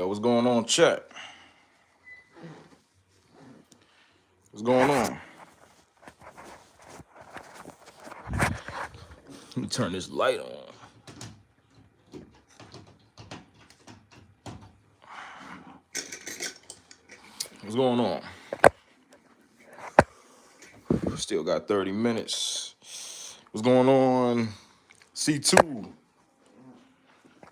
Yo, what's going on, chat? What's going on? Let me turn this light on. What's going on? Still got 30 minutes. What's going on, C2?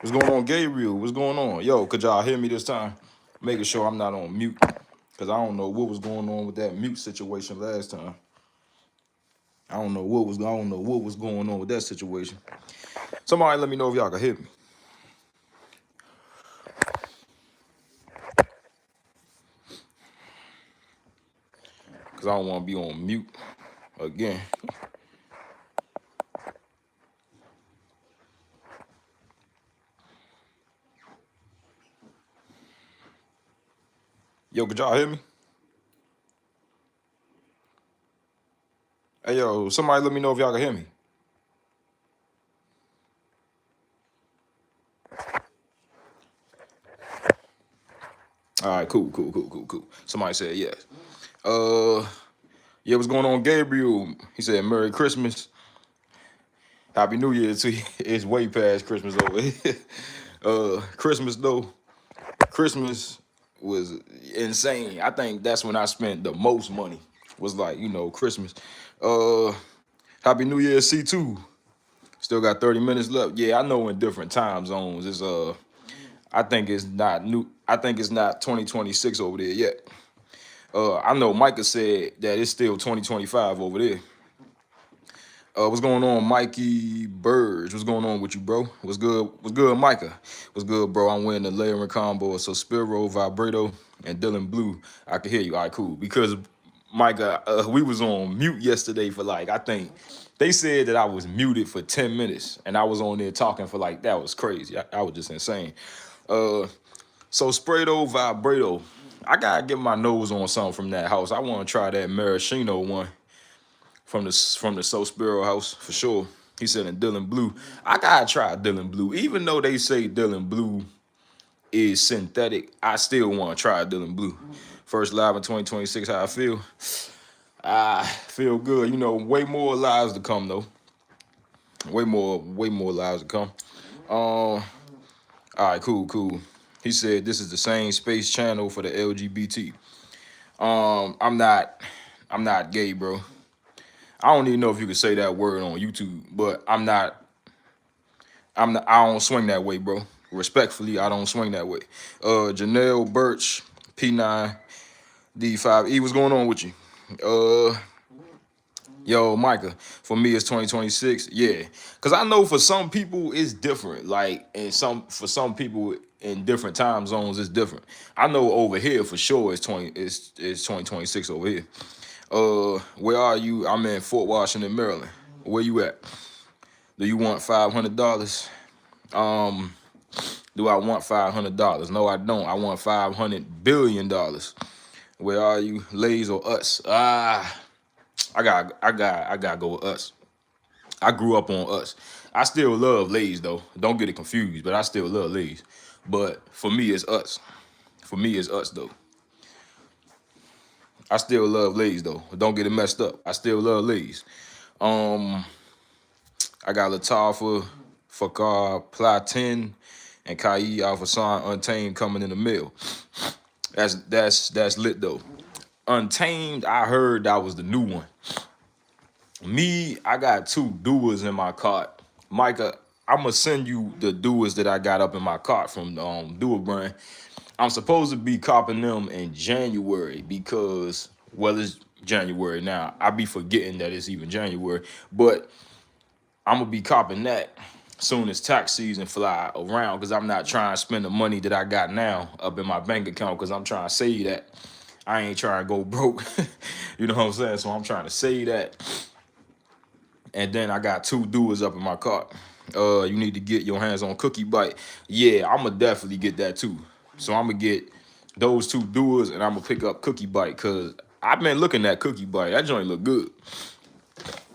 What's going on, Gabriel? What's going on? Yo, could y'all hear me this time? Making sure I'm not on mute, because I don't know what was going on with that mute situation last time. I don't know what was going on with that situation. Somebody let me know if y'all can hear me. Because I don't want to be on mute again. Yo, could y'all hear me? Hey, yo, somebody let me know if y'all can hear me. All right, cool. Somebody said yes. Yeah, what's going on, Gabriel? He said, Merry Christmas. Happy New Year to you. It's way past Christmas over here. Christmas, though. Christmas was insane. I think that's when I spent the most money. Was like, Christmas. Happy New Year, C2. Still got 30 minutes left. Yeah, I know in different time zones. I think it's not new. I think it's not 2026 over there yet. I know Micah said that it's still 2025 over there. What's going on, Mikey Burge? What's going on with you, bro? What's good? What's good, Micah? What's good, bro? I'm winning the layering combo of Sospiro, Vibrato, and Dylan Blue. I can hear you. All right, cool. Because Micah, we was on mute yesterday for I think they said that I was muted for 10 minutes, and I was on there talking for that was crazy. I was just insane. Sprado, Vibrato. I gotta get my nose on something from that house. I want to try that maraschino one from the Sospiro house for sure. He said in Dylan Blue. I gotta try Dylan Blue. Even though they say Dylan Blue is synthetic, I still want to try Dylan Blue. First live in 2026, how I feel? I feel good. Way more lives to come though. Way more lives to come. All right, cool. He said this is the same space channel for the LGBT. I'm not gay, bro. I don't even know if you could say that word on YouTube, but I don't swing that way, bro. Respectfully, I don't swing that way. Janelle Birch, P9, D5E, what's going on with you? Yo, Micah, for me it's 2026. Yeah. Cause I know for some people it's different. For some people in different time zones it's different. I know over here for sure it's 2026 over here. Where are you? I'm in Fort Washington, Maryland. Where you at? Do you want $500? Do I want $500? No, I don't. I want $500 billion. Where are you? Lays or us? I gotta go with us. I grew up on us. I still love Lays though. Don't get it confused, but I still love Lays. But for me, it's us. For me, it's us though. I still love Lays though. Don't get it messed up. I still love Lays. I got Latarfa, Fakar, Platin, and Kai Alpha Sign Untamed coming in the mail. That's lit though. Untamed, I heard that was the new one. Me, I got 2 doers in my cart. Micah, I'm gonna send you the doers that I got up in my cart from Doer brand. I'm supposed to be copping them in January because, well, it's January now. I be forgetting that it's even January, but I'm gonna be copping that soon as tax season fly around because I'm not trying to spend the money that I got now up in my bank account because I'm trying to save that. I ain't trying to go broke. You know what I'm saying? So I'm trying to save that. And then I got 2 doers up in my cart. You need to get your hands on Cookie Bite. Yeah, I'm gonna definitely get that too. So I'm gonna get those 2 doers and I'm gonna pick up Cookie Bite because I've been looking at Cookie Bite. That joint look good.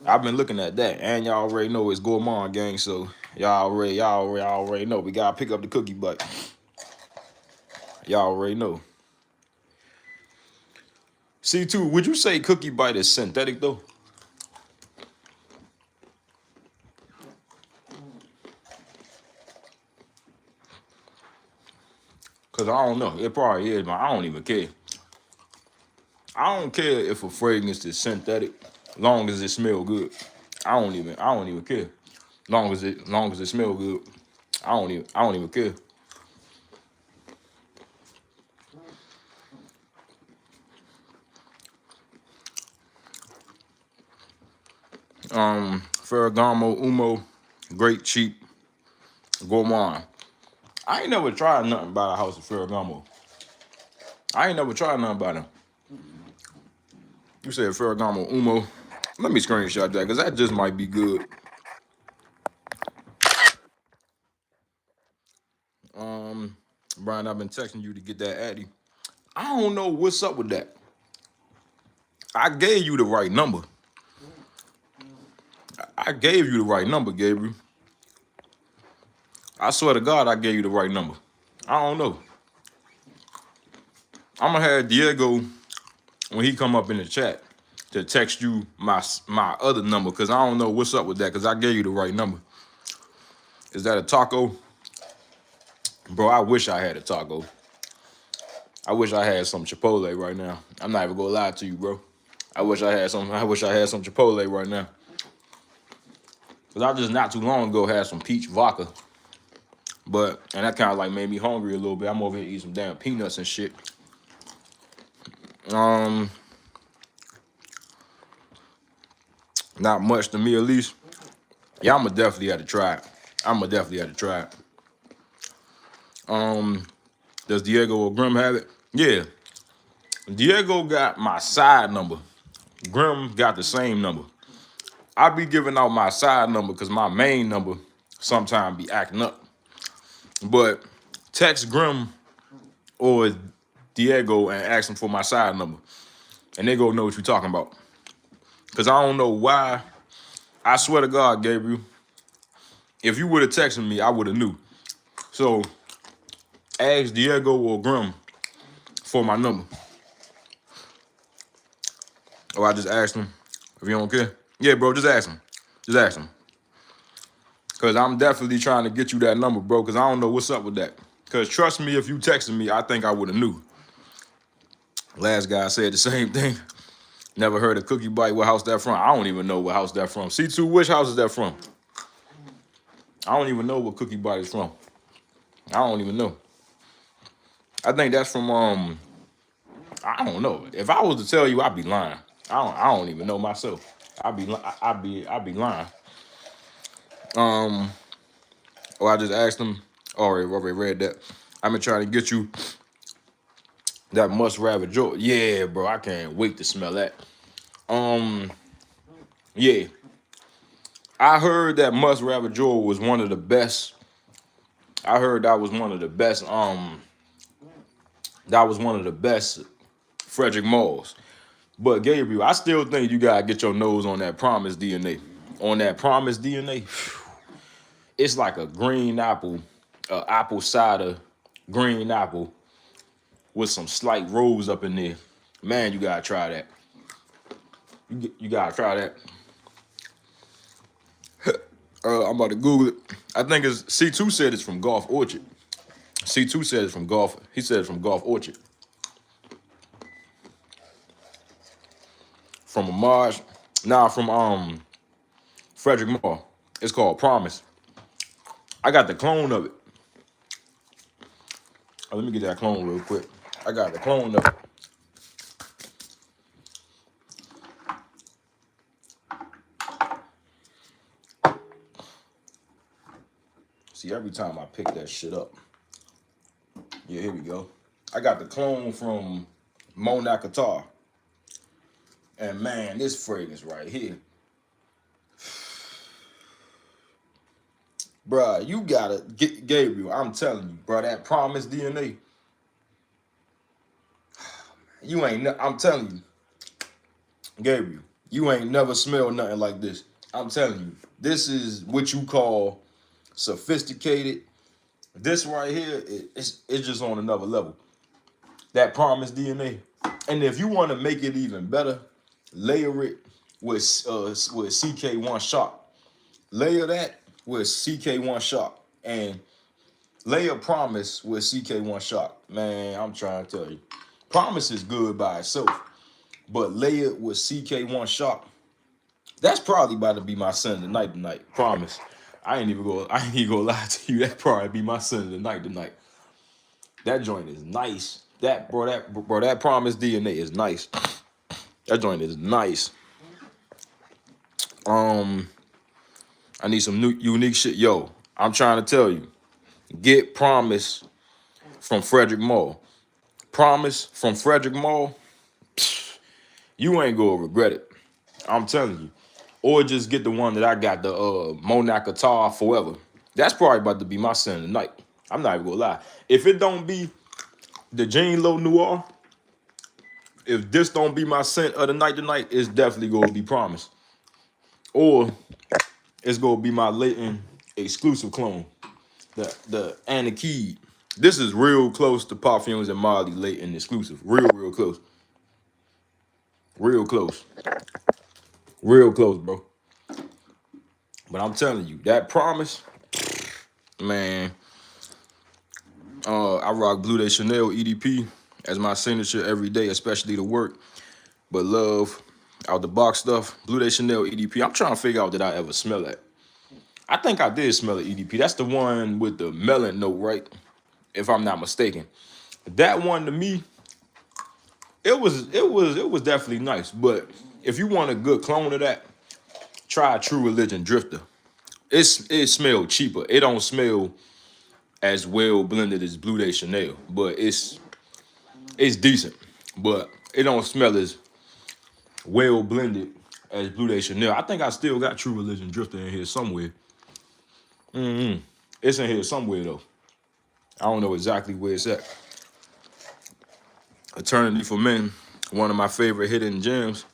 I've been looking at that, and y'all already know it's Gourmand gang. So y'all already know we gotta pick up the Cookie Bite. Y'all already know. C2, would you say Cookie Bite is synthetic though? Cause I don't know. It probably is, but I don't even care. I don't care if a fragrance is synthetic, long as it smell good. I don't even care. Long as it smell good. I don't even care. Ferragamo, Umo, Great Cheap, Gourmand. I ain't never tried nothing about a House of Ferragamo. I ain't never tried nothing about them. You said Ferragamo, Umo. Let me screenshot that because that just might be good. Brian, I've been texting you to get that Addy. I don't know what's up with that. I gave you the right number. I gave you the right number, Gabriel. I swear to God, I gave you the right number. I don't know. I'm gonna have Diego when he come up in the chat to text you my other number because I don't know what's up with that because I gave you the right number. Is that a taco? Bro, I wish I had a taco. I wish I had some Chipotle right now. I'm not even gonna lie to you, bro. I wish I had some Chipotle right now. Cause I just not too long ago had some peach vodka. And that kind of like made me hungry a little bit. I'm over here eating some damn peanuts and shit. Not much to me at least. Yeah, I'ma definitely have to try it. Does Diego or Grim have it? Yeah. Diego got my side number. Grim got the same number. I be giving out my side number because my main number sometimes be acting up. But text Grim or Diego and ask them for my side number. And they go know what you're talking about. Because I don't know why. I swear to God, Gabriel, if you would have texted me, I would have knew. So ask Diego or Grim for my number. Or I just asked him if you don't care. Yeah, bro, just ask him. Just ask him. Because I'm definitely trying to get you that number, bro, because I don't know what's up with that. Because trust me, if you texted me, I think I would have knew. Last guy said the same thing. Never heard of Cookie Bite. What house that from? I don't even know what house that from. C2, which house is that from? I don't even know what Cookie Bite is from. I don't even know. I think that's from I don't know. If I was to tell you, I'd be lying. I don't even know myself. I'd be lying. Or I just asked them. Already read that. I've been trying to get you that Must Ravageau. Yeah, bro. I can't wait to smell that. Yeah. I heard that Must Ravageau was one of the best. I heard that was one of the best. That was one of the best Frederick Malls. But Gabriel, I still think you gotta get your nose on that Promise DNA. On that Promise DNA, it's like a green apple, apple cider, green apple with some slight rose up in there. Man, you gotta try that. You gotta try that. I'm about to Google it. I think it's C2 said it's from Golf Orchard. C2 said it's from Golf. He said it's from Golf Orchard. From Amaj. Nah, from Frederick Mall. It's called Promise. I got the clone of it. Oh, let me get that clone real quick. I got the clone of it. See, every time I pick that shit up. Yeah, here we go. I got the clone from Mona Qatar. And man, this fragrance right here. Bruh, you gotta get Gabriel. I'm telling you, bruh, that Promise DNA. I'm telling you, Gabriel, you ain't never smelled nothing like this. I'm telling you, this is what you call sophisticated. This right here, it's just on another level. that Promise DNA. And if you want to make it even better, layer it with CK1 Shark. Layer that with CK1 Shark. And layer Promise with CK1 Shark. Man, I'm trying to tell you. Promise is good by itself. But layer it with CK1 Shark. That's probably about to be my son tonight. Promise. I ain't even gonna lie to you. That probably be my son tonight. That joint is nice. That Promise DNA is nice. That joint is nice. I need some new unique shit. Yo, I'm trying to tell you. Get Promise from Frederick Mall. Promise from Frederick Mall. You ain't gonna regret it. I'm telling you. Or just get the one that I got, the Monaco Tar Forever. That's probably about to be my son tonight. I'm not even gonna lie. If it don't be the Jean Lo Noir, if this don't be my scent of the night tonight, it's definitely gonna be Promise. Or it's gonna be my Leighton exclusive clone, the Anna Keed. This is real close to Parfums and Molly Leighton exclusive. Real close. Real close. Real close, bro. But I'm telling you, that Promise, man. I rock Bleu de Chanel EDP as my signature every day, especially to work. But love out the box stuff. Bleu de Chanel EDP. I'm trying to figure out did I ever smell that. I think I did smell an EDP. That's the one with the melon note, right? If I'm not mistaken. That one to me, it was definitely nice. But if you want a good clone of that, try True Religion Drifter. It smells cheaper. It don't smell as well blended as Bleu de Chanel, but it's decent. But it don't smell as well blended as Bleu de Chanel. I think I still got True Religion Drifter in here somewhere. It's in here somewhere though. I don't know exactly where it's at. Eternity for Men, one of my favorite hidden gems.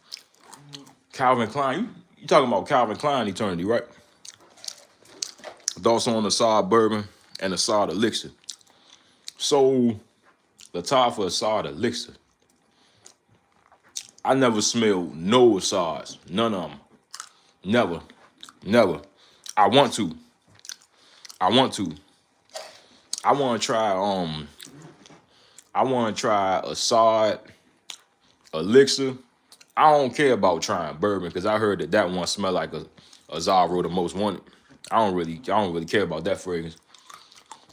Calvin Klein. You talking about Calvin Klein Eternity, right? Thoughts on Assad Bourbon and Assad Elixir. So, Lattafa Assad Elixir. I never smelled no Assads. None of them. Never. I want to. I want to try Assad Elixir. I don't care about trying bourbon because I heard that one smell like a Zaro the Most Wanted. I don't really care about that fragrance.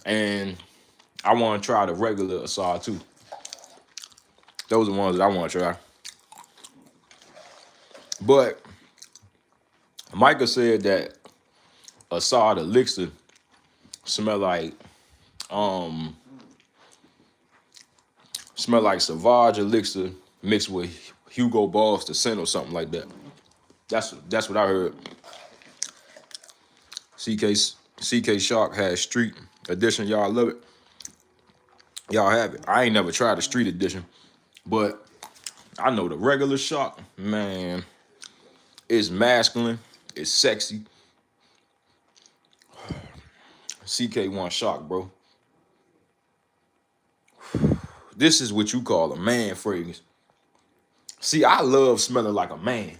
And I want to try the regular Assad too. Those are the ones that I want to try. But Micah said that Assad Elixir smell like Sauvage Elixir mixed with Hugo Boss the Scent or something like that. That's what I heard. CK Shark has Street Edition. Y'all love it. Y'all have it. I ain't never tried the Street Edition, but I know the regular Shark, man, it's masculine, it's sexy. CK1 Shark, bro. This is what you call a man fragrance. See, I love smelling like a man.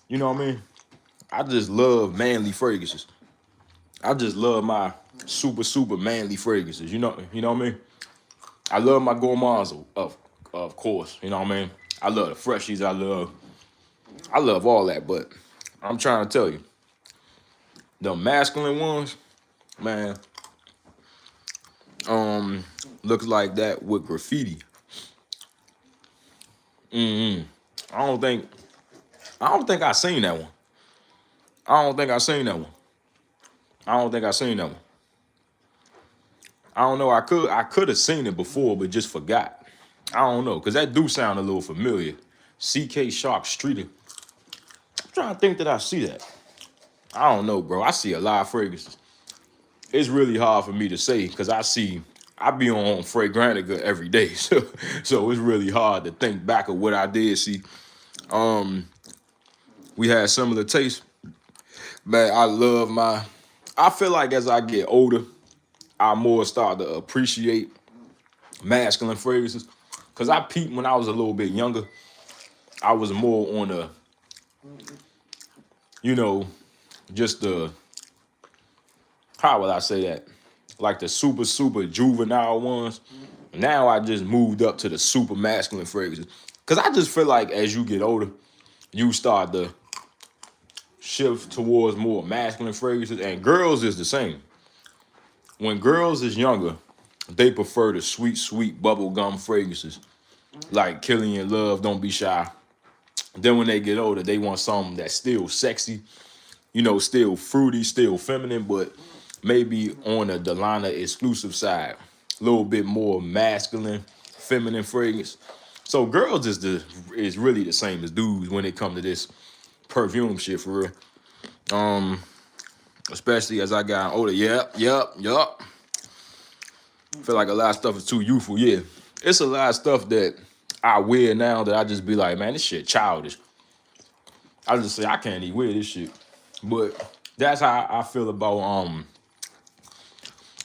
You know what I mean? I just love manly fragrances. I just love my super manly fragrances. You know what I mean? I love my gourmands, of course. You know what I mean? I love the freshies. I love all that. But I'm trying to tell you, the masculine ones, man, looks like that with graffiti. I don't think I seen that one. I don't know. I could have seen it before, but just forgot. I don't know, because that do sound a little familiar. CK Shark Streeter. I'm trying to think that I see that. I don't know, bro. I see a lot of fragrances. It's really hard for me to say, because I be on Fragrantica every day. So it's really hard to think back of what I did see. We had similar tastes. Man, I feel like as I get older, I more start to appreciate masculine fragrances. Cause I peeped when I was a little bit younger. I was more on the, you know, just the, how would I say that? Like the super juvenile ones. Now I just moved up to the super masculine fragrances. Cause I just feel like as you get older, you start to shift towards more masculine fragrances. And girls is the same. When girls is younger, they prefer the sweet bubblegum fragrances. Like Killing Love, Don't Be Shy. Then when they get older, they want something that's still sexy, you know, still fruity, still feminine, but maybe on a Delana exclusive side, a little bit more masculine, feminine fragrance. So girls is really the same as dudes when it comes to this perfume shit for real. Especially as I got older. Yep. Feel like a lot of stuff is too youthful. Yeah, it's a lot of stuff that I wear now that I just be like, man, this shit childish. I just say I can't even wear this shit. But that's how I feel about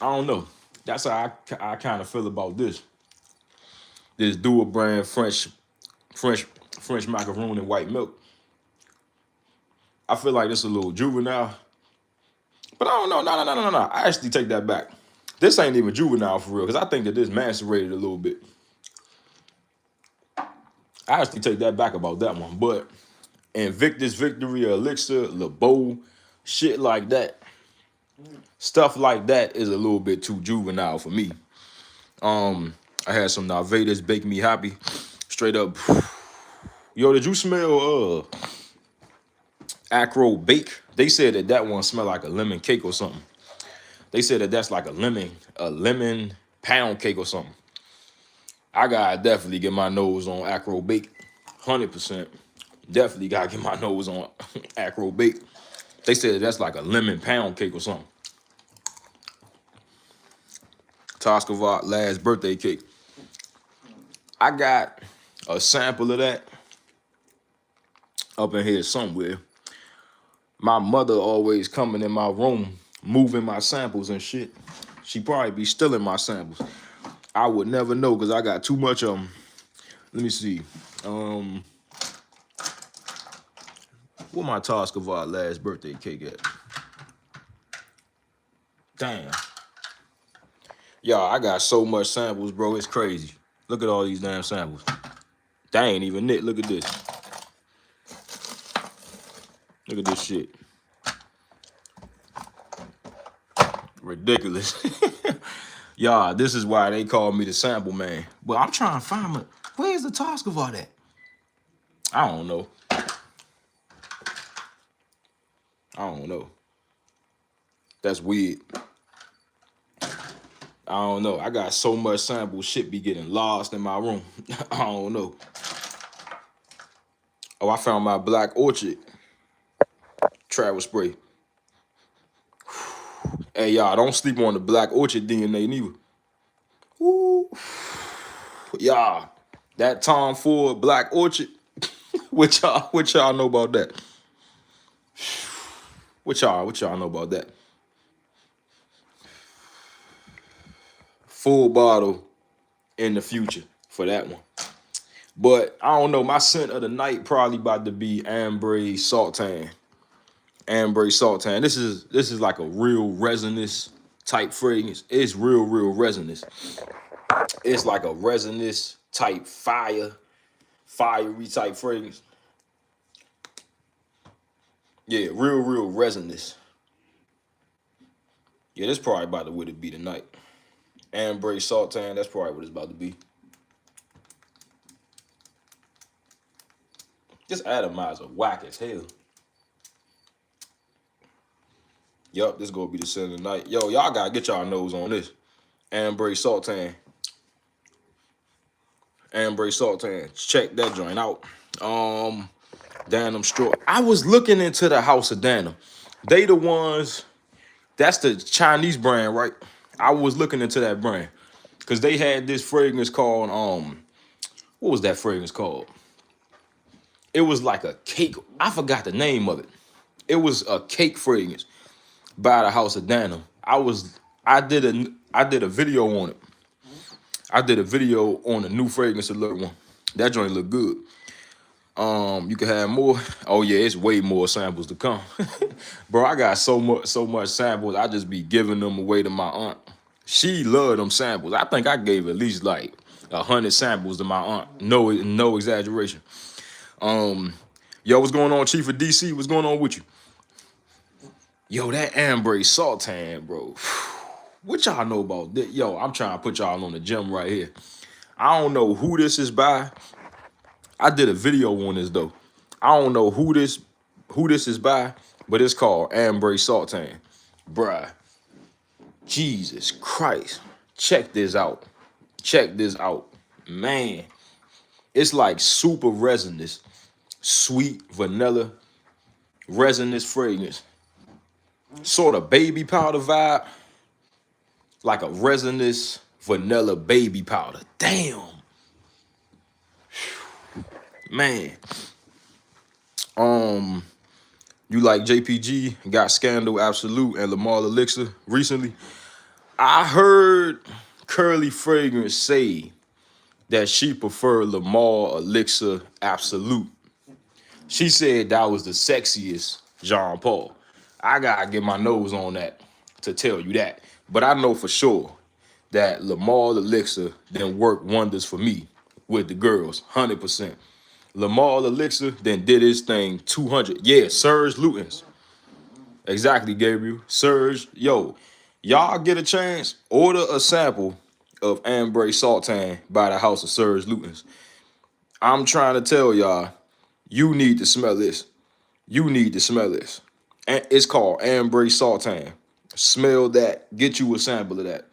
I don't know. That's how I kind of feel about this dual brand French macaroon and white milk. I feel like this a little juvenile, but I don't know. No. I actually take that back. This ain't even juvenile for real because I think that this macerated a little bit. I actually take that back about that one, but Invictus Victory Elixir, Le Beau, shit like that. Stuff like that is a little bit too juvenile for me. I had some Narvadas Bake Me Happy. Straight up. Yo, did you smell Acro Bake? They said that one smelled like a lemon cake or something. They said that that's like a lemon pound cake or something. I gotta definitely get my nose on Acro Bake. 100%. Definitely gotta get my nose on Acro Bake. They said that's like a lemon pound cake or something. Toscavot last birthday cake. I got a sample of that up in here somewhere. My mother always coming in my room, moving my samples and shit. She probably be stealing my samples. I would never know because I got too much of them. Let me see. Where my Toscavot last birthday cake at? Damn. Y'all, I got so much samples, bro. It's crazy. Look at all these damn samples. That ain't even it. Look at this. Look at this shit. Ridiculous. Y'all, this is why they call me the sample man. But I'm trying to find my... Where's the Toscavot at? I don't know. That's weird. I don't know. I got so much sample shit be getting lost in my room. I don't know. Oh, I found my Black Orchid travel spray. Hey, y'all, don't sleep on the Black Orchid DNA neither. Woo. Y'all, that Tom Ford Black Orchid. What y'all know about that? What y'all know about that? Full bottle in the future for that one. But I don't know. My scent of the night probably about to be Ambre Sultan. Ambre Sultan. This is like a real resinous type fragrance. It's real resinous. It's like a resinous type fiery type fragrance. Yeah, real resinous. Yeah, this probably about to what it be tonight. Ambre Sultan, that's probably what it's about to be. This atomizer whack as hell. Yup, this gonna be the scent of the night. Yo, y'all gotta get y'all nose on this. Ambre Sultan. Ambre Sultan. Check that joint out. Danum Straw. I was looking into the House of Danum. They the ones, that's the Chinese brand, right? I was looking into that brand. Because they had this fragrance called, what was that fragrance called? It was like a cake. I forgot the name of it. It was a cake fragrance by the House of Danum. I did a video on it. I did a video on the new fragrance alert one. That joint look good. You can have more. Oh yeah, it's way more samples to come. Bro, I got so much samples. I just be giving them away to my aunt. She loved them samples. I think I gave at least like 100 samples to my aunt. No exaggeration. Yo, what's going on, Chief of DC? What's going on with you? Yo, that Ambre Sultan, bro. What y'all know about this? Yo, I'm trying to put y'all on the gem right here. I don't know who this is by. I did a video on this though. I don't know who this is by, but it's called Ambre Sultan. Bruh. Jesus Christ. Check this out. Check this out. Man. It's like super resinous, sweet vanilla, resinous fragrance. Sort of baby powder vibe. Like a resinous vanilla baby powder. Damn. Man. You like JPG, got Scandal Absolute, and Lamar Elixir recently? I heard Curly Fragrance say that she preferred Lamar Elixir Absolute. She said that was the sexiest Jean Paul. I gotta get my nose on that to tell you that. But I know for sure that Lamar Elixir then worked wonders for me with the girls, 100%. Lamar Elixir then did his thing 200. Yeah, Serge Lutens. Exactly, Gabriel. Serge, yo, y'all get a chance, order a sample of Ambre Sultan by the house of Serge Lutens. I'm trying to tell y'all, you need to smell this. You need to smell this. And it's called Ambre Sultan. Smell that. Get you a sample of that.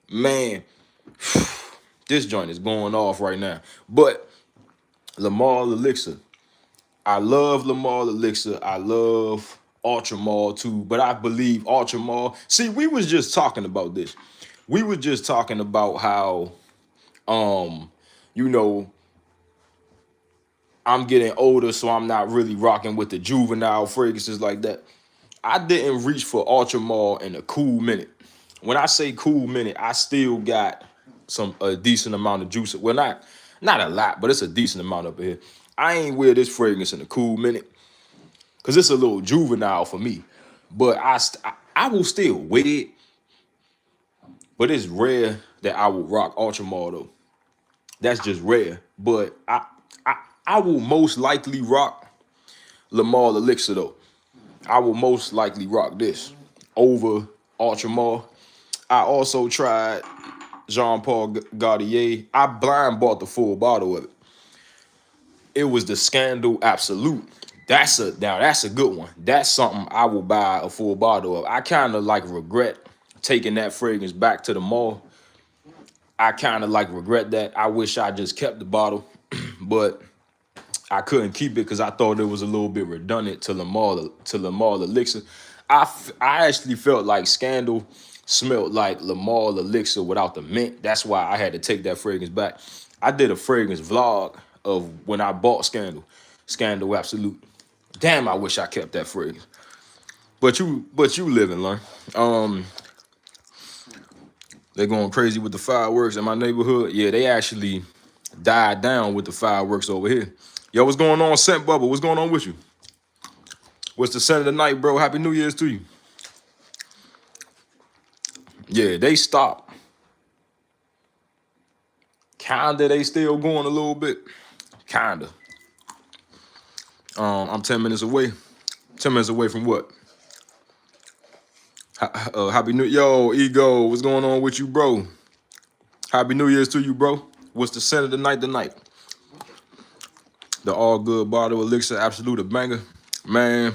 Man, this joint is going off right now. But Lamar Elixir. I love Lamar Elixir. I love Ultra Mall too. But I believe Ultra Mall. See, we was just talking about this. We were just talking about how, you know, I'm getting older, so I'm not really rocking with the juvenile fragrances like that. I didn't reach for Ultra Mall in a cool minute. When I say cool minute, I still got a decent amount of juice. Well, not a lot, but it's a decent amount up here. I ain't wear this fragrance in a cool minute because it's a little juvenile for me. But I will still wear it. But it's rare that I will rock Ultra Mall though. That's just rare. But I will most likely rock Lamar Elixir though. I will most likely rock this over Ultra Mall. I also tried Jean Paul Gaultier. I blind bought the full bottle of it. It was the Scandal Absolute. That's a good one. That's something I will buy a full bottle of. I kind of like regret taking that fragrance back to the mall. I kind of like regret that. I wish I just kept the bottle, but I couldn't keep it because I thought it was a little bit redundant to Lamar Elixir. I actually felt like Scandal smelled like Lamar Elixir without the mint. That's why I had to take that fragrance back. I did a fragrance vlog of when I bought Scandal Absolute. Damn, I wish I kept that fragrance. But you live and learn. They're going crazy with the fireworks in my neighborhood. Yeah, they actually died down with the fireworks over here. Yo, what's going on, Scent Bubble? What's going on with you? What's the scent of the night, bro? Happy New Year's to you. Yeah, they stopped. Kinda, they still going a little bit. Kinda. I'm 10 minutes away. 10 minutes away from what? Happy New Yo, Ego, what's going on with you, bro? Happy New Year's to you, bro. What's the scent of the night tonight? The All Good Bottle Elixir Absolute, a banger. Man,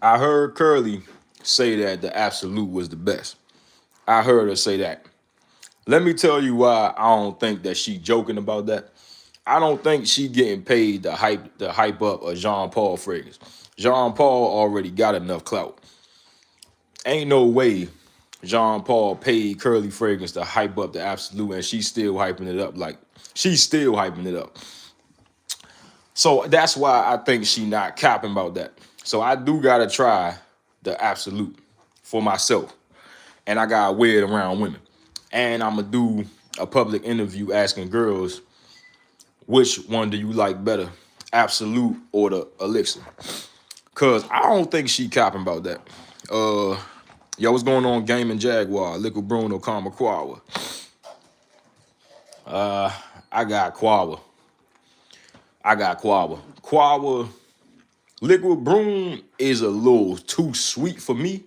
I heard Curly say that the Absolute was the best. I heard her say that. Let me tell you why I don't think that she joking about that. I don't think she getting paid to hype up a Jean Paul fragrance. Jean Paul already got enough clout. Ain't no way Jean Paul paid Curly Fragrance to hype up the Absolute, and she's still hyping it up. Like, she's still hyping it up. So that's why I think she not capping about that. So I do gotta try the Absolute for myself, and I gotta wear it around women. And I'm going to do a public interview asking girls, which one do you like better, Absolute or the Elixir? Because I don't think she capping about that. Yo, what's going on, Game and Jaguar, Liquid Bruno, Karma Quawa? I got Quawa. Quawa, Liquid Broom is a little too sweet for me.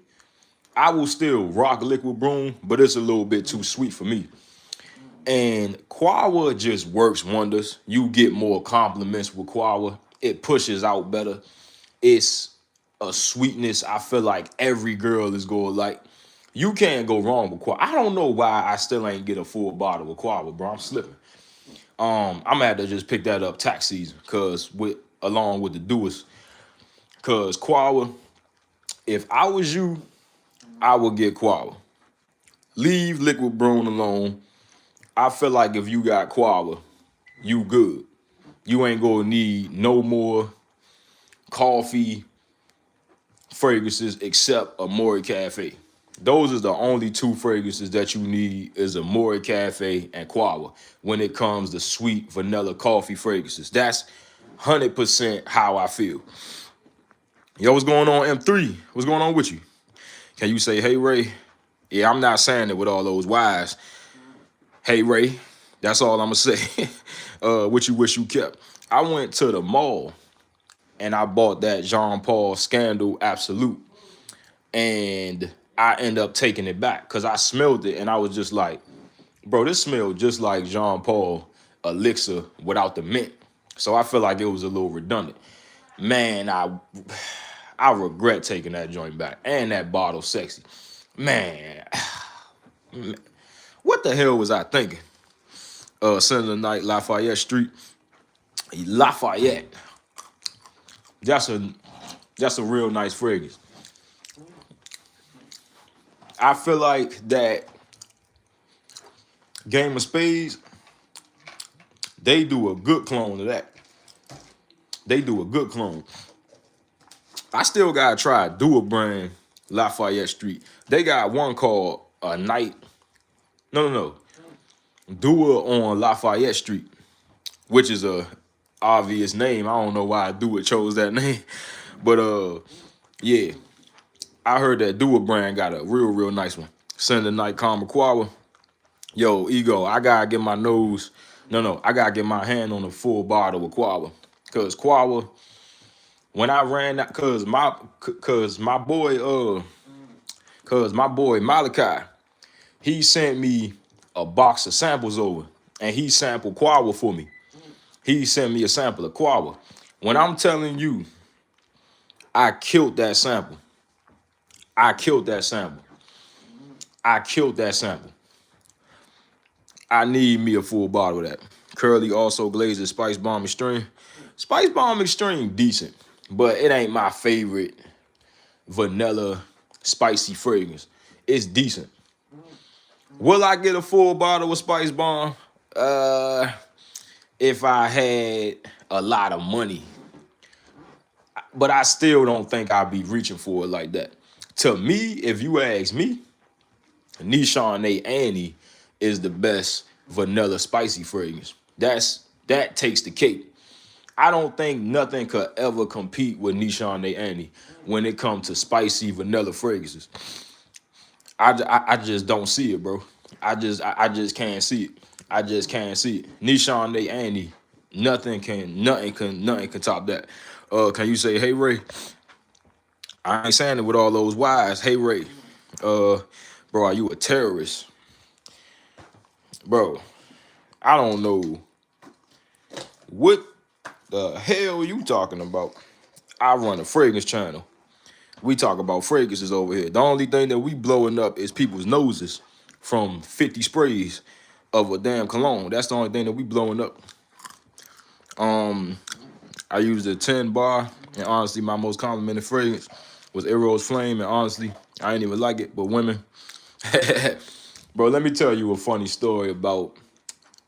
I will still rock Liquid Broom, but it's a little bit too sweet for me. And Quawa just works wonders. You get more compliments with Quawa. It pushes out better. It's a sweetness I feel like every girl is going to like. You can't go wrong with Quawa. I don't know why I still ain't get a full bottle of Quawa, bro. I'm slipping. I'm gonna have to just pick that up tax season, along with the doers. Cause Quawa, if I was you, I would get Quawa. Leave Liquid Broom alone. I feel like if you got Quawa, you good. You ain't gonna need no more coffee fragrances except Amore Cafe. Those are the only two fragrances that you need is Amore Cafe and Quawa when it comes to sweet vanilla coffee fragrances. That's 100% how I feel. Yo, what's going on, M3? What's going on with you? Can you say, hey, Ray? Yeah, I'm not saying it with all those Y's. Hey, Ray. That's all I'm going to say. What you wish you kept. I went to the mall and I bought that Jean Paul Scandal Absolute. And I end up taking it back because I smelled it and I was just like, bro, this smelled just like Jean Paul Elixir without the mint. So I feel like it was a little redundant. Man, I regret taking that joint back. And that bottle sexy. Man, what the hell was I thinking? Senator Knight, Lafayette Street. Lafayette. That's a real nice fragrance. I feel like that Game of Spades, they do a good clone of that. They do a good clone. I still gotta try Dua brand Lafayette Street. They got one called a Night. No. Dua on Lafayette Street, which is a obvious name. I don't know why Dua chose that name, but yeah, I heard that Dua brand got a real nice one. Sunday Night Karma Quawa. Yo, Ego, I gotta get my nose. No, I gotta get my hand on a full bottle of Quawa, cause Quawa. When I ran that, cause my boy Malachi, he sent me a box of samples over, and he sampled Quawa for me. He sent me a sample of Quawa. When I'm telling you, I killed that sample. I killed that sample. I need me a full bottle of that. Curly also glazes Spice Bomb Extreme. Spice Bomb Extreme decent, but it ain't my favorite vanilla spicy fragrance. It's decent. Will I get a full bottle of Spice Bomb? If I had a lot of money. But I still don't think I'd be reaching for it like that. To me, if you ask me, Nishane Annie is the best vanilla spicy fragrance. That takes the cake. I don't think nothing could ever compete with Nishane Annie when it comes to spicy vanilla fragrances. I just don't see it, bro. I just can't see it. I just can't see it. Nishane Annie, nothing can top that. Can you say, hey Ray? I ain't saying it with all those Y's. Hey Ray, bro, are you a terrorist? Bro, I don't know what the hell you talking about. I run a fragrance channel. We talk about fragrances over here. The only thing that we blowing up is people's noses from 50 sprays of a damn cologne. That's the only thing that we blowing up. I used a 10 bar, and honestly, my most complimented fragrance was Eros Flame, and honestly, I ain't even like it, but women. Bro, let me tell you a funny story about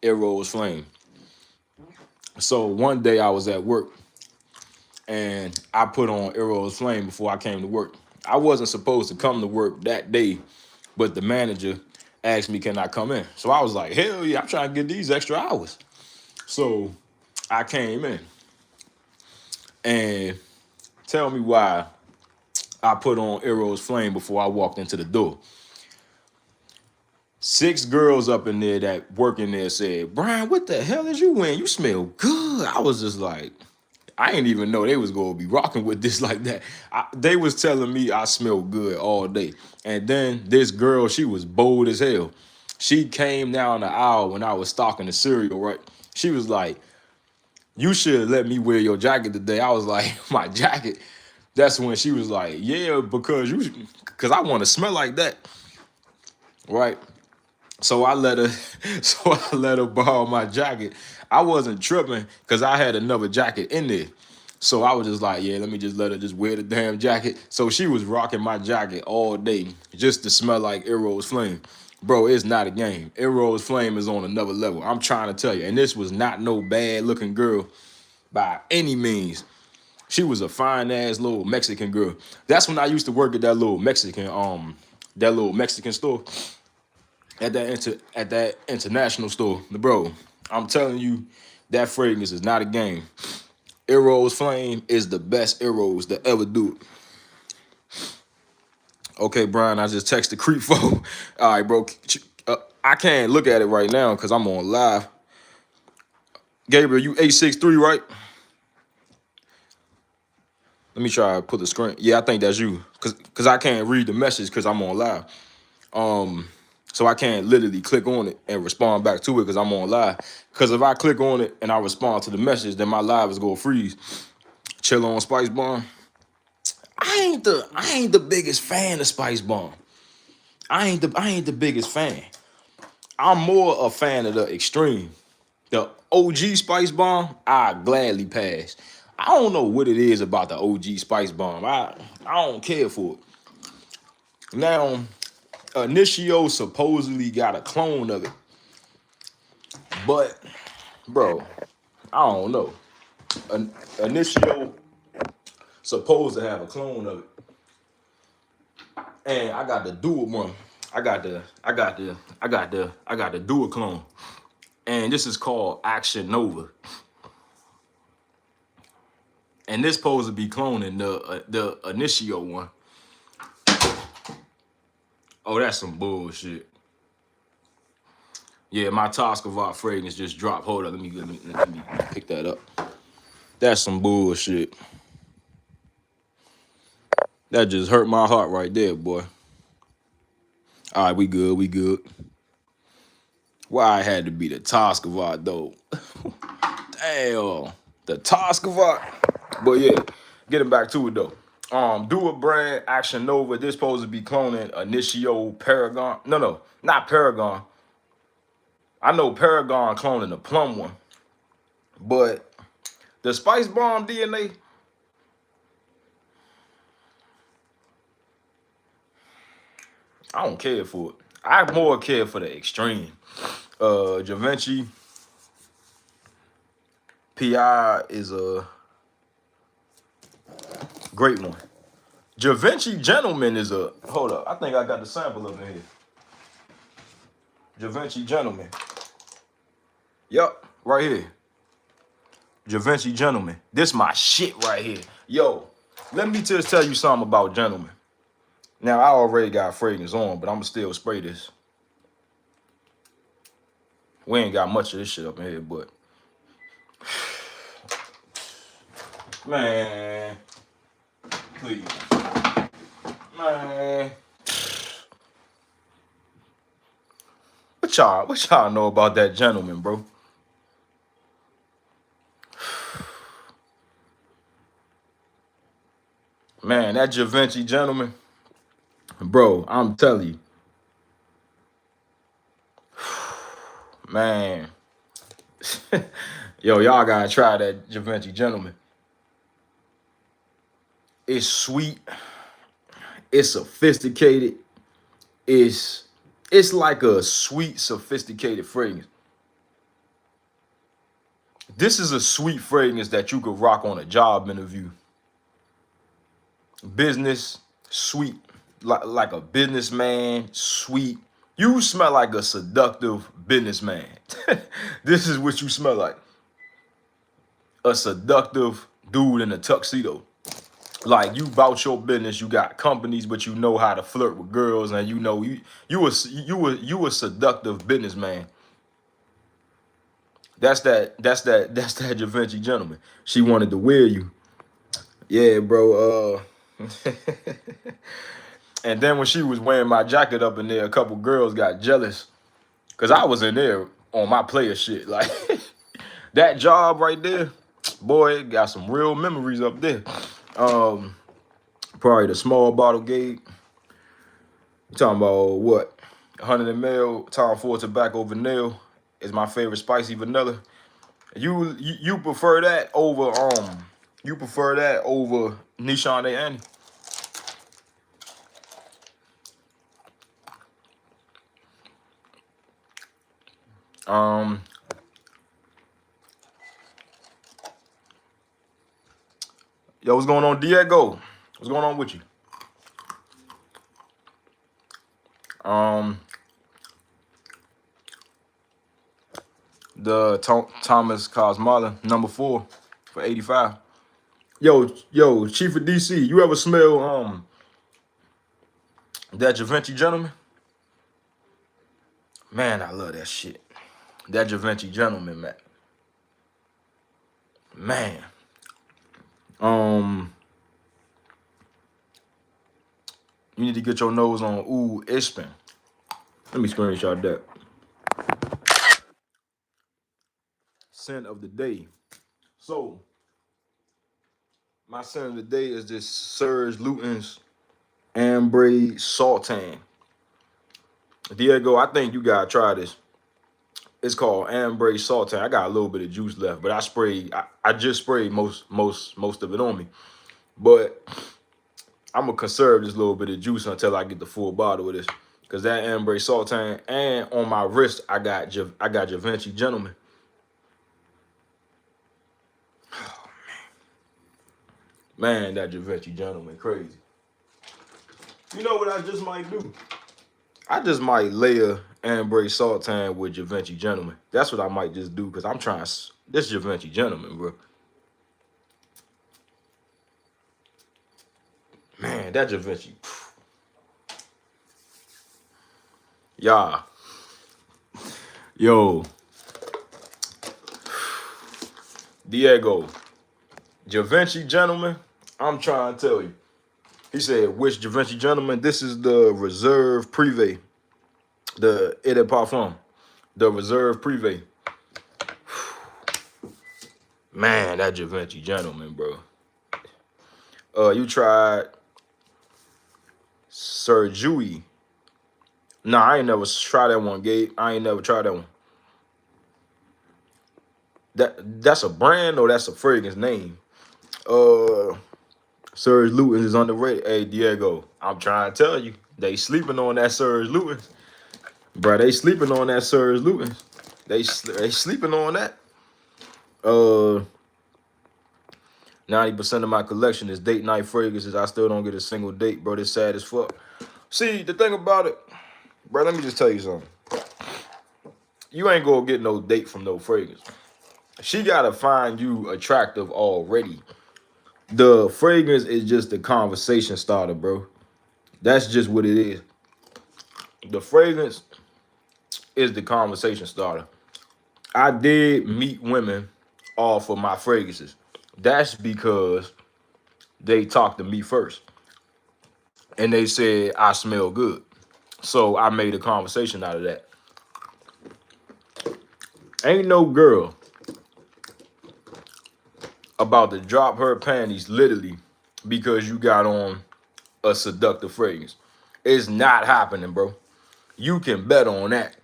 Eros Flame. So one day I was at work, and I put on Eros Flame before I came to work. I wasn't supposed to come to work that day, but the manager asked me, can I come in? So I was like, hell yeah, I'm trying to get these extra hours. So I came in. And tell me why I put on Eros Flame before I walked into the door. 6 girls up in there that work in there said, Brian, what the hell is you wearing? You smell good. I was just like, I didn't even know they was going to be rocking with this like that. They was telling me I smell good all day. And then this girl, she was bold as hell. She came down the aisle when I was stocking the cereal, right? She was like, you should let me wear your jacket today. I was like, my jacket? That's when she was like, yeah, because I want to smell like that, right? So I let her borrow my jacket. I wasn't tripping because I had another jacket in there. So I was just like, yeah, let me just let her just wear the damn jacket. So she was rocking my jacket all day just to smell like Eros Flame. Bro, it's not a game. Eros Flame is on another level. I'm trying to tell you. And this was not no bad looking girl by any means. She was a fine ass little Mexican girl. That's when I used to work at that little Mexican store. At that international store. Bro, I'm telling you, that fragrance is not a game. Eros Flame is the best Eros to ever do it. Okay, Brian, I just texted Creep 4. All right, bro. I can't look at it right now because I'm on live. Gabriel, you 863, right? Let me try to put the screen. Yeah, I think that's you. Cause I can't read the message because I'm on live. So I can't literally click on it and respond back to it because I'm on live. Because if I click on it and I respond to the message, then my live is gonna freeze. Chill on Spice Bomb. I ain't the biggest fan of Spice Bomb. I ain't the biggest fan. I'm more a fan of the extreme. The OG Spice Bomb, I gladly pass. I don't know what it is about the OG Spice Bomb. I don't care for it. Now, Initio supposedly got a clone of it. But, bro, I don't know. Initio supposed to have a clone of it. And I got the dual one. I got the dual clone. And this is called Action Nova. And this supposed to be cloning the Initio one. Oh, that's some bullshit. Yeah, my Toscavot fragrance just dropped. Hold on, let me pick that up. That's some bullshit. That just hurt my heart right there, boy. All right, we good. Why I had to be the Toscavot though? Damn, the Toscavot. But yeah, getting back to it though. Do a brand Action Nova. This supposed to be cloning Initio Paragon. No, not Paragon. I know Paragon cloning the plum one, but the Spice Bomb DNA. I don't care for it. I more care for the extreme. Givenchy PI is a great one. Givenchy Gentleman is a, hold up, I think I got the sample up in here. Givenchy Gentleman. Yup, right here. Givenchy Gentleman. This my shit right here. Yo, let me just tell you something about Gentleman. Now, I already got fragrance on, but I'm going to still spray this. We ain't got much of this shit up in here, but. Man. Please. Man. What y'all know about that Gentleman, bro? Man, that Givenchy Gentleman. Bro, I'm telling you. Man. Yo, y'all gotta try that Givenchy Gentleman. It's sweet. It's sophisticated. It's like a sweet, sophisticated fragrance. This is a sweet fragrance that you could rock on a job interview. Business, sweet. Like a businessman, sweet. You smell like a seductive businessman. This is what you smell like. A seductive dude in a tuxedo. Like you bout your business, you got companies, but you know how to flirt with girls, and you know you a seductive businessman. That's that Givenchy gentleman. She wanted to wear you. Yeah, bro. And then when she was wearing my jacket up in there, a couple girls got jealous. Cause I was in there on my player shit. Like that job right there, boy, it got some real memories up there. Um, Probably the small bottle gate. You talking about what? 100 ml Tom Ford tobacco vanilla is my favorite spicy vanilla. You prefer that over Nishan Day Annie? Um Yo, what's going on, Diego? What's going on with you? Um the Thomas Cosmala, number 4 for 85. Yo, Chief of DC, you ever smell that Givenchy gentleman? Man, I love that shit. That Givenchy gentleman, man. Man. You need to get your nose on Ooh Ishpin. Let me screenshot that. Scent of the day. So, my scent of the day is this Serge Luton's Ambre Sultan. Diego, I think you gotta try this. It's called Ambre Sultan. I got a little bit of juice left, but I just sprayed most of it on me. But I'm gonna conserve this little bit of juice until I get the full bottle of this. Cause that Ambre Sultan, and on my wrist I got Givenchy Gentleman. Oh, man, that Givenchy Gentleman crazy. You know what I just might do? I just might layer Ambre Sultan with Givenchy Gentleman. That's what I might just do, because I'm trying this Givenchy Gentleman, bro. Man, that Givenchy. Yeah. Yo. Diego. Givenchy Gentleman, I'm trying to tell you. He said, which Givenchy Gentleman? This is the Reserve Privé. The Eau de Parfum. The Reserve Privé. Man, that Givenchy Gentleman, bro. You tried Sir Jui. Nah, I ain't never tried that one, Gabe. I ain't never tried that one. That's a brand or that's a fragrance name? Serge Luton is underrated. Hey, Diego, I'm trying to tell you, they sleeping on that Serge Luton. Bro, they sleeping on that Serge Luton. They sleeping on that. 90% of my collection is date night fragrances. I still don't get a single date, bro. This sad as fuck. See, the thing about it, bro, let me just tell you something. You ain't gonna get no date from no fragrance. She gotta find you attractive already. The fragrance is just the conversation starter, bro. That's just what it is. The fragrance is the conversation starter. I did meet women off of my fragrances. That's because they talked to me first. And they said I smell good. So I made a conversation out of that. Ain't no girl about to drop her panties literally because you got on a seductive fragrance. It's not happening, bro. You can bet on that.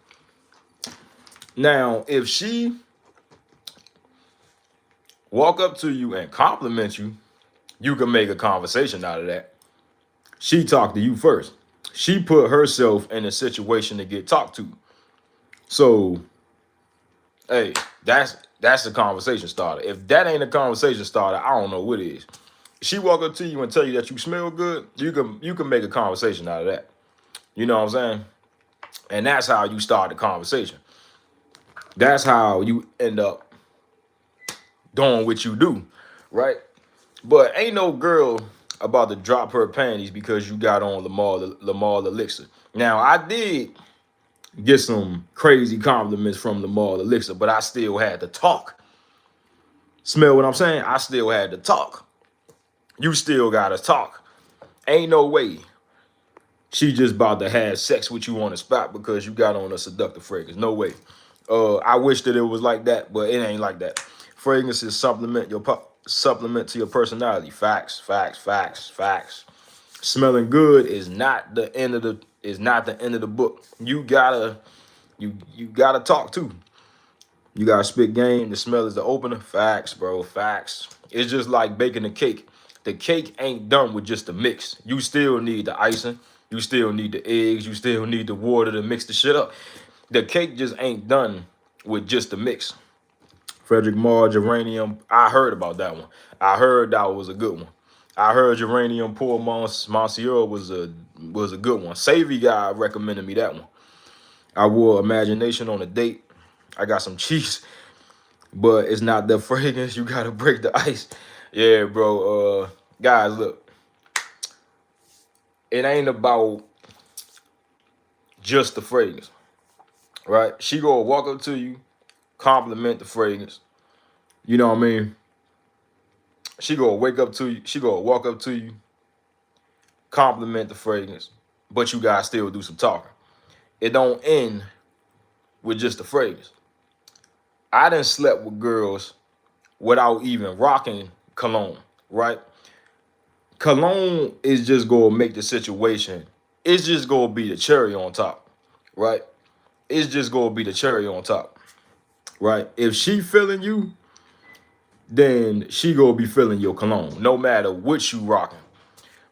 Now, if she walk up to you and compliment you, you can make a conversation out of that. She talked to you first. She put herself in a situation to get talked to. So, hey, that's the conversation starter. If that ain't a conversation starter, I don't know what is. She walk up to you and tell you that you smell good, you can make a conversation out of that. You know what I'm saying? And that's how you start the conversation. That's how you end up doing what you do, right? But ain't no girl about to drop her panties because you got on Lamar Elixir. Now, I did get some crazy compliments from Lamar Elixir, but I still had to talk. Smell what I'm saying? I still had to talk. You still gotta talk. Ain't no way she just about to have sex with you on the spot because you got on a seductive fragrance. No way. I wish that it was like that, but it ain't like that. Fragrances supplement to your personality. Facts, facts, facts, facts. Smelling good is not the end of the book. You gotta talk too. You gotta spit game. The smell is the opener. Facts, bro. Facts. It's just like baking a cake. The cake ain't done with just the mix. You still need the icing. You still need the eggs. You still need the water to mix the shit up. The cake just ain't done with just the mix. Frederick Marr, Geranium. I heard about that one. I heard that was a good one. I heard Geranium Pour Monsieur was a good one. Savvy guy recommended me that one. I wore Imagination on a date. I got some cheese, but it's not the fragrance. You gotta break the ice. Yeah, bro. Guys, look. It ain't about just the fragrance, right? She gonna walk up to you, compliment the fragrance. You know what I mean? She gonna wake up to you. She gonna walk up to you, compliment the fragrance, but you guys still do some talking. It don't end with just the fragrance. I done slept with girls without even rocking cologne, right? Cologne is just gonna make the situation. It's just gonna be the cherry on top, right? It's just gonna be the cherry on top, right? If she feeling you, then she gonna be feeling your cologne, no matter what you rocking,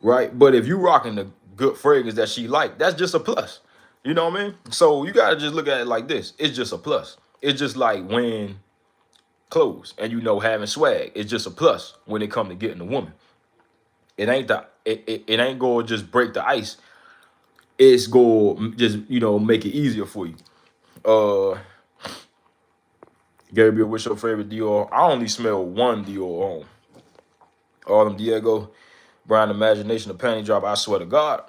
right? But if you rocking the good fragrance that she like, that's just a plus. You know what I mean? So you gotta just look at it like this. It's just a plus. It's just like when clothes and having swag. It's just a plus when it come to getting a woman. It ain't gonna just break the ice. It's gonna just make it easier for you. Gabriel, what's your favorite Dior? I only smell one Dior on. All them Diego, Brown Imagination, a panty dropper. I swear to God.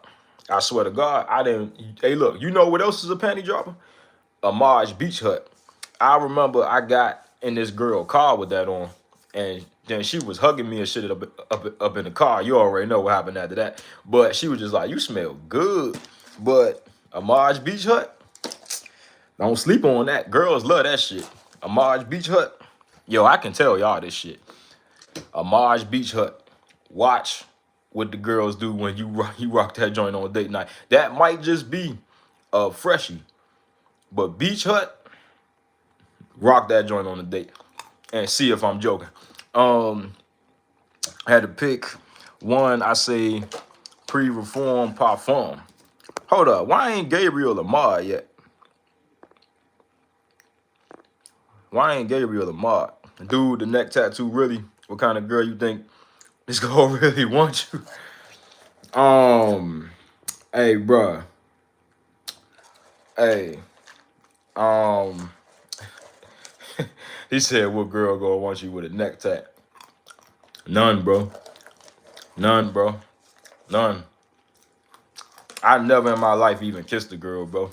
I swear to God, I didn't. Hey, look, you know what else is a panty dropper? A Marge Beach Hut. I remember I got in this girl car with that on, and then she was hugging me and shit up in the car. You already know what happened after that. But she was just like, "You smell good." But a Marge Beach Hut, don't sleep on that. Girls love that shit. A Marge Beach Hut. Yo, I can tell y'all this shit. A Marge Beach Hut. Watch what the girls do when you rock that joint on date night. That might just be a freshie, but Beach Hut, rock that joint on the date and see if I'm joking. I had to pick one. I say pre-reform parfum. Hold up, why ain't Gabriel Lamar yet? Why ain't Gabriel Lamar? Dude, the neck tattoo, really? What kind of girl you think this girl really want you? Hey, bruh. Hey, he said, what girl gonna want you with a neck tat? None, bro. None, bro. None. I never in my life even kissed a girl, bro.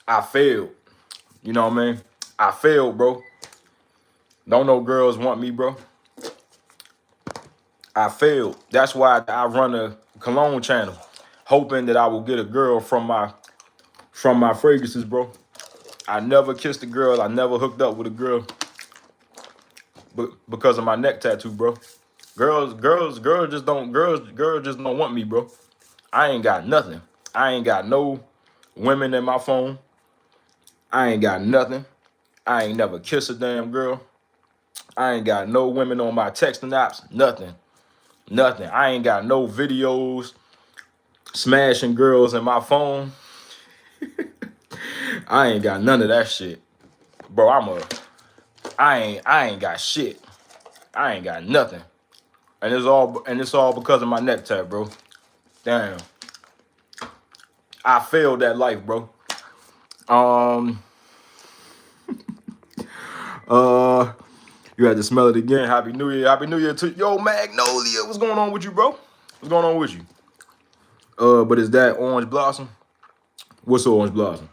I failed. You know what I mean? I failed, bro. Don't no girls want me, bro. I failed. That's why I run a cologne channel, hoping that I will get a girl from my fragrances, bro. I never kissed a girl. I never hooked up with a girl, but because of my neck tattoo, bro. Girls just don't want me, bro. I ain't got nothing. I ain't got no women in my phone. I ain't got nothing. I ain't never kissed a damn girl. I ain't got no women on my texting apps. Nothing. Nothing. I ain't got no videos smashing girls in my phone. I ain't got none of that shit. Bro, I ain't got shit. I ain't got nothing. And it's all because of my neck tat, bro. Damn. I failed that life, bro. You had to smell it again. Happy New Year. Happy New Year to yo, Magnolia. What's going on with you, bro? What's going on with you? But is that Orange Blossom? What's Orange Blossom?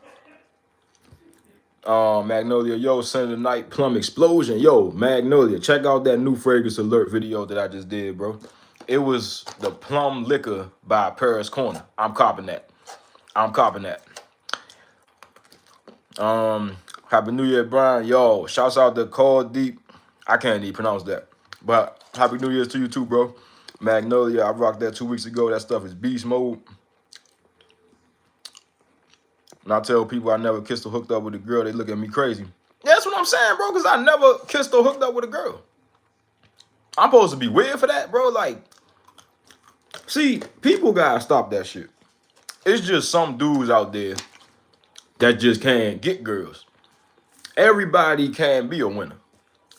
Magnolia, yo, Senator Night Plum Explosion. Yo, Magnolia, check out that new fragrance alert video that I just did, bro. It was the Plum Liquor by Paris Corner. I'm copping that. I'm copping that. Happy New Year, Brian. Yo, shouts out to Call Deep. I can't even pronounce that. But Happy New Year's to you too, bro. Magnolia, I rocked that 2 weeks ago. That stuff is beast mode. And I tell people I never kissed or hooked up with a girl, they look at me crazy. Yeah, that's what I'm saying, bro, because I never kissed or hooked up with a girl. I'm supposed to be weird for that, bro? Like, see, people gotta stop that shit. It's just some dudes out there that just can't get girls. Everybody can be a winner.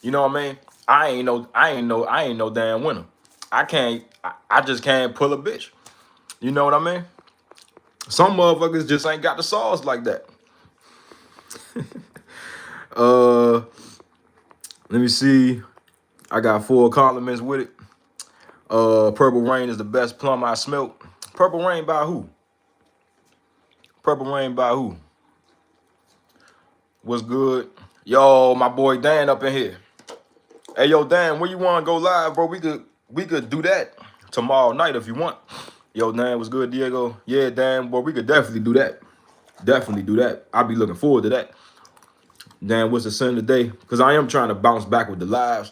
You know what I mean? I ain't no damn winner. I just can't pull a bitch. You know what I mean? Some motherfuckers just ain't got the sauce like that. Let me see. I got 4 compliments with it. Purple Rain is the best plum I smelt. Purple Rain by who? Purple Rain by who? What's good? Yo, my boy Dan up in here. Hey, yo, Dan, where you want to go live, bro? We could do that tomorrow night if you want. Yo, Dan, what's good, Diego? Yeah, Dan, boy, we could definitely do that. Definitely do that. I'll be looking forward to that. Dan, what's the sin today? Because I am trying to bounce back with the lives.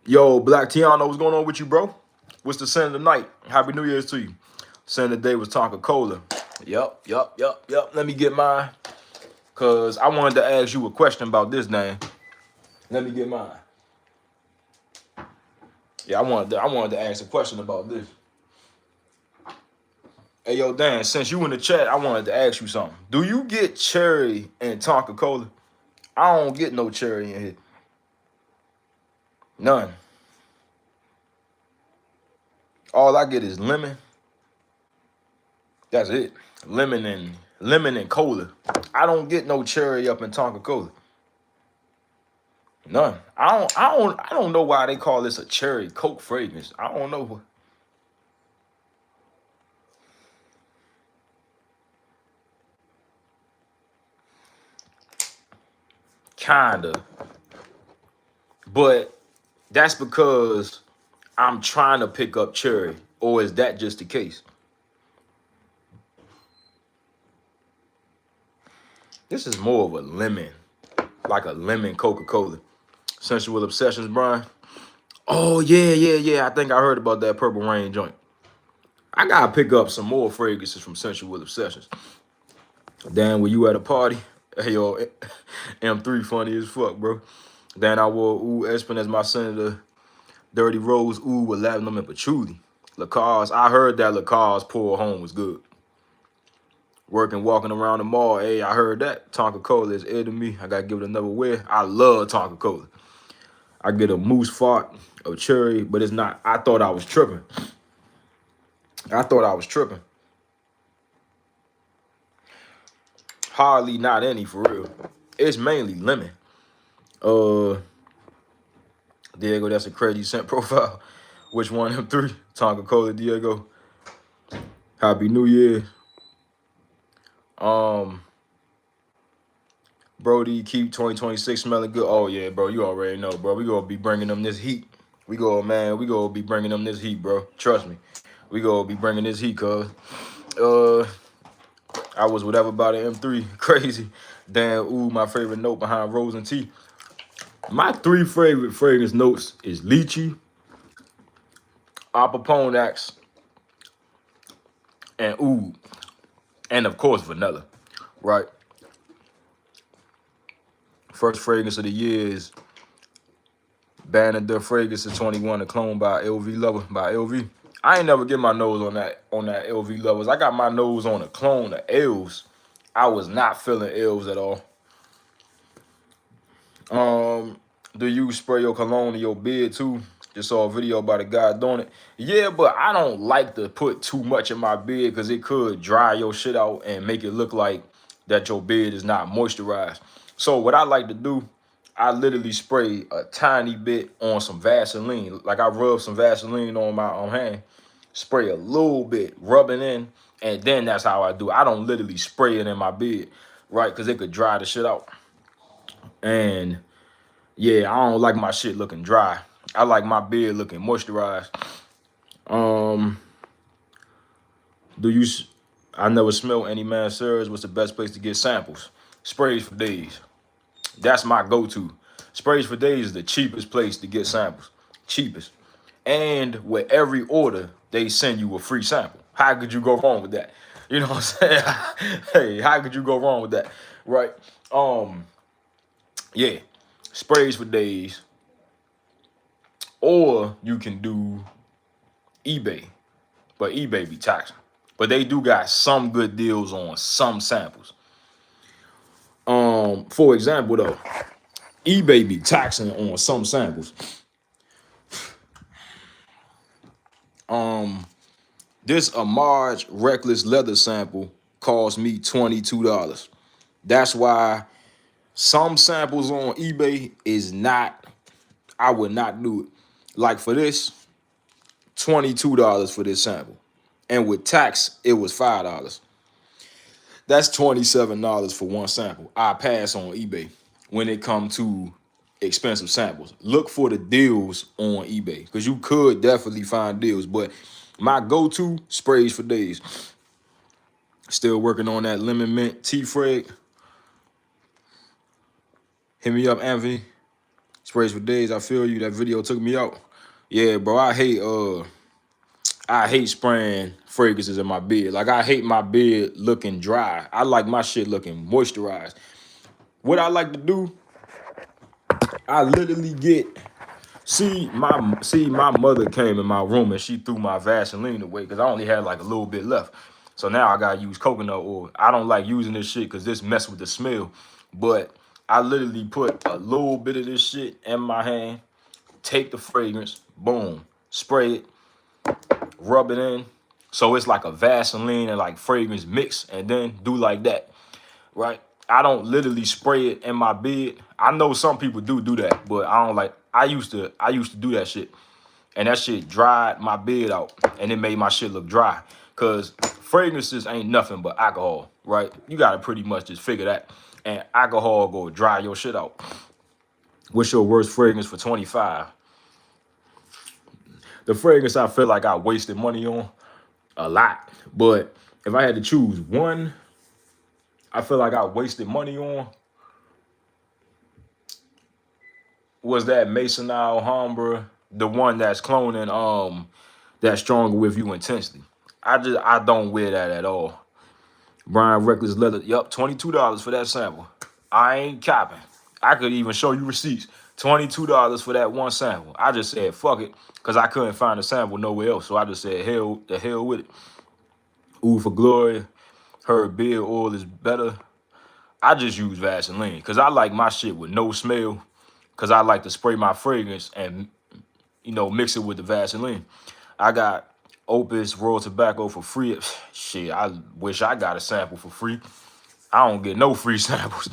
Yo, Black Tiano, what's going on with you, bro? What's the sin of the night? Happy New Year's to you. Sin of the day was Tonka Cola. Yup. Let me get mine. Because I wanted to ask you a question about this, Dan. Let me get mine. Yeah, I wanted to ask a question about this. Hey, yo, Dan, since you in the chat, I wanted to ask you something. Do you get cherry in Tonka Cola? I don't get no cherry in here. None. All I get is lemon. That's it. Lemon and cola. I don't get no cherry up in Tonka Cola. None. I don't know why they call this a cherry Coke fragrance. I don't know. Kinda. But that's because I'm trying to pick up cherry. Or is that just the case? This is more of a lemon. Like a lemon Coca-Cola. Sensual Obsessions, Brian. Oh, yeah. I think I heard about that Purple Rain joint. I gotta pick up some more fragrances from Sensual Obsessions. Dan, were you at a party? Hey, yo, M3 funny as fuck, bro. Dan, I wore Ooh Espen as my senator. Dirty Rose Ooh with Latinum and Patchouli. Lacoste, I heard that Lacoste pour home was good. Walking around the mall. Hey, I heard that. Tonka Cola is air to me. I gotta give it another wear. I love Tonka Cola. I get a moose fart of cherry, but it's not. I thought I was tripping. Hardly not any for real. It's mainly lemon. Diego, that's a crazy scent profile. Which one of them 3? Tonka Cola, Diego. Happy New Year. Brody, keep 2026 smelling good. Oh yeah, bro, you already know, bro. We gonna be bringing them this heat. We gonna be bringing them this heat, bro. Trust me. We gonna be bringing this heat, cuz. I was whatever about an M3. Crazy. Dan, ooh, my favorite note behind Rose and Tea. My 3 favorite fragrance notes is lychee, opoponax, and oud. And of course, vanilla. Right? First fragrance of the year is Banner Fragrance of 21, a clone by LV Lover by LV. I ain't never get my nose on that LV Lovers. I got my nose on a clone of Elves. I was not feeling Elves at all. Do you spray your cologne in your beard too? Just saw a video about a guy doing it. Yeah, but I don't like to put too much in my beard because it could dry your shit out and make it look like that your beard is not moisturized. So what I like to do, I literally spray a tiny bit on some Vaseline. Like I rub some Vaseline on my hand, spray a little bit, rub it in, and then that's how I do. I don't literally spray it in my beard, right? Because it could dry the shit out. And yeah, I don't like my shit looking dry. I like my beard looking moisturized. Um, do you? I never smelled any Manceras. What's the best place to get samples? Sprays for Days. That's my go-to. Sprays for Days is the cheapest place to get samples. Cheapest. And with every order, they send you a free sample. How could you go wrong with that? You know what I'm saying? Hey, how could you go wrong with that? Right? Yeah. Sprays for Days. Or you can do eBay. But eBay be taxing. But they do got some good deals on some samples. For example, though, eBay be taxing on some samples. This Amarge Reckless leather sample cost me $22. That's why some samples on eBay is not, I would not do it. Like for this, $22 for this sample. And with tax, it was $5. That's $27 for one sample. I pass on eBay when it comes to expensive samples. Look for the deals on eBay because you could definitely find deals. But my go-to, Sprays for Days. Still working on that lemon mint tea frag. Hit me up, Anthony. Sprays for Days. I feel you. That video took me out. Yeah, bro. I hate spraying fragrances in my beard. Like I hate my beard looking dry. I like my shit looking moisturized. What I like to do, I literally get my mother came in my room and she threw my Vaseline away because I only had like a little bit left. So now I gotta use coconut oil. I don't like using this shit because this mess with the smell. But I literally put a little bit of this shit in my hand, take the fragrance, boom, spray it, rub it in. So it's like a Vaseline and like fragrance mix, and then do like that, right? I don't literally spray it in my beard. I know some people do that, but I don't like. I used to do that shit, and that shit dried my beard out, and it made my shit look dry. Cause fragrances ain't nothing but alcohol, right? You gotta pretty much just figure that. And alcohol go dry your shit out. What's your worst fragrance for 25? The fragrance I feel like I wasted money on a lot, but if I had to choose one, I feel like I wasted money on was that Maison Alhambra, the one that's cloning that Stronger With You Intensely. I don't wear that at all. Brian Reckless leather. Yup, $22 for that sample. I ain't capping. I could even show you receipts. $22 for that one sample. I just said fuck it, because I couldn't find a sample nowhere else. So I just said the hell with it. Ooh for Glory. Her beard oil is better. I just use Vaseline because I like my shit with no smell. Because I like to spray my fragrance and, mix it with the Vaseline. I got Opus Royal Tobacco for free. Shit, I wish I got a sample for free. I don't get no free samples.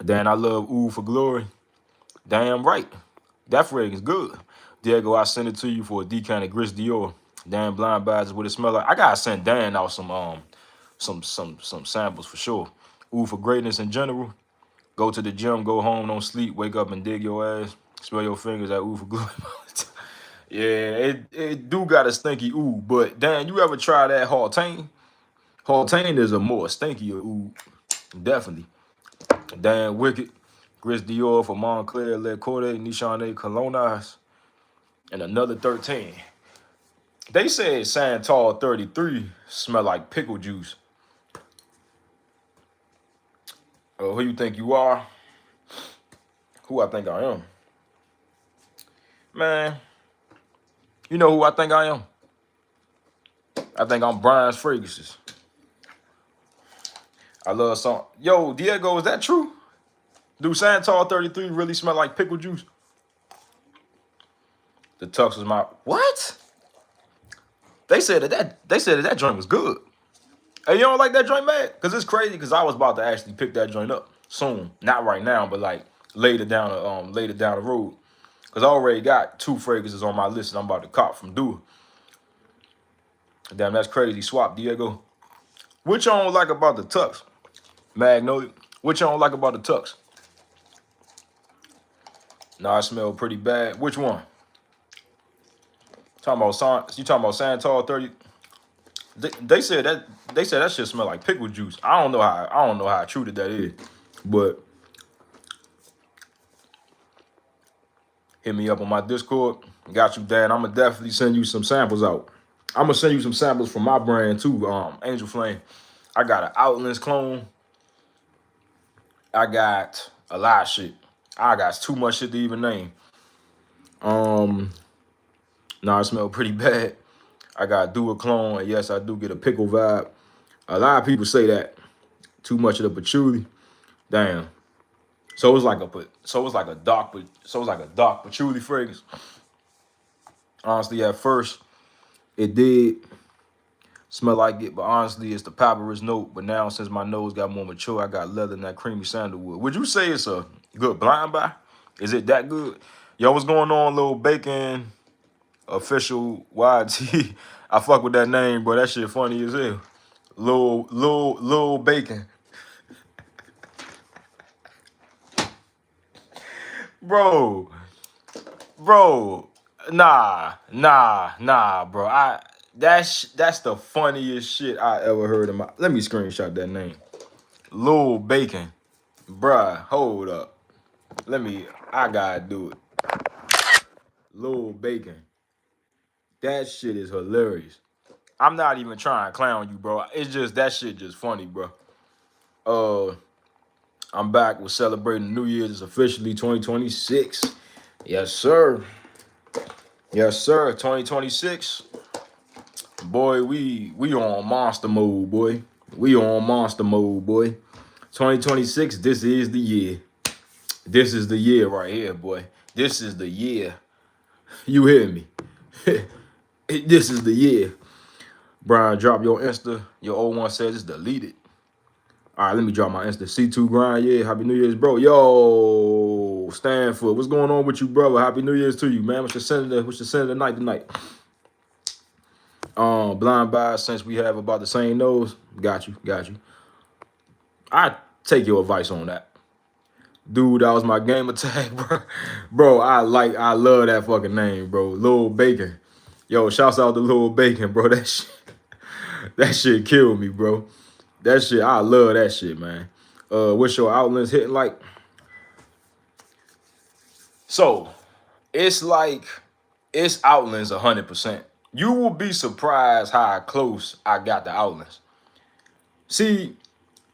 Then I love Ooh for Glory. Damn right. That fragrance good. Diego, I sent it to you for a decanted Gris Dior. Dan Blind Bags is what it smell like. I gotta send Dan out some samples for sure. Ooh for Greatness in general. Go to the gym, go home, don't sleep, wake up and dig your ass. Smell your fingers at Ooh for Glory. Yeah, it do got a stinky ooh, but Dan, you ever try that Haltane? Haltane is a more stinkier ooh, definitely. Dan Wicked, Gris Dior for Montclair, Le Corday, Nishane Colonage, and another 13. They said Santal 33 smell like pickle juice. Who you think you are? Who I think I am? Man, you know who I think I am? I think I'm Brian's Fragrances. I love some. Yo, Diego, is that true? Do Santal 33 really smell like pickle juice? The Tux was my what? They said that joint was good. Hey, you don't like that joint, man? Cause it's crazy. Cause I was about to actually pick that joint up soon, not right now, but like later down the road. Cause I already got 2 fragrances on my list, and I'm about to cop from Dua. Damn, that's crazy. Swap, Diego. What y'all don't like about the Tux? Magnolia. What y'all don't like about the Tux? Nah, it smell pretty bad. Which one? You talking about Santal 30? They said that shit smell like pickle juice. I don't know how true that is, but hit me up on my Discord. Got you, Dan. I'm gonna definitely send you some samples out. I'm gonna send you some samples from my brand too. Angel Flame. I got an Outlands clone. I got a lot of shit. I got too much shit to even name. Nah, it smell pretty bad. I got Dua clone, and yes, I do get a pickle vibe. A lot of people say that. Too much of the patchouli. Damn. So it's like a dark patchouli fragrance. Honestly, at first, it did smell like it, but honestly, it's the papyrus note. But now, since my nose got more mature, I got leather and that creamy sandalwood. Would you say it's a good blind buy? Is it that good? Yo, what's going on, Lil Bacon? Official YT. I fuck with that name, bro. That shit funny as hell. Lil Bacon. Bro, nah, bro. That's the funniest shit I ever heard in my. Let me screenshot that name, Lil Bacon, bruh. Hold up, I gotta do it, Lil Bacon. That shit is hilarious. I'm not even trying to clown you, bro. It's just that shit just funny, bro. I'm back with celebrating New Year's. It's officially 2026. Yes, sir. Yes, sir. 2026. Boy, we on monster mode, boy. We on monster mode, boy. 2026, this is the year. This is the year right here, boy. This is the year. You hear me? This is the year. Brian, drop your Insta. Your old one says it's deleted. All right, let me drop my Insta. C2 Grind, yeah. Happy New Year's, bro. Yo, Stanford, what's going on with you, brother? Happy New Year's to you, man. What's your senator night tonight? Blind buy, since we have about the same nose. Got you. I take your advice on that. Dude, that was my gamer tag, bro. Bro, I love that fucking name, bro. Lil Bacon. Yo, shouts out to Lil Bacon, bro. That shit killed me, bro. That shit, I love that shit, man. What's your Outlands hitting like? So, it's Outlands 100%. You will be surprised how close I got to Outlands. See,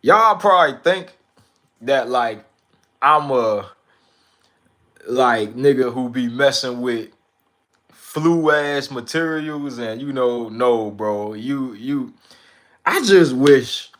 y'all probably think that like I'm a nigga who be messing with flu ass materials, and no, bro. I just wish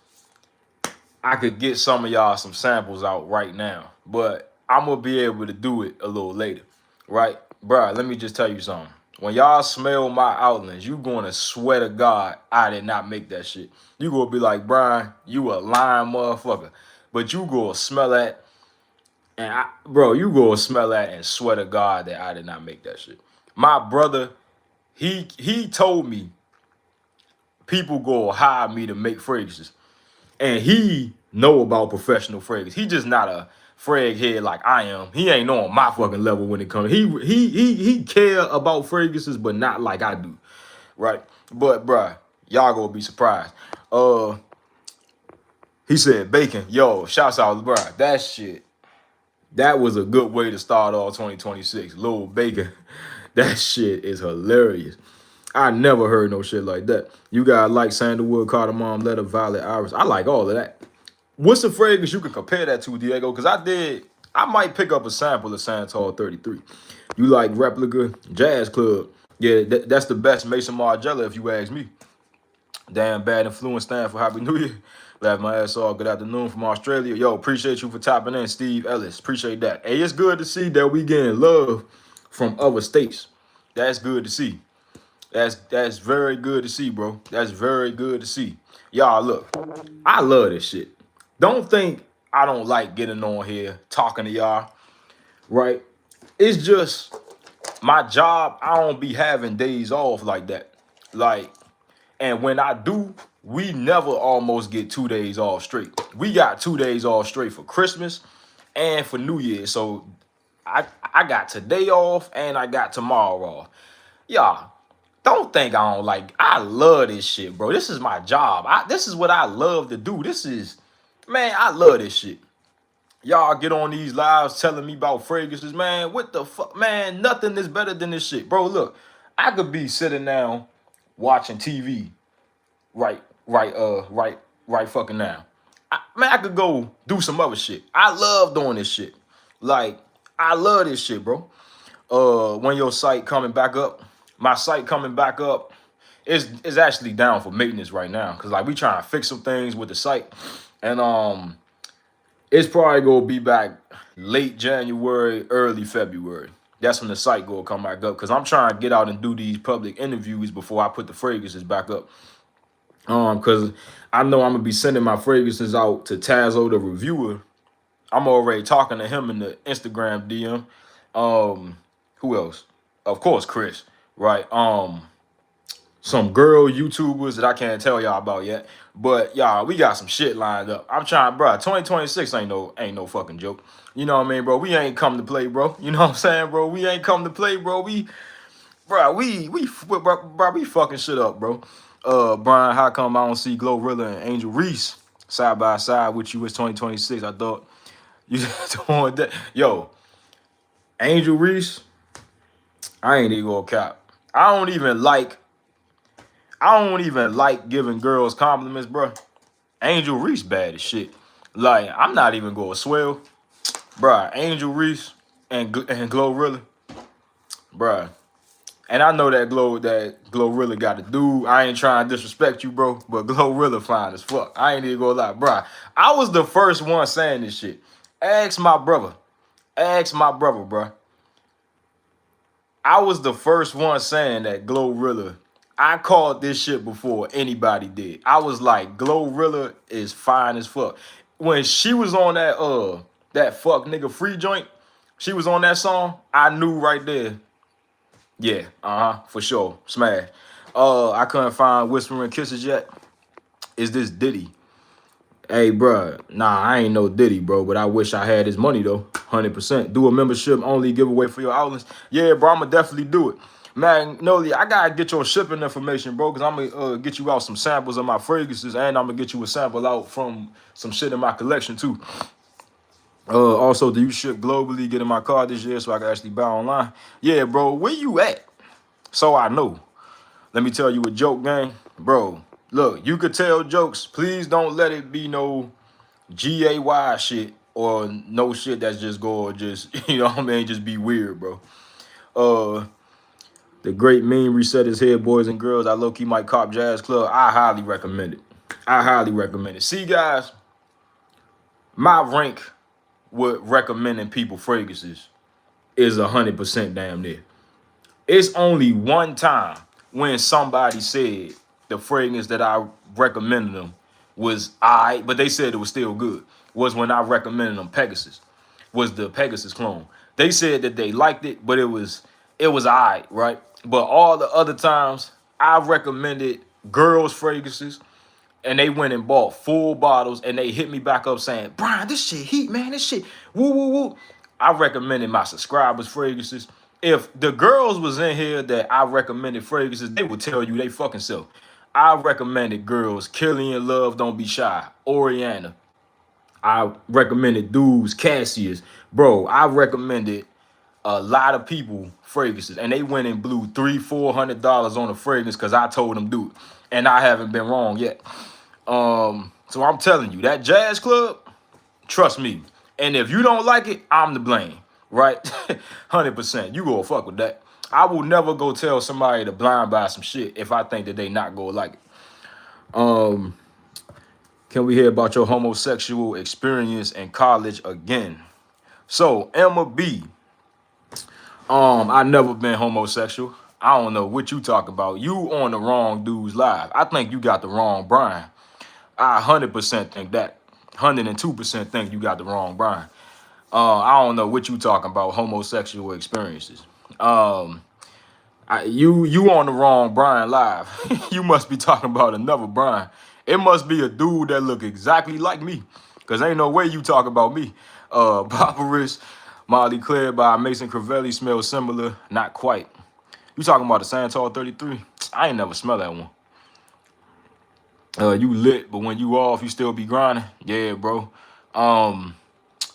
I could get some of y'all some samples out right now, but I'm gonna be able to do it a little later, right? Bruh, let me just tell you something. When y'all smell my Outlands, you gonna swear to God I did not make that shit. You gonna be like, Brian, you a lying motherfucker. But you gonna smell that, and you gonna smell that and swear to God that I did not make that shit. My brother, he told me people go hire me to make fragrances. And he know about professional fragrance. He just not a frag head like I am. He ain't on my fucking level when it comes. He care about fragrances, but not like I do, right? But bruh, y'all gonna be surprised. He said Bacon. Yo, shouts out, bruh. That was a good way to start off 2026. Lil Bacon. That shit is hilarious. I never heard no shit like that. You guys like sandalwood, cardamom, leather, violet, iris. I like all of that. What's the fragrance you can compare that to, Diego? Because I might pick up a sample of Santal 33. You like Replica, Jazz Club. Yeah, that's the best Mason Margiela if you ask me. Damn bad influence, stand for Happy New Year. Laugh my ass off. Good afternoon from Australia. Yo, appreciate you for tapping in, Steve Ellis. Appreciate that. Hey, it's good to see that we getting love from other states. That's good to see. That's very good to see, bro. That's very good to see. Y'all, look, I love this shit. Don't think I don't like getting on here talking to y'all, right? It's just my job. I don't be having days off like that. Like, and when I do, we never almost get 2 days off straight. We got 2 days off straight for Christmas and for New Year. So I got today off and I got tomorrow off. Y'all, don't think I don't like. I love this shit, bro. This is my job. This is what I love to do. This is, man, I love this shit. Y'all get on these lives telling me about fragrances, man. What the fuck, man? Nothing is better than this shit, bro. Look, I could be sitting down watching TV, right fucking now. Man, I could go do some other shit. I love doing this shit. Like, I love this shit, bro. When your site coming back up, my site coming back up is actually down for maintenance right now. Cause like we trying to fix some things with the site. And it's probably gonna be back late January, early February. That's when the site gonna come back up. Cause I'm trying to get out and do these public interviews before I put the fragrances back up. Cause I know I'm gonna be sending my fragrances out to Tazo the reviewer. I'm already talking to him in the Instagram DM. Who else? Of course, Chris, right? Some girl YouTubers that I can't tell y'all about yet. But y'all, we got some shit lined up. I'm trying, bro. 2026 ain't no fucking joke. You know what I mean, bro? We ain't come to play, bro. You know what I'm saying, bro? We ain't come to play, bro. We fucking shit up, bro. Brian, how come I don't see Glorilla and Angel Reese side by side with you? It's 2026. I thought you doing that. Yo, Angel Reese, I ain't even gonna cap. I don't even like giving girls compliments, bro. Angel Reese bad as shit. Like, I'm not even gonna swell. Bruh, Angel Reese and Glorilla. Bruh. And I know that Glorilla got to do. I ain't trying to disrespect you, bro, but Glorilla fine as fuck. I ain't even gonna lie, bruh. I was the first one saying this shit. Ask my brother. Bruh. I was the first one saying that Glorilla. I called this shit before anybody did. I was like, Glorilla is fine as fuck. When she was on that fuck nigga free joint, she was on that song, I knew right there. Yeah, for sure. Smash. I couldn't find Whispering Kisses yet. Is this Diddy? Hey, bro, nah, I ain't no Diddy, bro, but I wish I had his money, though. 100%. Do a membership only giveaway for your outlets. Yeah, bro, I'm going to definitely do it. Magnolia, I got to get your shipping information, bro, because I'm going to get you out some samples of my fragrances, and I'm going to get you a sample out from some shit in my collection, too. Also, do you ship globally? Get in my card this year so I can actually buy online. Yeah, bro, where you at? So I know. Let me tell you a joke, gang. Bro, look, you could tell jokes. Please don't let it be no GAY shit or no shit that's just you know what I mean, just be weird, bro. The great meme reset his head, boys and girls. I low-key might cop Jazz Club. I highly recommend it. See, guys, my rank with recommending people fragrances is 100% damn near. It's only one time when somebody said the fragrance that I recommended them was alright, but they said it was still good, was when I recommended them Pegasus, was the Pegasus clone. They said that they liked it, but it was alright, right? But all the other times I recommended girls' fragrances, and they went and bought full bottles, and they hit me back up saying, Brian, this shit heat, man, this shit, woo, woo, woo. I recommended my subscribers fragrances. If the girls was in here that I recommended fragrances, they would tell you they fucking self. I recommended girls, Killian Love, Don't Be Shy, Oriana. I recommended dudes, Cassius. Bro, I recommended a lot of people fragrances, and they went and blew $300-400 on a fragrance because I told them do it, and I haven't been wrong yet. So I'm telling you, that Jazz Club, trust me. And if you don't like it, I'm to blame, right? 100%. You go fuck with that. I will never go tell somebody to blind buy some shit if I think that they not gonna like it. Can we hear about your homosexual experience in college again? So Emma B. I never been homosexual. I don't know what you talking about. You on the wrong dude's live. I think you got the wrong Brian. I 100% think that. 102% think you got the wrong Brian. I don't know what you talking about, homosexual experiences. Um, you on the wrong Brian live. You must be talking about another Brian. It must be a dude that look exactly like me. Cause ain't no way you talk about me. Barbarous, Molly Claire by Mason Crivelli smells similar. Not quite. You talking about the Santal 33? I ain't never smell that one. You lit, but when you off, you still be grinding. Yeah, bro. Um,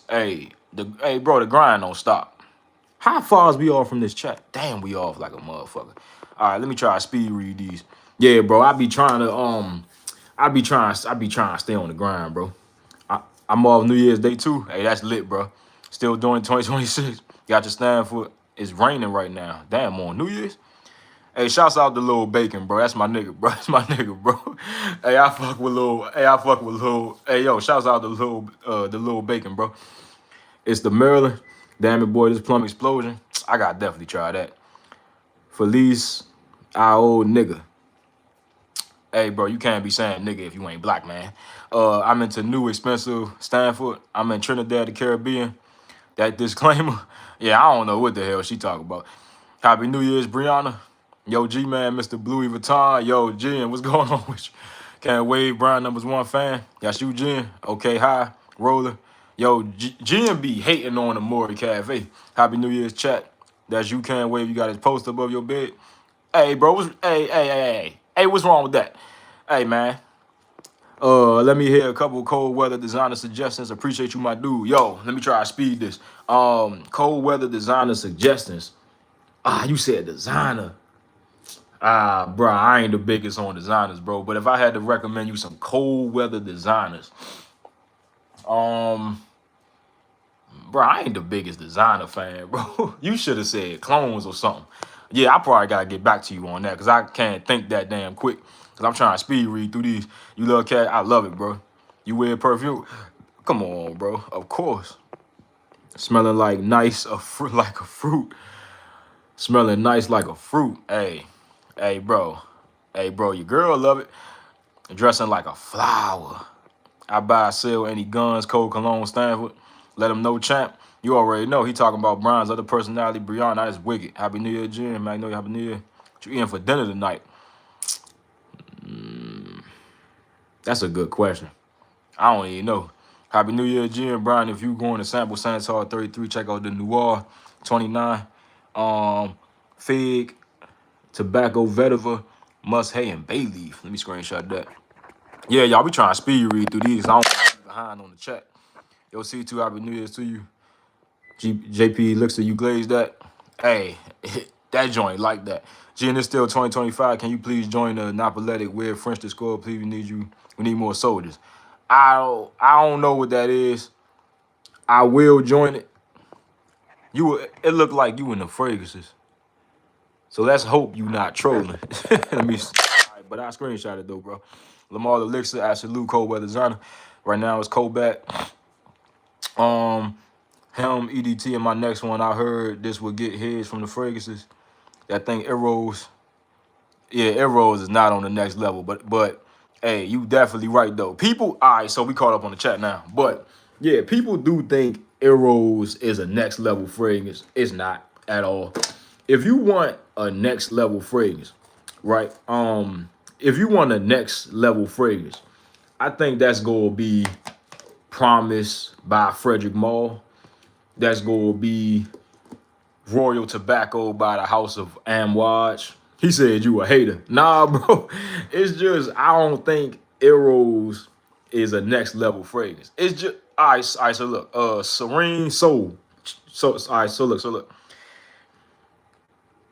hey, bro, the grind don't stop. How far is we off from this chat? Damn, we off like a motherfucker. All right, let me try to speed read these. Yeah, bro, I be trying to I be trying to stay on the grind, bro. I'm off New Year's Day too. Hey, that's lit, bro. Still doing 2026. Got your Stanford. It's raining right now. Damn, on New Year's. Hey, shouts out to Lil Bacon, bro. That's my nigga, bro. That's my nigga, bro. Hey, I fuck with Lil. Hey, I fuck with Lil. Hey, yo, shouts out to Lil Bacon, bro. It's the Maryland. Damn it, boy, this plum explosion. I gotta definitely try that. Felice, our old nigga. Hey, bro, you can't be saying nigga if you ain't black, man. I'm into new expensive Stanford. I'm in Trinidad, the Caribbean. That disclaimer. Yeah, I don't know what the hell she talking about. Happy New Year's, Brianna. Yo, G-Man, Mr. Bluey Vuitton. Yo, Jen, what's going on with you? Can't wait, Brian, #1 fan. Got you, Jen. Okay, hi, Roller. Yo, Jen be hating on the Maury Cafe. Happy New Year's, chat. That's you, Can't Wave. You got his post above your bed. Hey, bro, hey, what's wrong with that? Hey, man. Let me hear a couple cold weather designer suggestions. Appreciate you, my dude. Yo, let me try to speed this. Cold weather designer suggestions. You said designer. Bro, I ain't the biggest on designers, bro. But if I had to recommend you some cold weather designers, bro, I ain't the biggest designer fan, bro. You should have said clones or something. Yeah, I probably gotta get back to you on that because I can't think that damn quick. Cause I'm trying to speed read through these. You love cat, I love it, bro. You wear perfume? Come on, bro. Of course. Smelling like nice, like a fruit. Smelling nice like a fruit. Hey, bro. Hey, bro, your girl love it. Dressing like a flower. I buy, sell any guns, Code Cologne, Stanford. Let him know, champ. You already know. He talking about Brian's other personality, Brianna. That is wicked. Happy New Year, Jim. Magnolia, Happy New Year. What you eating for dinner tonight? That's a good question. I don't even know. Happy New Year, Jim. Brian, if you going to sample Santal 33, check out the Noir 29. Fig, Tobacco, Vetiver, Must Hay, and Bay Leaf. Let me screenshot that. Yeah, y'all be trying to speed read through these. I don't want to be behind on the chat. Yo, C2, Happy New Year's to you. JP Elixir, you glazed that? Hey, that joint like that. Jen, it's still 2025. Can you please join the Napoletic Weird French to score? Please, we need you. We need more soldiers. I don't know what that is. I will join it. It looked like you in the fragrances. So let's hope you not trolling. Let me. All right, but I screenshot it though, bro. Lamar Elixir, Absolute Cold Weather Designer. Right now it's Kobat. Helm EDT, and my next one. I heard this would get his from the fragrances. I think Eros. Yeah, Eros is not on the next level, but hey, you definitely right though. People, all right, so we caught up on the chat now. But yeah, people do think Eros is a next level fragrance. It's not at all. If you want a next level fragrance, right? If you want a next level fragrance, I think that's gonna be Promise by Frederick Malle. That's gonna be Royal Tobacco by the House of Amouage. He said you a hater. Nah, bro. It's just I don't think Eros is a next level fragrance. It's just all right. So look, Serene Soul. So all right. So look.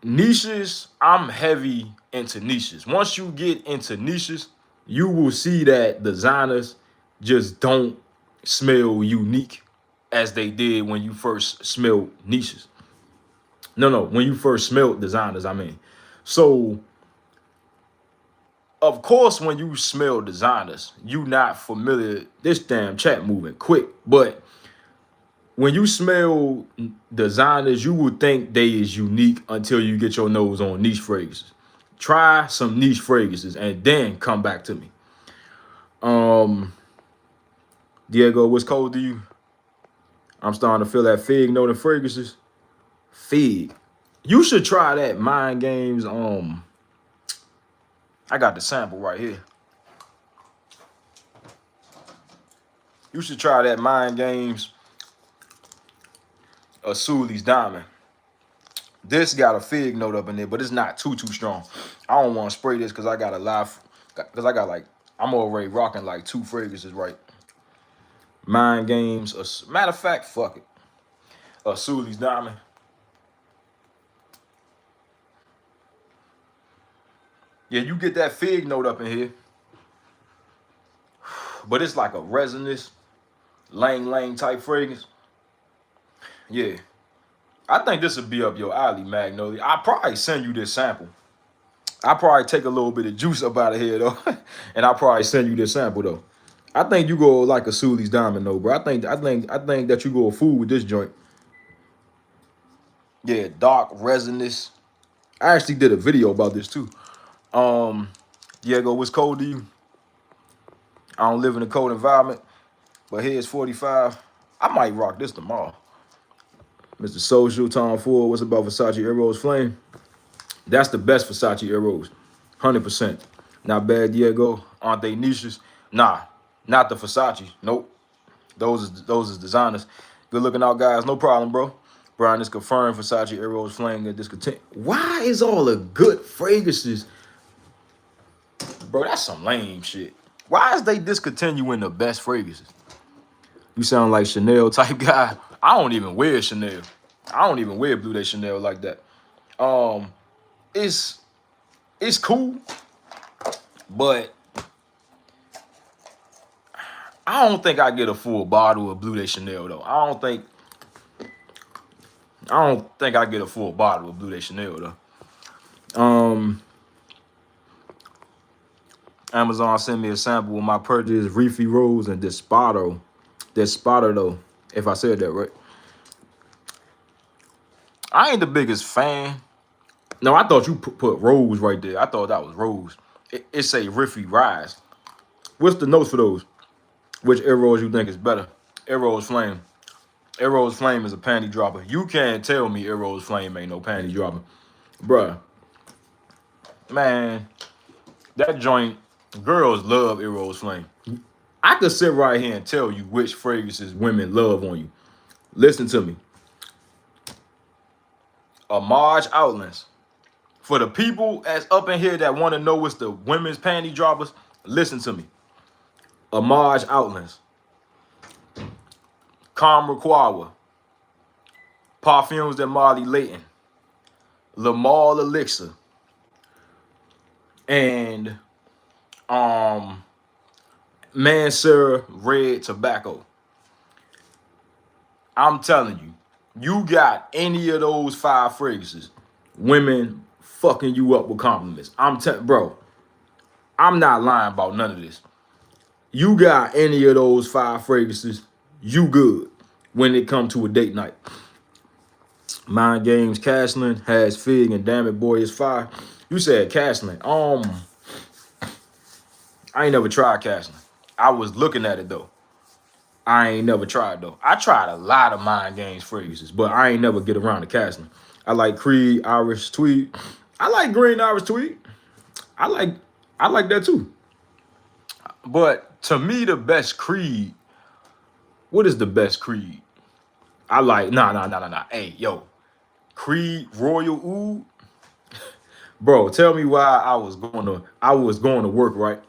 Niches. I'm heavy into niches. Once you get into niches, you will see that designers just don't smell unique as they did when you first smelled niches. No, when you first smelled designers, I mean. So, of course, when you smell designers, you not familiar. This damn chat moving quick, but when you smell designers, you would think they is unique until you get your nose on niche fragrances. Try some niche fragrances and then come back to me. Diego, what's cold to you? I'm starting to feel that fig note in fragrances. Fig. You should try that Mind Games. I got the sample right here. You should try that Mind Games Asuli's Diamond. This got a fig note up in there, but it's not too strong. I don't want to spray this because I got a lot, because I got like, I'm already rocking like 2 fragrances, right? Mind Games. Matter of fact, fuck it. Asuli's Diamond. Yeah, you get that fig note up in here. But it's like a resinous, lang type fragrance. Yeah. I think this would be up your alley, Magnolia. I'll probably send you this sample. I'll probably take a little bit of juice up out of here, though. And I'll probably send you this sample, though. I think you go like a Sully's Diamond, though, bro. I think that you go full with this joint. Yeah, dark, resinous. I actually did a video about this, too. Diego, what's cold to you? I don't live in a cold environment, but here's 45. I might rock this tomorrow. Mr. Social, Tom Ford, what's about Versace Eros Flame? That's the best Versace Eros, 100%. Not bad, Diego. Aren't they niches? Nah, not the Versace. Nope. Those is designers. Good looking out, guys. No problem, bro. Brian is confirmed Versace Eros Flame get discontinued. Why is all the good fragrances? Bro, that's some lame shit. Why is they discontinuing the best fragrances? You sound like Chanel type guy. I don't even wear Chanel. I don't even wear Blue Day Chanel like that. It's cool, but I don't think I get a full bottle of Blue Day Chanel though. I don't think I get a full bottle of Blue Day Chanel though. Amazon sent me a sample of my purchase, Reefy Rose and Desperado. Desperado, if I said that right. I ain't the biggest fan. No, I thought you put Rose right there. I thought that was Rose. It say Riffy Rise. What's the notes for those? Which Eros you think is better? Eros Flame. Eros Flame is a panty dropper. You can't tell me Eros Flame ain't no panty dropper. Bruh. Man, that joint, girls love Eros Flame. I could sit right here and tell you which fragrances women love on you. Listen to me. Amage Outlands. For the people that's up in here that want to know what's the women's panty droppers, listen to me. Amage Outlands. Kamra Parfums de Marley Layton. Lamar Elixir. And Mansur Red Tobacco. I'm telling you, you got any of those 5 fragrances, women fucking you up with compliments. Bro, I'm not lying about none of this. You got any of those 5 fragrances, you good when it comes to a date night. Mind Games Cashland has Fig and Damn It Boy is fire. You said Cashland. I ain't never tried Cashland. I was looking at it though. I ain't never tried though. I tried a lot of Mind Games fragrances, but I ain't never get around to Cashland. I like Creed, Irish Tweed. I like Green Irish Tweed. I like that too. But to me, the best Creed. What is the best Creed? I like nah. Hey, yo, Creed Royal Oud. Bro, tell me why I was going to work, right?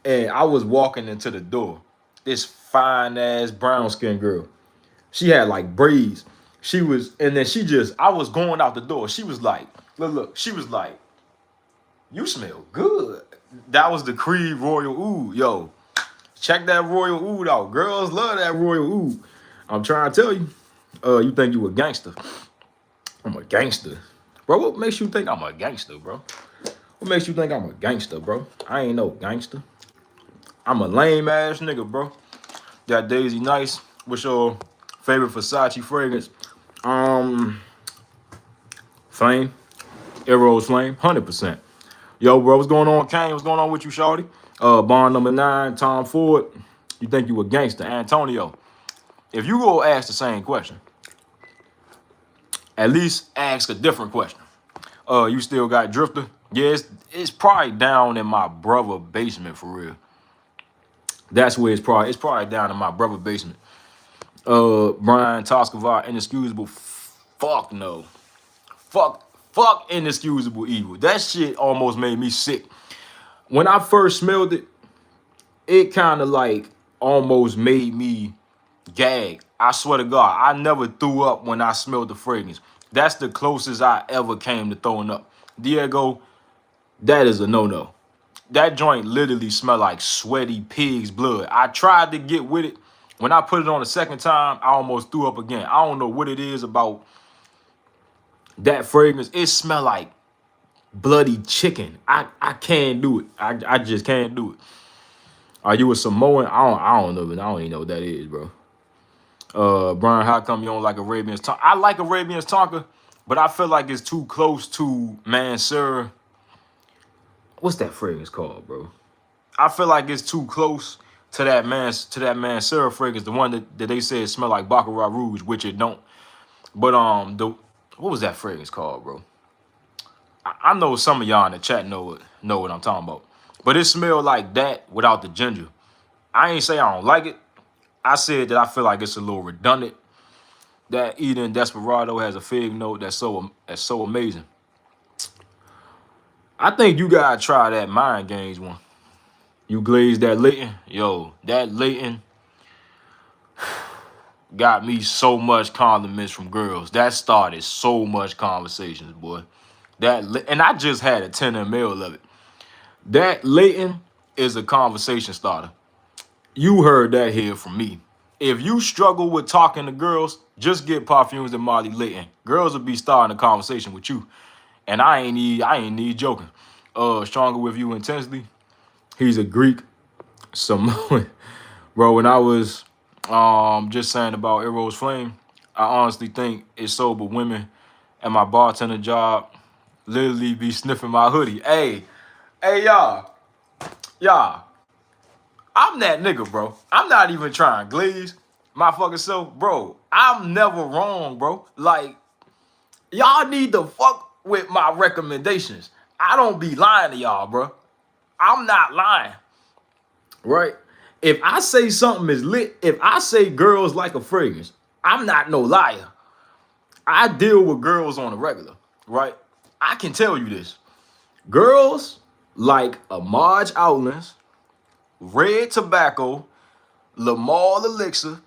And I was walking into the door. This fine ass brown skinned girl. She had like braids. I was going out the door. She was like, look, she was like, you smell good. That was the Creed Royal Oud. Yo, check that Royal Oud out. Girls love that Royal Oud. I'm trying to tell you. You think you a gangster. I'm a gangster. Bro, what makes you think I'm a gangster, bro? What makes you think I'm a gangster, bro? I ain't no gangster. I'm a lame ass nigga, bro. Got Daisy Nice. What's your Favorite Versace fragrance? Flame. Eros Flame, 100%. Yo, bro, what's going on, Kane? What's going on with you, shawty? Bond number 9, Tom Ford. You think you a gangster, Antonio? If you go ask the same question, at least ask a different question. You still got Drifter? Yeah, it's probably down in my brother basement for real. That's where it's probably down in my brother basement. Brian Toscavar, Inexcusable. Fuck no. Fuck Inexcusable Evil. That shit almost made me sick. When I first smelled it, it kind of like almost made me gag. I swear to God, I never threw up when I smelled the fragrance. That's the closest I ever came to throwing up. Diego, that is a no-no. That joint literally smelled like sweaty pig's blood. I tried to get with it. When I put it on the second time, I almost threw up again. I don't know what it is about that fragrance. It smelled like bloody chicken. I can't do it. I just can't do it. Are you a Samoan? I don't know. I don't even know what that is, bro. Brian, how come you don't like Arabian's Tonka? I like Arabian's Tonka, but I feel like it's too close to Mansour. What's that fragrance called, bro? I feel like it's too close to that Mansour fragrance, the one that they said smell like Baccarat Rouge, which it don't. But what was that fragrance called, bro? I know some of y'all in the chat know what I'm talking about. But it smelled like that without the ginger. I ain't say I don't like it. I said that I feel like it's a little redundant. That Eden Desperado has a fig note that's so amazing. I think you gotta try that Mind Games one. You glazed that Leighton. Yo, that Leighton got me so much compliments from girls. That started so much conversations, boy. And I just had a 10 ml of it. That Leighton is a conversation starter. You heard that here from me. If you struggle with talking to girls, just get Parfums and Molly Leighton. Girls will be starting a conversation with you. And I ain't need joking. Stronger with You Intensely. He's a Greek Samoan. Bro, when I was just saying about Eros Flame, I honestly think it's sober women at my bartender job literally be sniffing my hoodie. Hey, y'all, I'm that nigga, bro. I'm not even trying to glaze my fucking self, bro. I'm never wrong, bro. Like, y'all need to fuck with my recommendations. I don't be lying to y'all, bro. I'm not lying, right? If I say something is lit, if I say girls like a fragrance, I'm not no liar. I deal with girls on a regular, right? I can tell you this. Girls like a Marge Outlands, Red Tobacco, Lamar Elixir,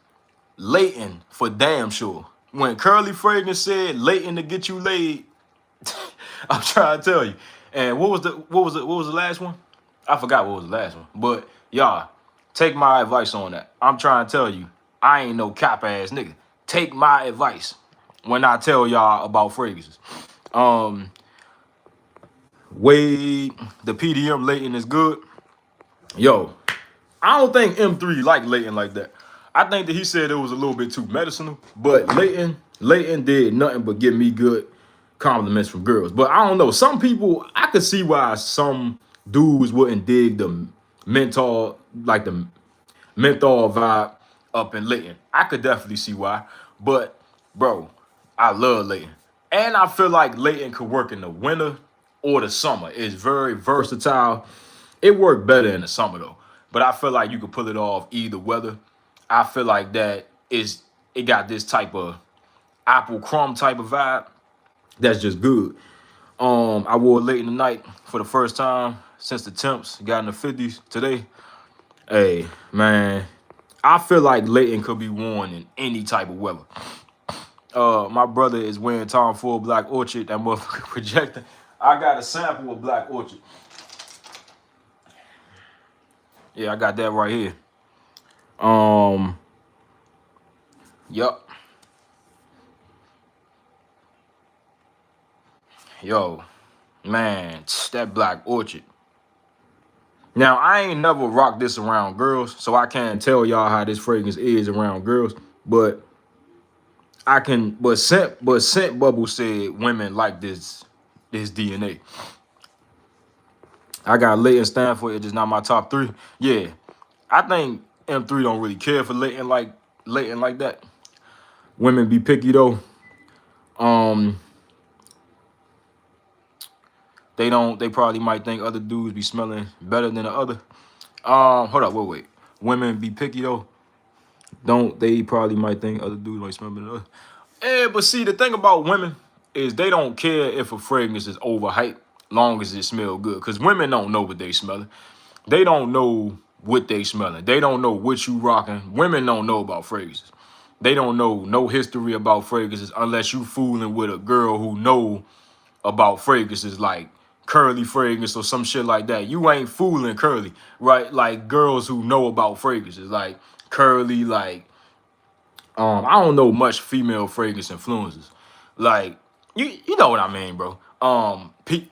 Leighton for damn sure. When Curly Fragrance said Leighton to get you laid, I'm trying to tell you. And what was the last one? I forgot what was the last one. But y'all, take my advice on that. I'm trying to tell you, I ain't no cop ass nigga. Take my advice when I tell y'all about fragrances. Wade, the PDM Leighton is good. Yo, I don't think M3 like Leighton like that. I think that he said it was a little bit too medicinal, but Leighton did nothing but give me good compliments from girls. But I don't know. Some people, I could see why some dudes wouldn't dig the menthol, like the menthol vibe up in Leighton. I could definitely see why. But, bro, I love Leighton. And I feel like Leighton could work in the winter or the summer. It's very versatile. It worked better in the summer, though. But I feel like you could pull it off either weather. I feel like it got this type of apple crumb type of vibe that's just good. I wore it late in the night for the first time since the temps got in the 50s today. Hey, man, I feel like Leighton could be worn in any type of weather. My brother is wearing Tom Ford Black Orchid, that motherfucker projector. I got a sample of Black Orchid. Yeah, I got that right here. Yup. Yo, man, that Black Orchid. Now, I ain't never rocked this around girls, so I can't tell y'all how this fragrance is around girls, but I can, but Scent Bubble said women like this DNA. I got Leighton Stanford. It's just not my top three. Yeah, I think M3 don't really care for Leighton like that. Women be picky though. Um, they don't. They probably might think other dudes be smelling better than the other. Hold up, wait. Women be picky though. Don't they probably might think other dudes might smell better than others? Yeah, but see, the thing about women is they don't care if a fragrance is overhyped, long as it smells good. Cause women don't know what they smelling. They don't know what they smelling. They don't know what you rocking. Women don't know about fragrances. They don't know no history about fragrances unless you fooling with a girl who know about fragrances like curly fragrance or some shit like that. You ain't fooling curly, right? Like girls who know about fragrances, like curly, like I don't know much female fragrance influences. Like you know what I mean, bro.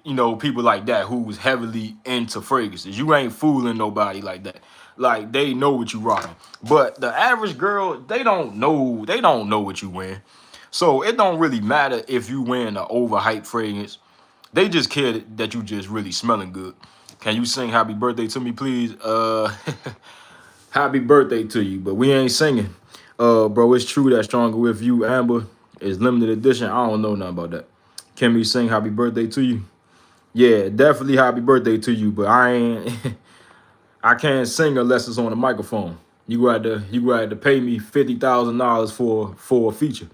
You know, people like that who's heavily into fragrances. You ain't fooling nobody like that. Like they know what you rocking. But the average girl, they don't know what you wearing. So it don't really matter if you wearing an overhyped fragrance. They just care that you just really smelling good. Can you sing happy birthday to me, please? Happy birthday to you, but we ain't singing. Bro, it's true that Stronger With You, Amber, is limited edition. I don't know nothing about that. Can we sing happy birthday to you? Yeah, definitely happy birthday to you, but I ain't I can't sing unless it's on the microphone. You got to pay me $50,000 for a feature.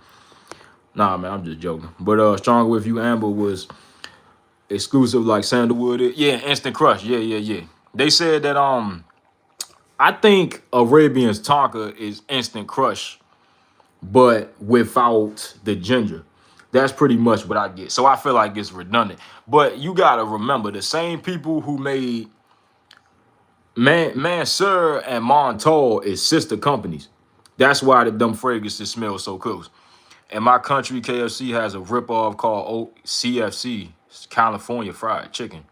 Nah, man, I'm just joking. But Stronger With You, Amber was exclusive like Sandalwood. Yeah, Instant Crush. Yeah. They said that I think Arabian's Tonka is Instant Crush, but without the ginger. That's pretty much what I get. So I feel like it's redundant. But you gotta remember the same people who made Mansur and Montal is sister companies. That's why the dumb fragrances smell so close. In my country, KFC has a ripoff called CFC, California Fried Chicken.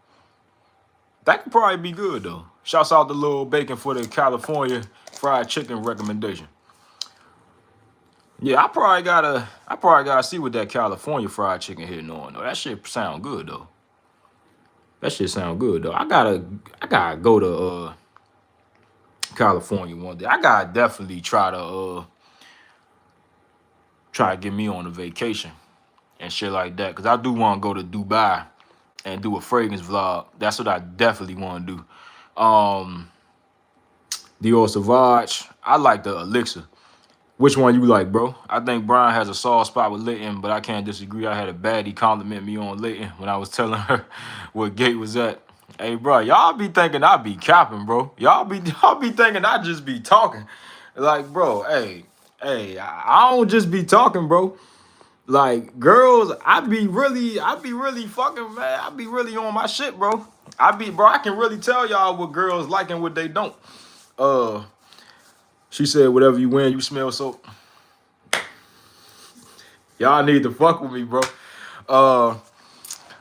That could probably be good though. Shouts out to Lil Bacon for the California Fried Chicken recommendation. Yeah, I probably gotta see what that California Fried Chicken hitting on though. That shit sound good though. That shit sound good though. I gotta go to California one day. I gotta definitely try to get me on a vacation and shit like that. Cause I do want to go to Dubai and do a fragrance vlog. That's what I definitely want to do. Dior Sauvage. I like the Elixir. Which one you like, bro? I think Brian has a soft spot with Leighton, but I can't disagree. I had a baddie compliment me on Leighton when I was telling her what gate was at. Hey, bro, y'all be thinking I be capping, bro. Y'all be thinking I just be talking. Like, bro, hey, I don't just be talking, bro. Like, girls, I be really fucking, man. I be really on my shit, bro. I can really tell y'all what girls like and what they don't. Uh, she said, whatever you wear, you smell so. Y'all need to fuck with me, bro. Uh,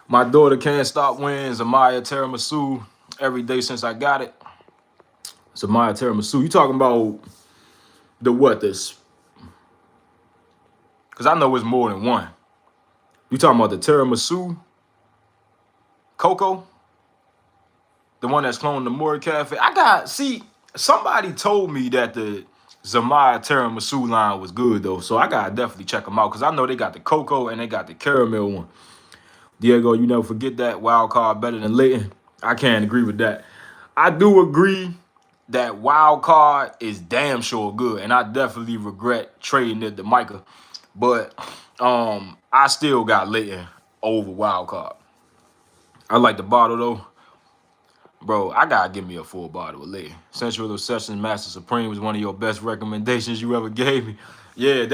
my daughter can't stop wearing Zamaya Tiramisu every day since I got it. Zamaya Tiramisu. You talking about the what? This? Because I know it's more than one. You talking about the Tiramisu Coco? The one that's cloned the Mori Cafe? Somebody told me that the Zamaya Tiramisu line was good, though. So I got to definitely check them out because I know they got the cocoa and they got the caramel one. Diego, you never forget that. Wild card better than Leighton. I can't agree with that. I do agree that wild card is damn sure good, and I definitely regret trading it to Micah. But I still got Leighton over wild card. I like the bottle though. Bro, I gotta give me a full bottle of Leighton. Sensual Obsession Master Supreme was one of your best recommendations you ever gave me. Yeah,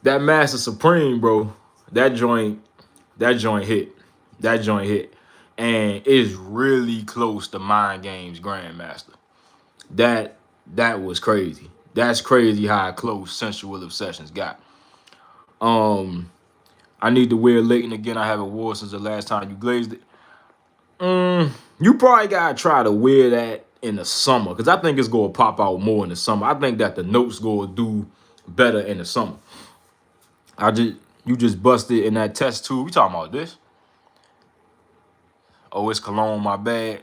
that Master Supreme, bro. That joint hit. That joint hit. And it's really close to Mind Games Grandmaster. That was crazy. That's crazy how close Sensual Obsessions got. I need to wear Leighton again. I haven't worn since the last time you glazed it. You probably gotta try to wear that in the summer because I think it's gonna pop out more in the summer. I think that the notes gonna do better in the summer. You just busted in that test tube. We talking about this? Oh, it's cologne, my bad.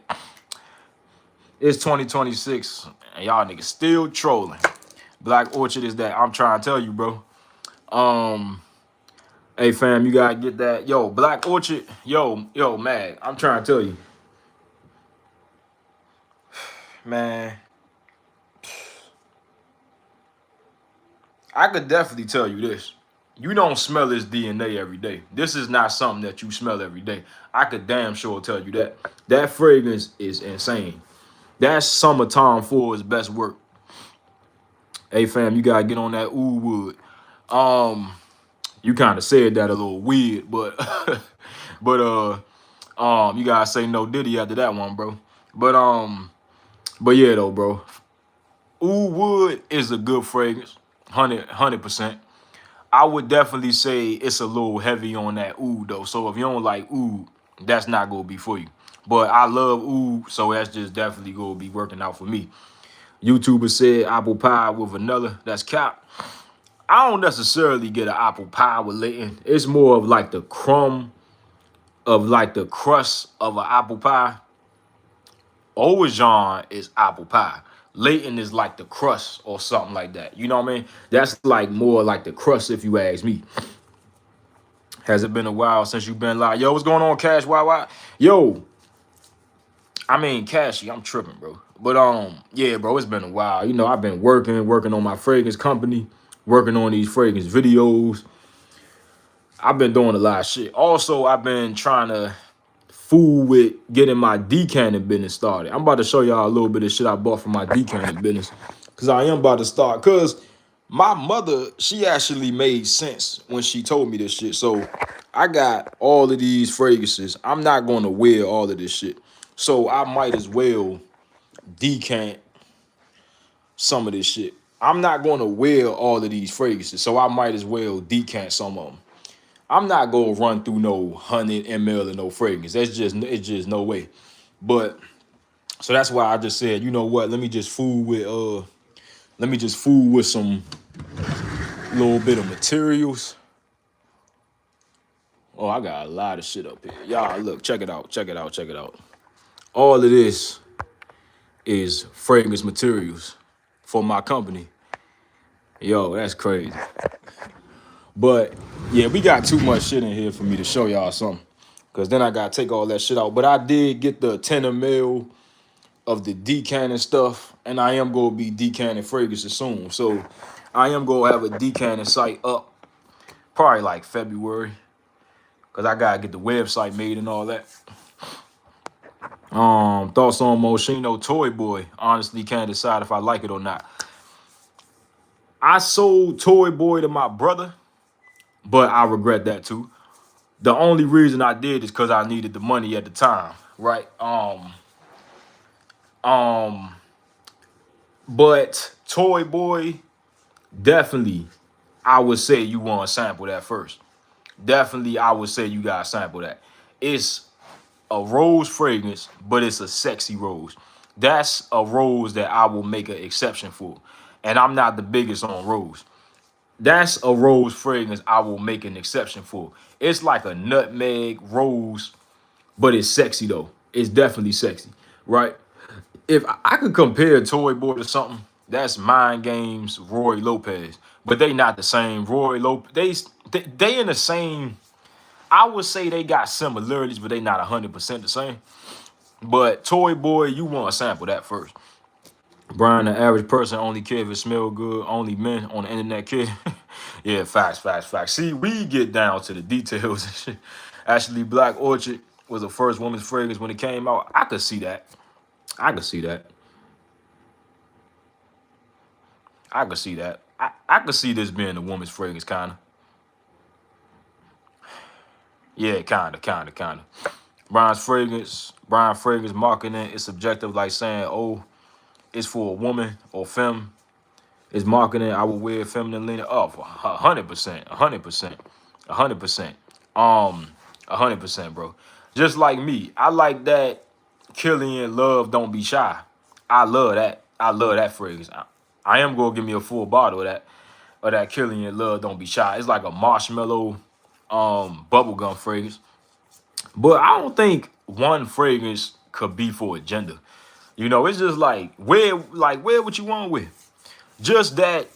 It's 2026, and y'all niggas still trolling. Black Orchid is that. I'm trying to tell you, bro. Hey fam, you gotta get that. Yo, Black Orchid. Yo, Mag. I'm trying to tell you, man. I could definitely tell you this. You don't smell this DNA every day. This is not something that you smell every day. I could damn sure tell you that. That fragrance is insane. That's summertime for his best work. Hey fam, you gotta get on that oud wood. You kind of said that a little weird, but you gotta say no Diddy after that one, bro. But yeah though, bro. Oud wood is a good fragrance, 100%. I would definitely say it's a little heavy on that oud though. So if you don't like oud, that's not gonna be for you. But I love oud, so that's just definitely gonna be working out for me. YouTuber said apple pie with vanilla. That's cap. I don't necessarily get an apple pie with Layton. It's more of like the crumb of like the crust of an apple pie. Owajon is apple pie. Layton is like the crust or something like that. You know what I mean? That's like more like the crust if you ask me. Has it been a while since you've been live? Yo, what's going on, Cash? Why? Yo, I mean, Cashy, I'm tripping, bro. But yeah, bro, it's been a while. You know, I've been working on my fragrance company, working on these fragrance videos. I've been doing a lot of shit. Also, I've been trying to fool with getting my decanting business started. I'm about to show y'all a little bit of shit I bought from my decanting business. Cause I am about to start. Cause my mother, she actually made sense when she told me this shit. So I got all of these fragrances. I'm not going to wear all of this shit. So I might as well decant some of this shit. I'm not going to wear all of these fragrances. So I might as well decant some of them. I'm not gonna run through no 100 ml of no fragrance. It's just no way. But so that's why I just said, you know what? Let me just fool with some little bit of materials. Oh, I got a lot of shit up here. Y'all look, check it out. All of this is fragrance materials for my company. Yo, that's crazy. But yeah, we got too much shit in here for me to show y'all something. Cause then I gotta take all that shit out. But I did get the 10 ml of the decanting stuff, and I am gonna be decanting fragrances soon. So I am gonna have a decanting site up probably like February. Cause I gotta get the website made and all that. Thoughts on Moschino Toy Boy. Honestly, can't decide if I like it or not. I sold Toy Boy to my brother, but I regret that too. The only reason I did is because I needed the money at the time, right? But Toy Boy, definitely, I would say you want to sample that first. Definitely, I would say you gotta sample that. It's a rose fragrance, but it's a sexy rose. That's a rose that I will make an exception for. And I'm not the biggest on rose. That's a rose fragrance I will make an exception for. It's like a nutmeg rose, but it's sexy though. It's definitely sexy, right? If I could compare Toy Boy to something, that's Mind Games, Roy Lopez, but they not the same. Roy Lopez, they in the same. I would say they got similarities, but they not 100% the same. But Toy Boy, you want to sample that first. Brian, the average person only care if it smell good. Only men on the internet care. Yeah, facts. See, we get down to the details and shit. Actually, Black Orchid was the first woman's fragrance when it came out. I could see that. I could see that. I could see this being a woman's fragrance, kind of. Yeah, kind of. Brian Fragrance marketing is subjective, like saying, oh, it's for a woman or femme. It's marketing. I would wear feminine leaning up 100%, 100%. 100%, bro. Just like me, I like that. Killian Love Don't Be Shy. I love that. I love that fragrance. I am gonna give me a full bottle of that. of that Killian Love Don't Be Shy. It's like a marshmallow bubblegum fragrance. But I don't think one fragrance could be for a gender. You know, it's just like wear what you want with. Just that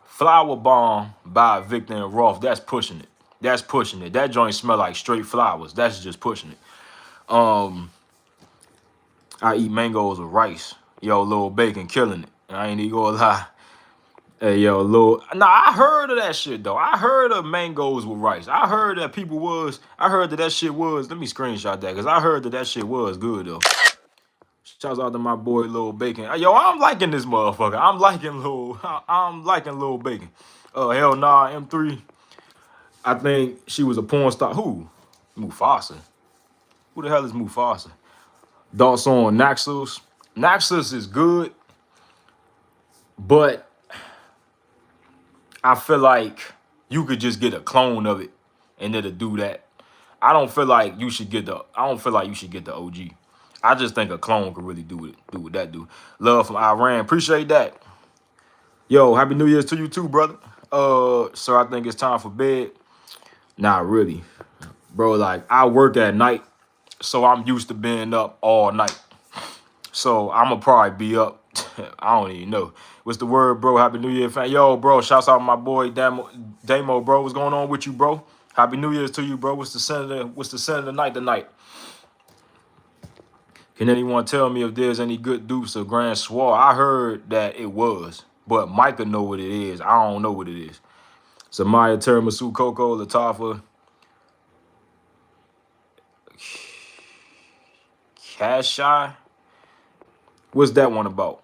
flower bomb by Victor and Rolf, that's pushing it. That's pushing it. That joint smell like straight flowers. That's just pushing it. Um, I eat mangoes with rice. Yo, Lil Bacon killing it. I ain't even gonna lie. Hey, yo, Lil. Nah, I heard of that shit though. I heard of mangoes with rice. I heard that people was. I heard that shit was. Let me screenshot that because I heard that shit was good though. Shouts out to my boy Lil Bacon. Yo, I'm liking this motherfucker. I'm liking Lil Bacon. Hell nah, M3. I think she was a porn star. Who? Mufasa. Who the hell is Mufasa? Thoughts on Naxos? Naxos is good, but I feel like you could just get a clone of it and it'll do that. I don't feel like you should get the OG. I just think a clone could really do what that do. Love from Iran. Appreciate that. Yo, happy New Year's to you too, brother. So I think it's time for bed. Not really. Bro, like I work at night, so I'm used to being up all night. So I'ma probably be up. I don't even know. What's the word, bro? Happy New Year, fan. Yo, bro, shouts out to my boy Damo, bro. What's going on with you, bro? Happy New Year's to you, bro. What's the scent of the night tonight? Can anyone tell me if there's any good dupes of Grand Swore? I heard that it was, but Micah know what it is. I don't know what it is. Samaya, Tiramisu, Coco, Latafa, Cash. What's that one about?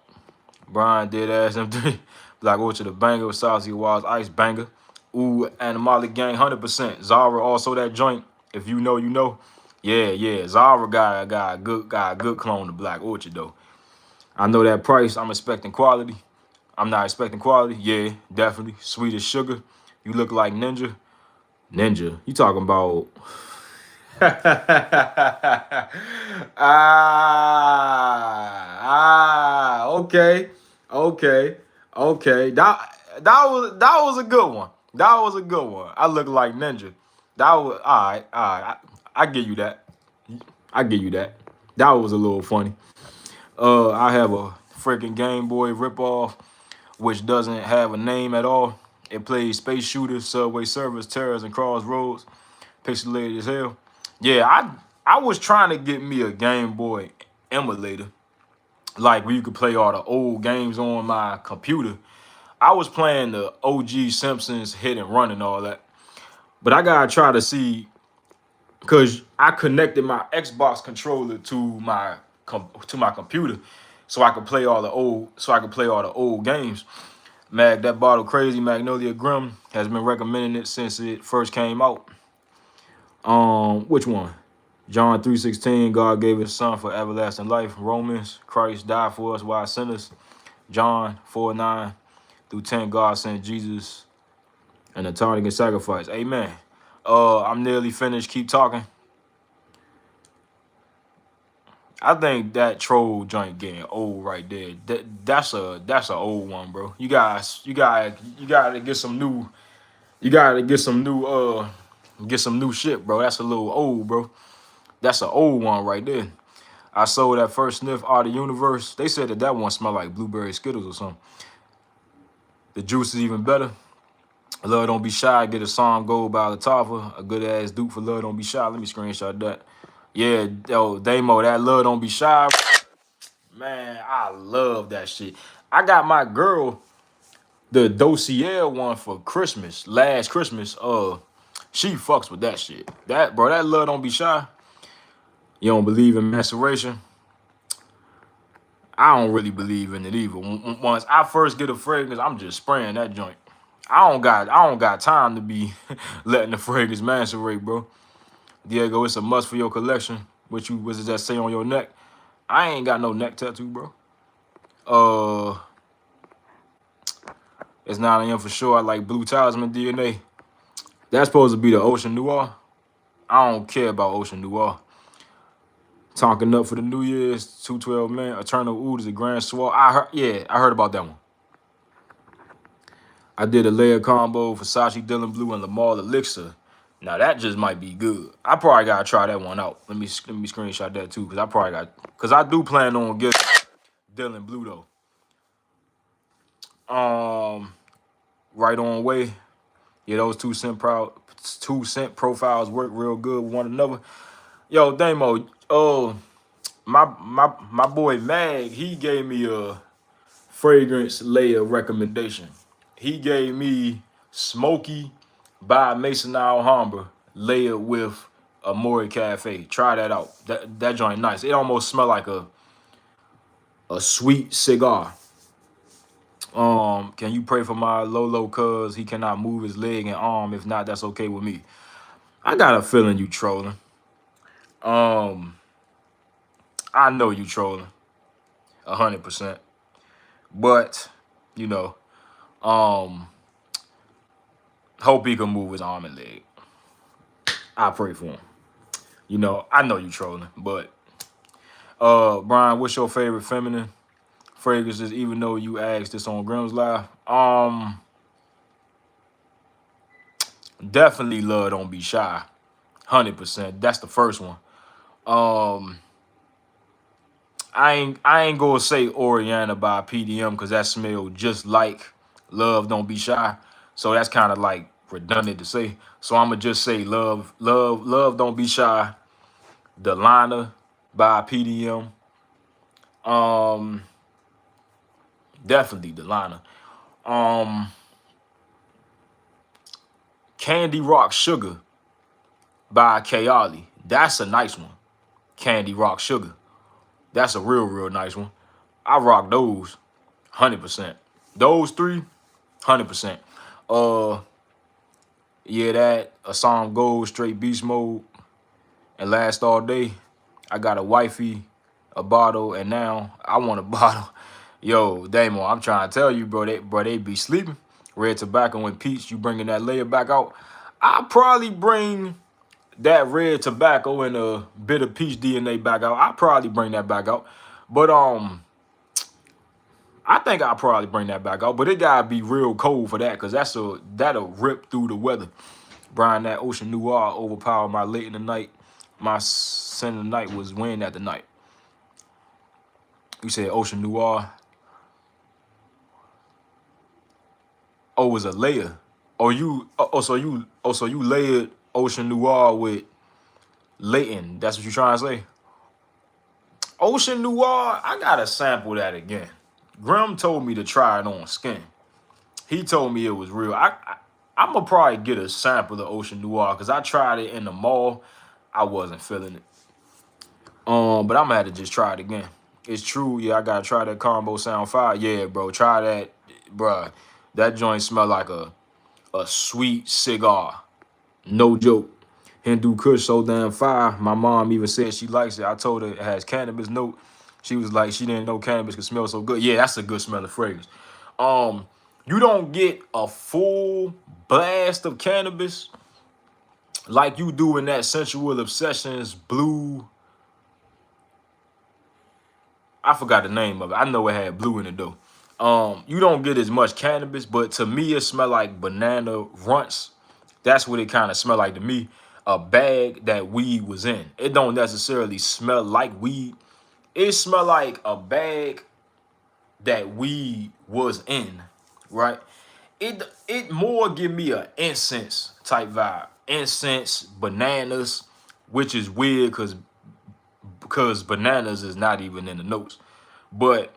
Brian did ass M3. Black Orchard, the banger, Saucy Waz, Ice banger. Ooh, Animalic Gang, 100%. Zara also that joint. If you know, you know. Yeah. Zara got a good clone of Black Orchard though. I know that price. I'm expecting quality. I'm not expecting quality. Yeah, definitely. Sweet as sugar. You look like Ninja. Ninja. You talking about? Okay. That was a good one. That was a good one. I look like Ninja. That was all right. I give you that. I give you that. That was a little funny. I have a freaking Game Boy ripoff, which doesn't have a name at all. It plays Space Shooter, Subway Surfers, Terrors, and Crossroads. Pixelated as hell. Yeah, I was trying to get me a Game Boy emulator, like where you could play all the old games on my computer. I was playing the OG Simpsons Hit and Run and all that, but I gotta try to see because I connected my Xbox controller to my computer, so I could play all the old games. Mag, that bottle crazy. Magnolia Grim has been recommending it since it first came out. Which one? John 3:16, God gave his son for everlasting life. Romans, Christ died for us while sinners. John 4:9-10, God sent Jesus an atoning and sacrifice. Amen. I'm nearly finished. Keep talking. I think that troll joint getting old right there. That's a old one, bro. You gotta get some new. You gotta get some new shit, bro. That's a little old, bro. That's an old one right there. I sold that first sniff out of the universe. They said that one smelled like blueberry Skittles or something. The juice is even better. Love Don't Be Shy. Get a song Gold by Latifah. A good ass dupe for Love Don't Be Shy. Let me screenshot that. Yeah, yo, Damo, that Love Don't Be Shy. Man, I love that shit. I got my girl the Dossier one for Christmas. Last Christmas. She fucks with that shit. That Love Don't Be Shy. You don't believe in maceration? I don't really believe in it either. Once I first get a fragrance, I'm just spraying that joint. I don't got time to be letting the fragrance macerate, bro. Diego, it's a must for your collection. What does that say on your neck? I ain't got no neck tattoo, bro. It's 9 a.m. for sure. I like Blue Talisman DNA. That's supposed to be the Ocean Noir. I don't care about Ocean Noir. Talking up for the New Year's, 212 man. Eternal Oud is a Grand Swell. I heard about that one. I did a layer combo, Versace Dylan Blue and Lamar Elixir. Now that just might be good. I probably gotta try that one out. Let me screenshot that too, cause I do plan on getting Dylan Blue though. Right on way. Yeah, those 2 cent profiles work real good with one another. Yo, Damo, my boy Mag, he gave me a fragrance layer recommendation. He gave me Smoky by Mason Alhambra layered with Amore Cafe. Try that out. That joint nice. It almost smell like a sweet cigar. Can you pray for my Lolo cuz he cannot move his leg and arm? If not, that's okay with me. I got a feeling you trolling. I know you trolling 100%. But, you know, hope he can move his arm and leg. I pray for him. You know, I know you trolling, but Brian, what's your favorite feminine fragrances, even though you asked this on Grimm's Live? Definitely Love Don't Be Shy. 100%. That's the first one. I ain't gonna say Oriana by PDM because that smelled just like Love Don't Be Shy. So that's kind of like redundant to say. So I'ma just say Love Don't Be Shy. Delana by PDM. Definitely Delana. Candy Rock Sugar by Kayali. That's a nice one. Candy Rock Sugar. That's a real nice one. I rock those 100%. Those three, 100%. Yeah, that a song goes straight beast mode and last all day. I got a wifey, a bottle, and now I want a bottle. Yo, Damo, I'm trying to tell you, bro, they be sleeping. Red Tobacco and Peach, you bringing that layer back out. I probably bring that Red Tobacco and a bit of Peach DNA back out. I probably bring that back out. But I think I'll probably bring that back out. But it gotta be real cold for that, cause that'll rip through the weather. Brian, that Ocean Noir overpowered my late in the night. My sin of the night was win at the night. You said Ocean Noir. Oh, it was a layer. So you layered Ocean Noir with Leighton. That's what you trying to say? Ocean Noir, I gotta sample that again. Grim told me to try it on skin. He told me it was real. I'm gonna probably get a sample of Ocean Noir because I tried it in the mall. I wasn't feeling it. But I'm gonna have to just try it again. It's true, yeah, I gotta try that combo sound fire. Yeah, bro, try that, bruh. That joint smell like a sweet cigar. No joke. Hindu Kush so damn fire. My mom even said she likes it. I told her it has cannabis note. She was like, she didn't know cannabis could smell so good. Yeah, that's a good smelling fragrance. You don't get a full blast of cannabis like you do in that Sensual Obsessions blue. I forgot the name of it. I know it had blue in it though. You don't get as much cannabis, but to me it smelled like banana runts. That's what it kind of smelled like to me. A bag that weed was in. It don't necessarily smell like weed. It smell like a bag that weed was in, right? It more give me a incense type vibe. Incense, bananas, which is weird because bananas is not even in the notes. But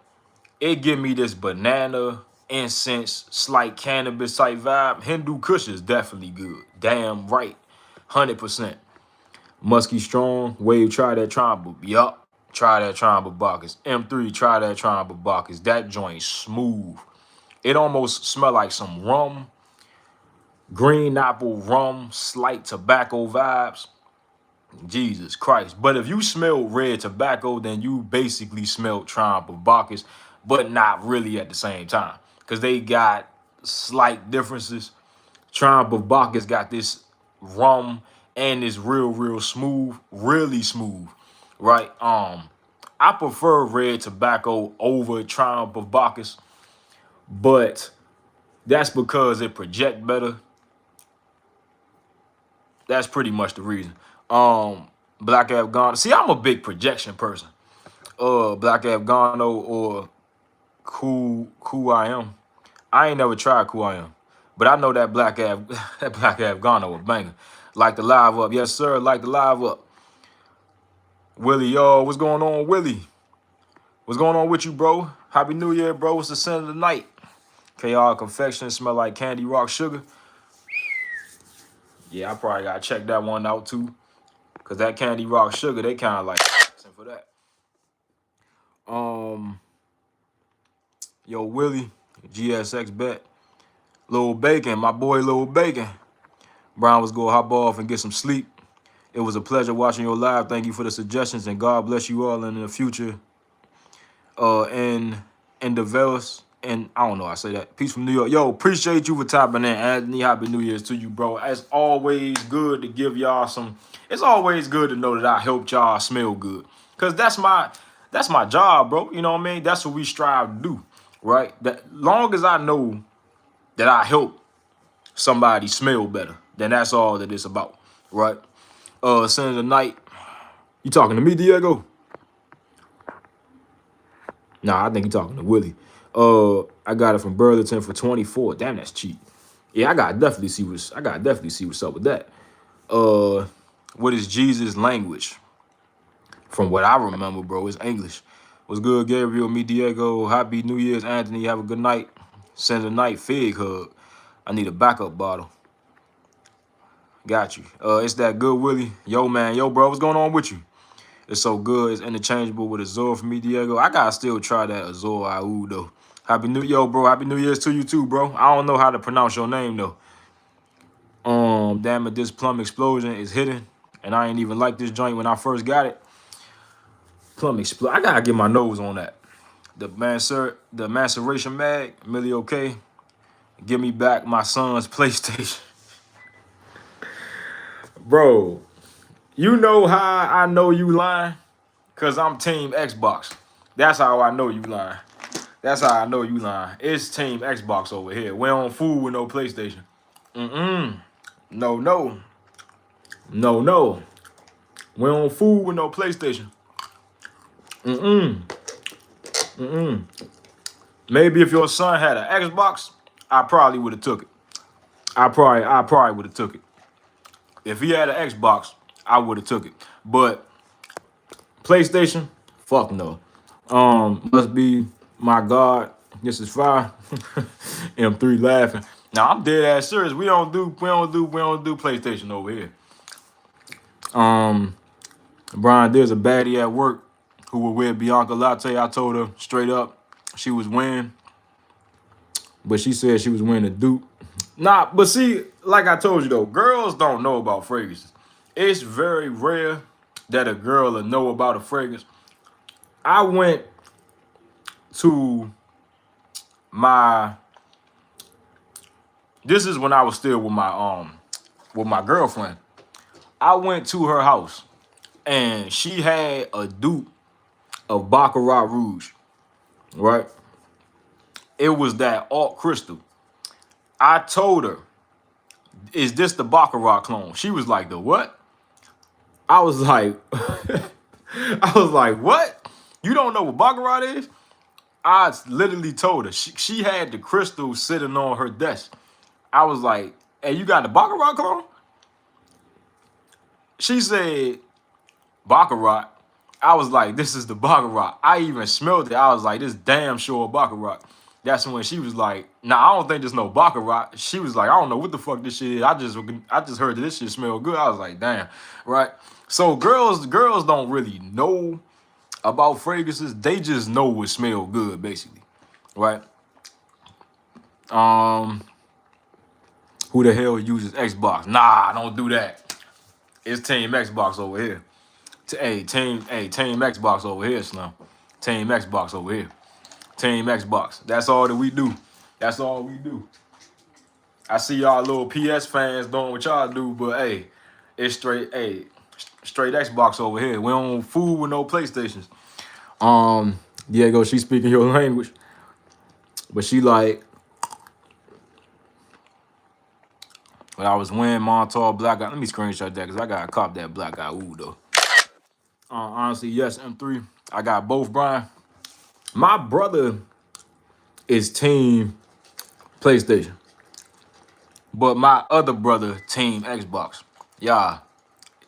it give me this banana, incense, slight cannabis type vibe. Hindu Kush is definitely good. Damn right. 100%. Musky Strong, Wave, try that Tromba. Yup. Try that Tromba Bacchus. M3, try that Tromba Bacchus. That joint smooth. It almost smell like some rum, green apple rum, slight tobacco vibes. Jesus Christ. But if you smell red tobacco, then you basically smelled Tromba Bacchus, but not really at the same time. Because they got slight differences. Tromba Bacchus got this rum and it's real smooth, really smooth, right? I prefer red tobacco over Tromba Bacchus, but That's because it project better. That's pretty much the reason. Black Afghan. See, I'm a big projection person. Black Afghano or Cool I Am. I ain't never tried Cool I Am, but I know that that Black Afghano a banger. Like the live up, yes sir. Like the live up. Willie, yo, what's going on, Willie? What's going on with you, bro? Happy New Year, bro. It's the scent of the night. KR Confection smell like Candy Rock Sugar. Yeah, I probably gotta check that one out too. Cause that Candy Rock Sugar, they kind of like for that. Yo, Willie, GSX bet. Lil Bacon, my boy Lil Bacon. Brian was gonna hop off and get some sleep. It was a pleasure watching your live. Thank you for the suggestions, and God bless you all in the future. And the Velas, and I don't know, I say that. Peace from New York. Yo, appreciate you for tapping in, Anthony. Happy New Year's to you, bro. It's always good to give y'all some. It's always good to know that I helped y'all smell good, cause that's my job, bro. You know what I mean? That's what we strive to do, right? That long as I know that I help somebody smell better, then that's all that it's about, right? Senator Knight, you talking to me, Diego? Nah, I think you're talking to Willie. I got it from Burlington for 24. Damn, that's cheap. Yeah, I gotta definitely see what's up with that. What is Jesus' language? From what I remember, bro, it's English. What's good, Gabriel? Me, Diego. Happy New Year's, Anthony. Have a good night. Send a night fig hug. I need a backup bottle. Got you. It's that good, Willie. Yo, man. Yo, bro, what's going on with you? It's so good. It's interchangeable with Azor for me, Diego. I gotta still try that Azor Aoud, though. Happy New Year's to you too, bro. I don't know how to pronounce your name though. Damn it, this plum explosion is hidden, and I ain't even like this joint when I first got it. Plum explosion. I gotta get my nose on that. The maceration mag, Millie okay. Give me back my son's PlayStation, bro. You know how I know you lying? Cause I'm Team Xbox. That's how I know you lying. That's how I know you lying. It's Team Xbox over here. We don't fool with no PlayStation. No, no. No, no. We don't fool with no PlayStation. Maybe if your son had an Xbox, I probably would have took it. I probably would have took it. If he had an Xbox, I would have took it. But PlayStation, fuck no. Must be my God. This is fire. M3 laughing. Now I'm dead ass serious. We don't do PlayStation over here. Brian, there's a baddie at work who was with Bianca Latte. I told her straight up she was winning, but she said she was winning a dupe. Nah, but see, like I told you though, girls don't know about fragrances. It's very rare that a girl will know about a fragrance. I went to this is when I was still with my girlfriend. I went to her house and she had a dupe of Baccarat Rouge, right? It was that alt crystal. I told her, is this the Baccarat clone? She was like, the what? I was like, what? You don't know what Baccarat is? I literally told her. She had the crystal sitting on her desk. I was like, hey, you got the Baccarat clone? She said, Baccarat. I was like, this is the Baccarat. I even smelled it. I was like, this damn sure Baccarat. That's when she was like, nah, I don't think there's no Baccarat. She was like, I don't know what the fuck this shit is. I just heard that this shit smell good. I was like, damn, right? So girls don't really know about fragrances. They just know it smell good, basically, right? Who the hell uses Xbox? Nah, don't do that. It's Team Xbox over here. Team Xbox over here, Slim. Team Xbox over here. Team Xbox. That's all that we do. That's all we do. I see y'all little PS fans doing what y'all do, but hey, it's straight Xbox over here. We don't fool with no PlayStations. Diego, she speaking your language, but she like, But I was wearing Montauk Black Guy. Let me screenshot that because I got to cop that Black Guy Ooh, though. Honestly, yes, M3. I got both, Brian. My brother is team PlayStation. But my other brother, team Xbox. Yeah,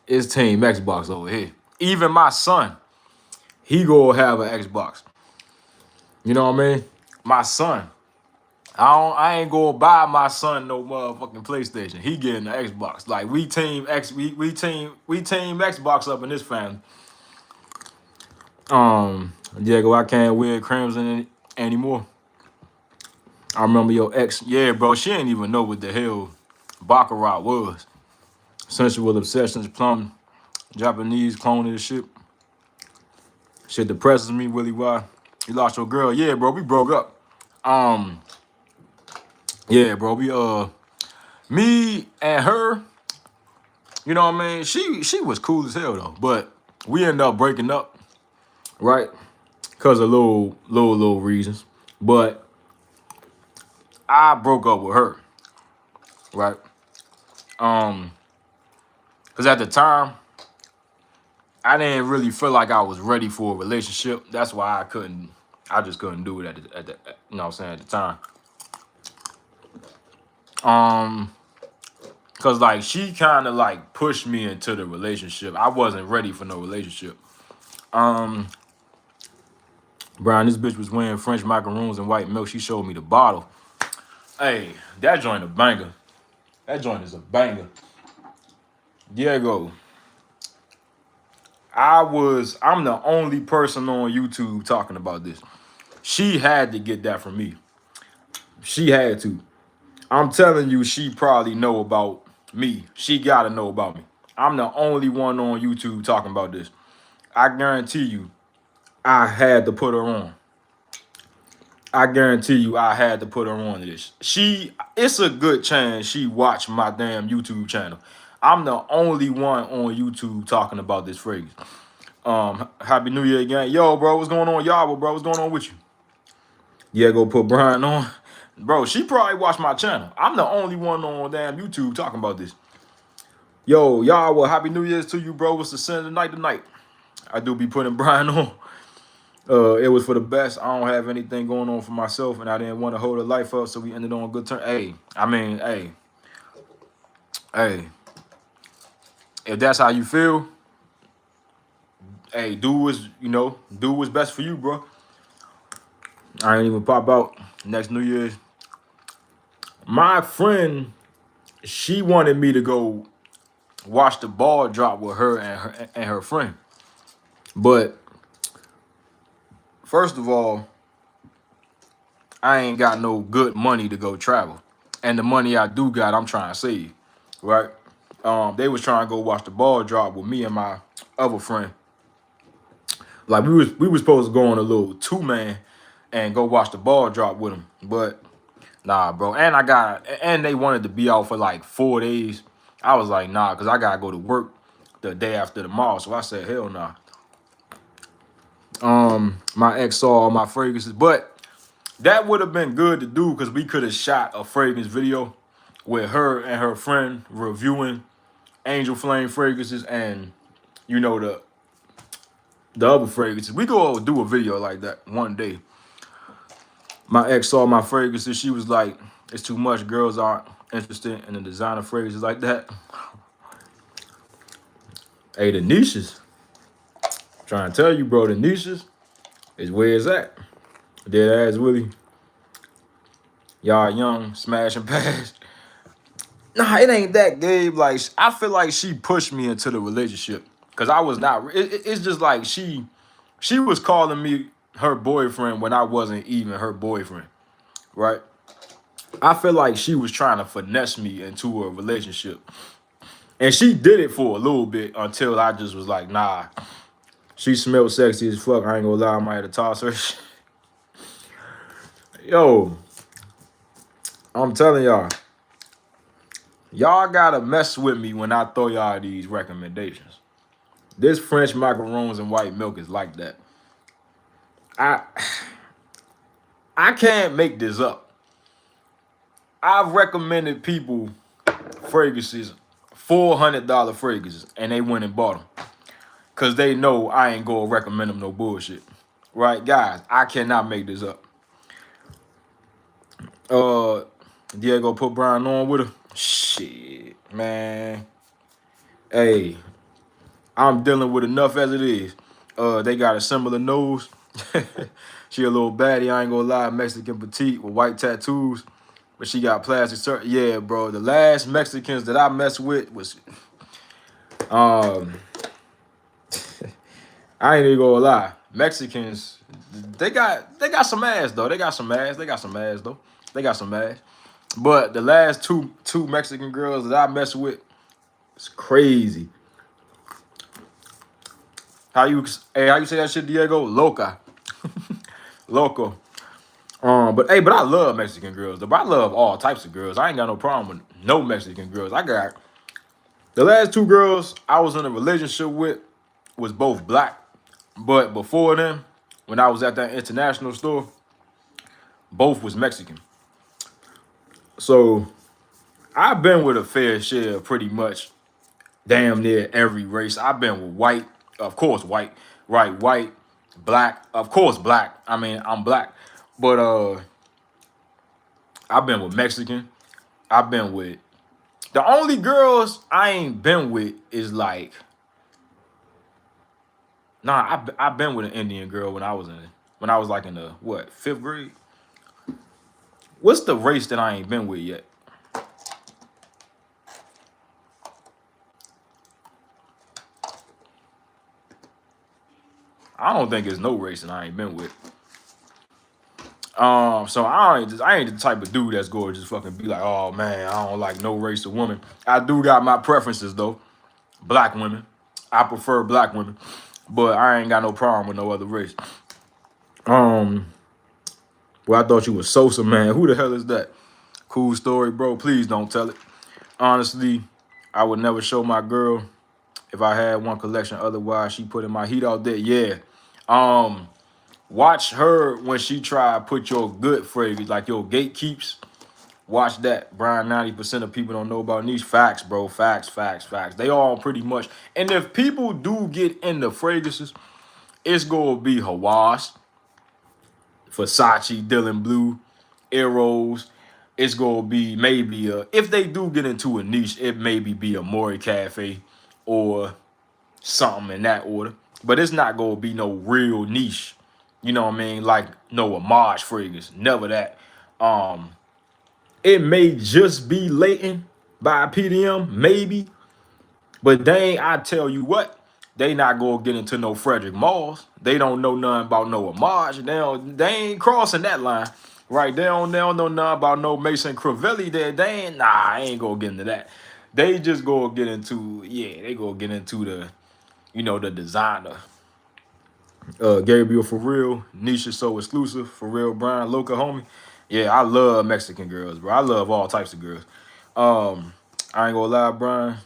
it's team Xbox over here. Even my son, he go have an Xbox. You know what I mean? My son. I ain't gonna buy my son no motherfucking PlayStation. He getting the Xbox. Like we team Xbox up in this family. Diego, I can't wear Crimson anymore. I remember your ex. Yeah, bro, she ain't even know what the hell Baccarat was. Sensual Obsessions, Plum, Japanese clone of shit. Shit depresses me, Willie. Why? You lost your girl. Yeah, bro, we broke up. Yeah, bro, me and her, you know what I mean? She was cool as hell though, but we ended up breaking up, right? Cause of little reasons. But I broke up with her, right? Cause at the time, I didn't really feel like I was ready for a relationship. That's why I just couldn't do it at the you know what I'm saying, at the time. Cause like she kind of like pushed me into the relationship. I wasn't ready for no relationship. Brian, this bitch was wearing French macaroons and white milk. She showed me the bottle. Hey, that joint a banger. That joint is a banger. Diego, I'm the only person on YouTube talking about this. She had to get that from me. She had to. I'm telling you, she probably know about me. She gotta know about me. I'm the only one on YouTube talking about this. I guarantee you, I had to put her on. I guarantee you I had to put her on this. It's a good chance she watched my damn YouTube channel. I'm the only one on YouTube talking about this phrase. Happy New Year again. Yo, bro, what's going on? Y'all, bro, what's going on with you? Yeah, go put Brian on. Bro, she probably watched my channel. I'm the only one on damn YouTube talking about this. Yo, y'all, well, Happy New Year's to you, bro. It's the sin of the night tonight. I do be putting Brian on. It was for the best. I don't have anything going on for myself, and I didn't want to hold her life up, so we ended on a good turn. Hey, if that's how you feel, hey, do what's best for you, bro. I ain't even pop out next New Year's. My friend, she wanted me to go watch the ball drop with her and her friend, but first of all, I ain't got no good money to go travel. And the money I do got, I'm trying to save, right? They was trying to go watch the ball drop with me and my other friend. Like we was supposed to go on a little 2-man and go watch the ball drop with them. But nah, bro. And they wanted to be out for like 4 days. I was like, nah, because I gotta go to work the day after tomorrow. So I said, hell nah. My ex saw all my fragrances, but that would have been good to do because we could have shot a fragrance video with her and her friend reviewing Angel Flame fragrances and, you know, the other fragrances. We go do a video like that one day. My ex saw my fragrances. She was like, it's too much. Girls aren't interested in the designer fragrances like that. Hey, the niches. I'm trying to tell you, bro, the niches is where it's at. Dead ass Willie. Y'all young, smash and pass. Nah, it ain't that, Gabe. Like, I feel like she pushed me into the relationship because I was not. It's just like she was calling me her boyfriend when I wasn't even her boyfriend, right? I feel like she was trying to finesse me into a relationship, and she did it for a little bit until I just was like, nah. She smelled sexy as fuck. I ain't gonna lie, I might have to toss her. Yo, I'm telling y'all. Y'all gotta mess with me when I throw y'all these recommendations. This French macaroons and white milk is like that. I can't make this up. I've recommended people fragrances, $400 fragrances, and they went and bought them. Cause they know I ain't gonna recommend them no bullshit. Right, guys, I cannot make this up. Diego put Brian on with her. Shit, man. Hey, I'm dealing with enough as it is. They got a similar nose. She a little baddie, I ain't gonna lie, Mexican petite with white tattoos. But she got plastic surgery. Yeah, bro. The last Mexicans that I messed with was I ain't even gonna lie. Mexicans, they got some ass though. They got some ass. They got some ass though. They got some ass. But the last two Mexican girls that I messed with, it's crazy. How you say that shit, Diego? Loca. Loco. But I love Mexican girls. But I love all types of girls. I ain't got no problem with no Mexican girls. I got the last two girls I was in a relationship with was both black. But before then, when I was at that international store, both was Mexican. So I've been with a fair share of pretty much damn near every race. I've been with white, of course white, right, white, black, of course black. I mean, I'm black. But I've been with Mexican. I've been with the only girls I ain't been with is like I've been with an Indian girl when I was like in the what, 5th grade? What's the race that I ain't been with yet? I don't think there's no race that I ain't been with. So I ain't the type of dude that's going to just fucking be like, oh man, I don't like no race of woman. I do got my preferences though. Black women. I prefer black women. But I ain't got no problem with no other race. Well, I thought you was Sosa, man. Who the hell is that? Cool story, bro. Please don't tell it. Honestly, I would never show my girl if I had one collection. Otherwise, she put in my heat all day. Yeah. Watch her when she try to put your good fragrance, like your gatekeeps. Watch that. Brian, 90% of people don't know about niche. Facts, bro. Facts. They all pretty much. And if people do get into fragrances, it's going to be Hawass, Versace, Dylan Blue, Eros. It's going to be maybe, if they do get into a niche, it maybe be a Mori Cafe or something in that order. But it's not going to be no real niche. You know what I mean? Like no homage fragrance. Never that. It may just be Leighton by PDM, maybe. But I tell you what, they not gonna get into no Frederick Malls. They don't know nothing about no homage. They ain't crossing that line. Right? They don't know nothing about no Mason Crivelli. I ain't gonna get into that. They just gonna get into, they gonna get into the, the designer. Gabriel for real, Nisha so exclusive, for real, Brian, Loca homie. Yeah, I love Mexican girls, bro. I love all types of girls. I ain't gonna lie, Brian.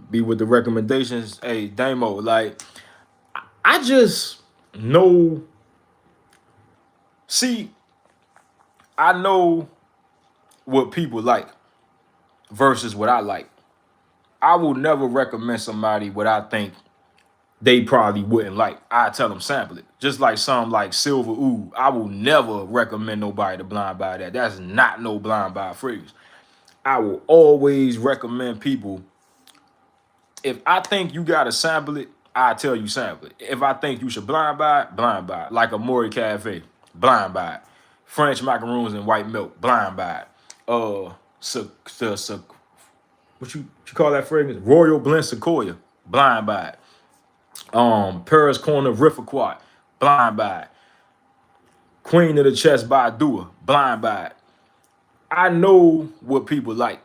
Be with the recommendations. Hey, Damo, like, I just know. See, I know what people like versus what I like. I will never recommend somebody what I think they probably wouldn't like. I tell them sample it. Just like something like Silver Oud. I will never recommend nobody to blind buy that. That's not no blind buy fragrance. I will always recommend people, if I think you gotta sample it, I tell you sample it. If I think you should blind buy it, blind buy it. Like a Mori Cafe, blind buy it. French macaroons and white milk, blind buy it. What you call that fragrance? Royal Blend Sequoia, blind buy it. Paris Corner Riffaquat, blind buy it. Queen of the Chest by Dua, blind buy it. I know what people like.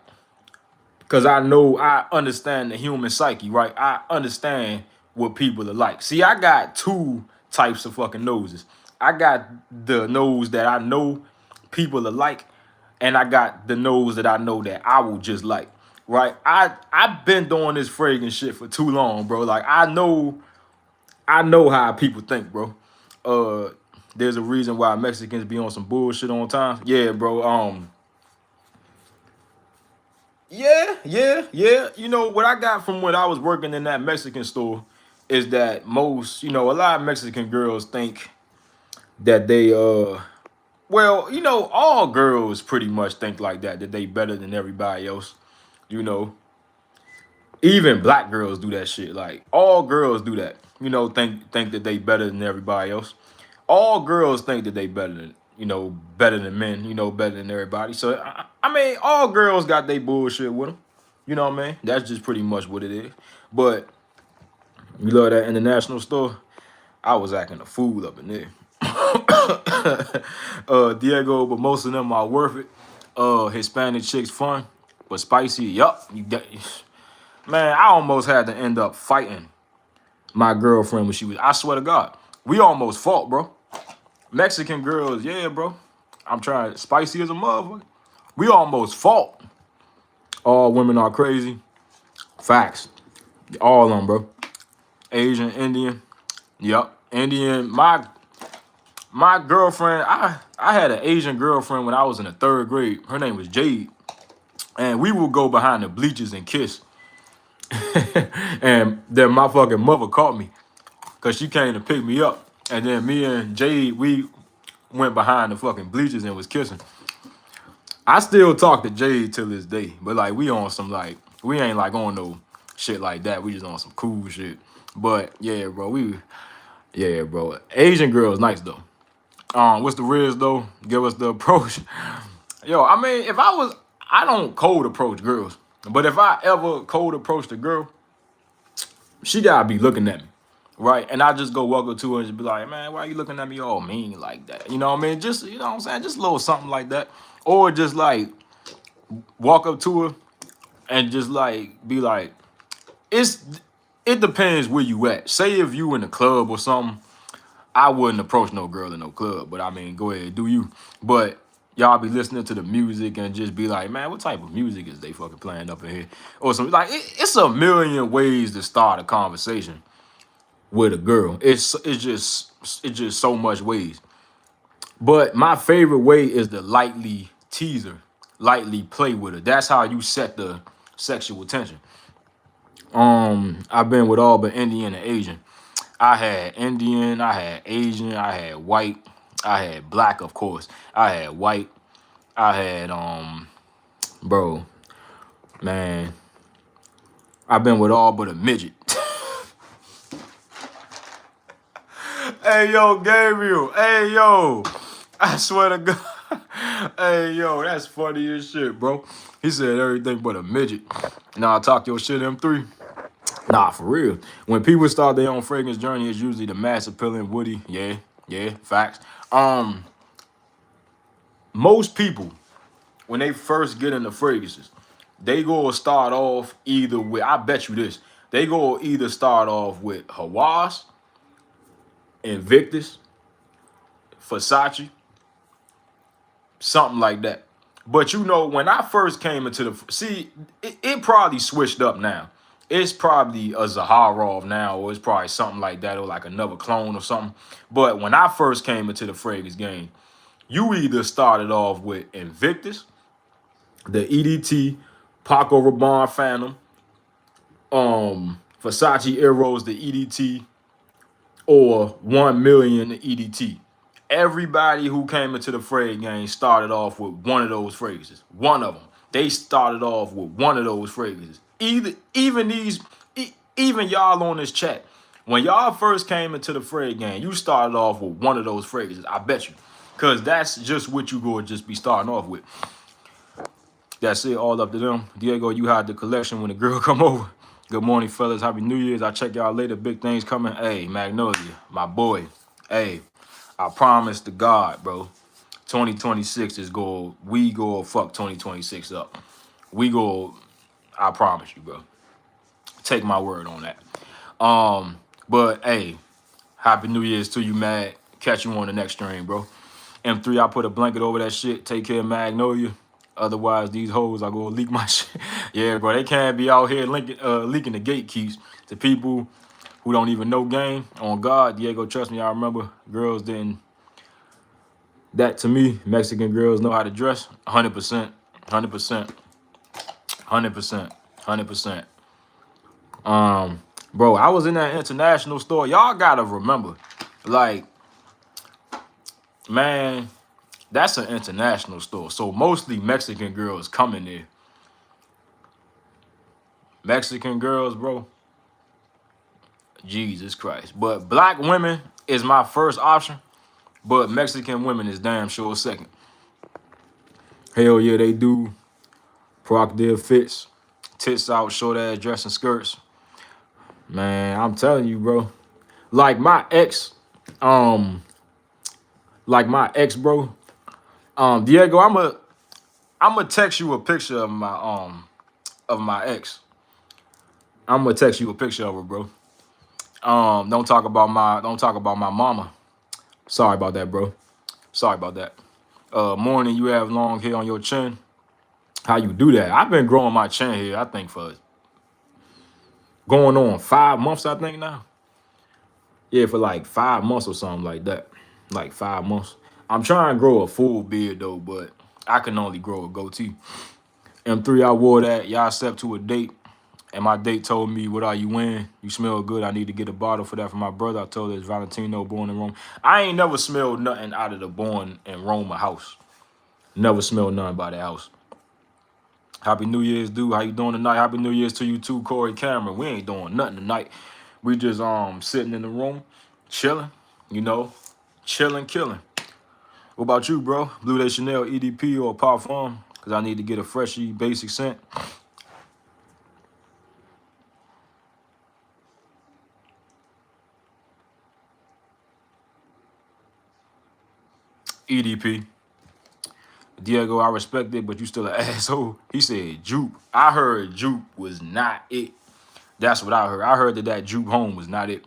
Because I understand the human psyche, right? I understand what people are like. See, I got two types of fucking noses. I got the nose that I know people are like, and I got the nose that I know that I will just like, right? I've been doing this fragrance shit for too long, bro. Like, I know how people think, bro. There's a reason why Mexicans be on some bullshit on time. Yeah, bro. Yeah. You know what I got from when I was working in that Mexican store is that most, a lot of Mexican girls think that they well, all girls pretty much think like that they better than everybody else. You know, even black girls do that shit. Like all girls do that. Think that they better than everybody else. All girls think that they better than men. Better than everybody. So I mean, all girls got their bullshit with them. You know what I mean? That's just pretty much what it is. But you love that international store. I was acting a fool up in there. Diego, but most of them are worth it. Hispanic chicks fun, but spicy. Yup, you got. Man, I almost had to end up fighting my girlfriend when she was. I swear to God, we almost fought, bro. Mexican girls, yeah, bro. I'm trying spicy as a motherfucker. We almost fought. All women are crazy. Facts. All of them, bro. Asian, Indian. Yup. Indian. My girlfriend, I had an Asian girlfriend when I was in the 3rd grade. Her name was Jade. And we would go behind the bleachers and kiss. And then my fucking mother caught me because she came to pick me up. And then me and Jade, we went behind the fucking bleachers and was kissing. I still talk to Jade till this day. But like we on some like, we ain't like on no shit like that. We just on some cool shit. But yeah, bro, Asian girls nice though. What's the riz though? Give us the approach. Yo, I mean, I don't cold approach girls. But if I ever cold approach the girl, she gotta be looking at me, right? And I just go walk up to her and just be like, man, why are you looking at me all mean like that? You know what I mean? Just, you know what I'm saying? Just a little something like that. Or just like walk up to her and just like be like, it depends where you at. Say if you in the club or something, I wouldn't approach no girl in no club, but I mean, go ahead, do you. But y'all be listening to the music and just be like, man, what type of music is they fucking playing up in here? Or something like it's a million ways to start a conversation with a girl. It's just so much ways. But my favorite way is to lightly tease her, lightly play with her. That's how you set the sexual tension. I've been with all but Indian and Asian. I had Indian, I had Asian, I had white, I had black, of course. I had white, I had bro, man, I've been with all but a midget. Hey yo, Gabriel. Hey yo, I swear to God. Hey yo, that's funny as shit, bro. He said everything but a midget. Nah, talk your shit, M3. Nah, for real. When people start their own fragrance journey, it's usually the mass appealing woody. Yeah, facts. Most people, when they first get into fragrances, they go start off either with, I bet you this, they go either start off with Hawas, Invictus, Versace, something like that. But when I first came into it probably switched up now. It's probably a Zaharov now, or it's probably something like that, or like another clone or something. But when I first came into the fragrance game, you either started off with Invictus, the EDT, Paco Rabanne Phantom, Versace Eros, the EDT, or 1 million, the EDT. Everybody who came into the frag game started off with one of those fragrances. One of them. They started off with one of those fragrances. Even y'all on this chat, when y'all first came into the frag game, you started off with one of those fragrances. I bet you. Because that's just what you go just be starting off with. That's it, all up to them. Diego, you had the collection when the girl come over. Good morning, fellas. Happy New Year's. I'll check y'all later. Big things coming. Hey, Magnolia, my boy. Hey, I promise to God, bro. 2026 is we go fuck 2026 up. I promise you, bro. Take my word on that. But hey, Happy New Year's to you, Mag. Catch you on the next stream, bro. M3, I put a blanket over that shit. Take care of Magnolia. Otherwise, these hoes are gonna leak my shit. Yeah, bro, they can't be out here leaking the gatekeeps to people who don't even know game. On God, Diego, trust me, I remember girls didn't. That to me, Mexican girls know how to dress. 100%, 100%. 100%. 100%. Bro, I was in that international store. Y'all gotta remember, like, man, that's an international store. So mostly Mexican girls come in there. Mexican girls, bro. Jesus Christ. But black women is my first option, but Mexican women is damn sure second. Hell yeah, they do. Proactive fits, tits out, short ass dress and skirts. Man, I'm telling you, bro. Like my ex, um, bro. Diego, I'm gonna text you a picture of my ex. I'm gonna text you a picture of her, bro. Don't talk about my mama. Sorry about that, bro. Sorry about that. Morning, you have long hair on your chin. How you do that? I've been growing my chin hair, I think, for going on 5 months, I think now. Yeah, for like 5 months or something like that. Like 5 months. I'm trying to grow a full beard though, but I can only grow a goatee. M3, I wore that. Y'all stepped to a date, and my date told me, "What are you wearing? You smell good. I need to get a bottle for that for my brother." I told her it's Valentino, born in Rome. I ain't never smelled nothing out of the born in Roma house. Never smelled nothing by that house. Happy New Year's, dude. How you doing tonight? Happy New Year's to you too, Corey Cameron. We ain't doing nothing tonight. We just sitting in the room, chilling, you know, chilling, killing. What about you, bro? Blue Day Chanel, EDP, or Parfum? Because I need to get a freshy, basic scent. EDP. Diego, I respect it, but you still an asshole. He said Jupe. I heard Jupe was not it. That's what I heard. I heard that Jupe home was not it.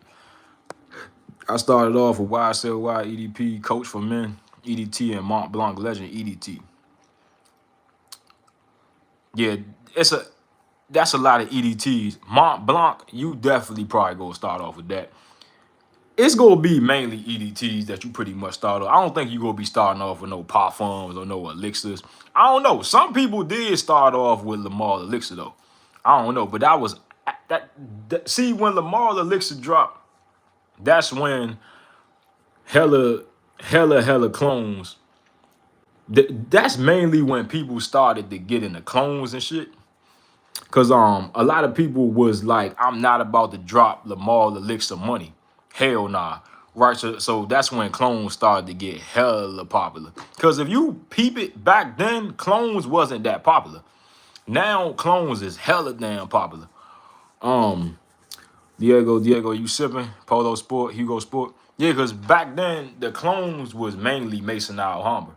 I started off with YSLY, EDP, Coach for Men, EDT, and Mont Blanc Legend, EDT. Yeah, that's a lot of EDTs. Mont Blanc, you definitely probably gonna start off with that. It's gonna be mainly EDTs that you pretty much start off. I don't think you gonna be starting off with no parfums or no elixirs. I don't know. Some people did start off with Lamar Elixir though. I don't know, but that was that see, when Lamar Elixir dropped, that's when hella clones. That's mainly when people started to get into clones and shit. Cause a lot of people was like, I'm not about to drop Lamar Elixir money. Hell nah. Right, so that's when clones started to get hella popular. Cause if you peep it back then, clones wasn't that popular. Now clones is hella damn popular. Diego, you sipping? Polo Sport, Hugo Sport. Yeah, cause back then the clones was mainly Mason Alhambra.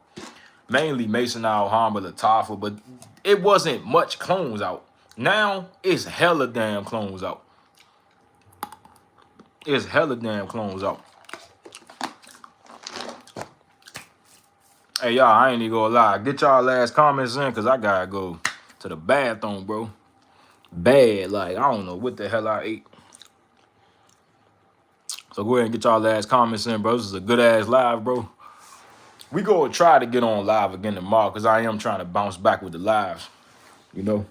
Mainly Mason Alhambra, Lattafa, but it wasn't much clones out. Now it's hella damn clones out. It's hella damn clones out. Hey, y'all, I ain't even gonna lie. Get y'all last comments in, because I gotta go to the bathroom, bro. Bad, like, I don't know what the hell I ate. So go ahead and get y'all last comments in, bro. This is a good-ass live, bro. We gonna try to get on live again tomorrow, because I am trying to bounce back with the lives, you know?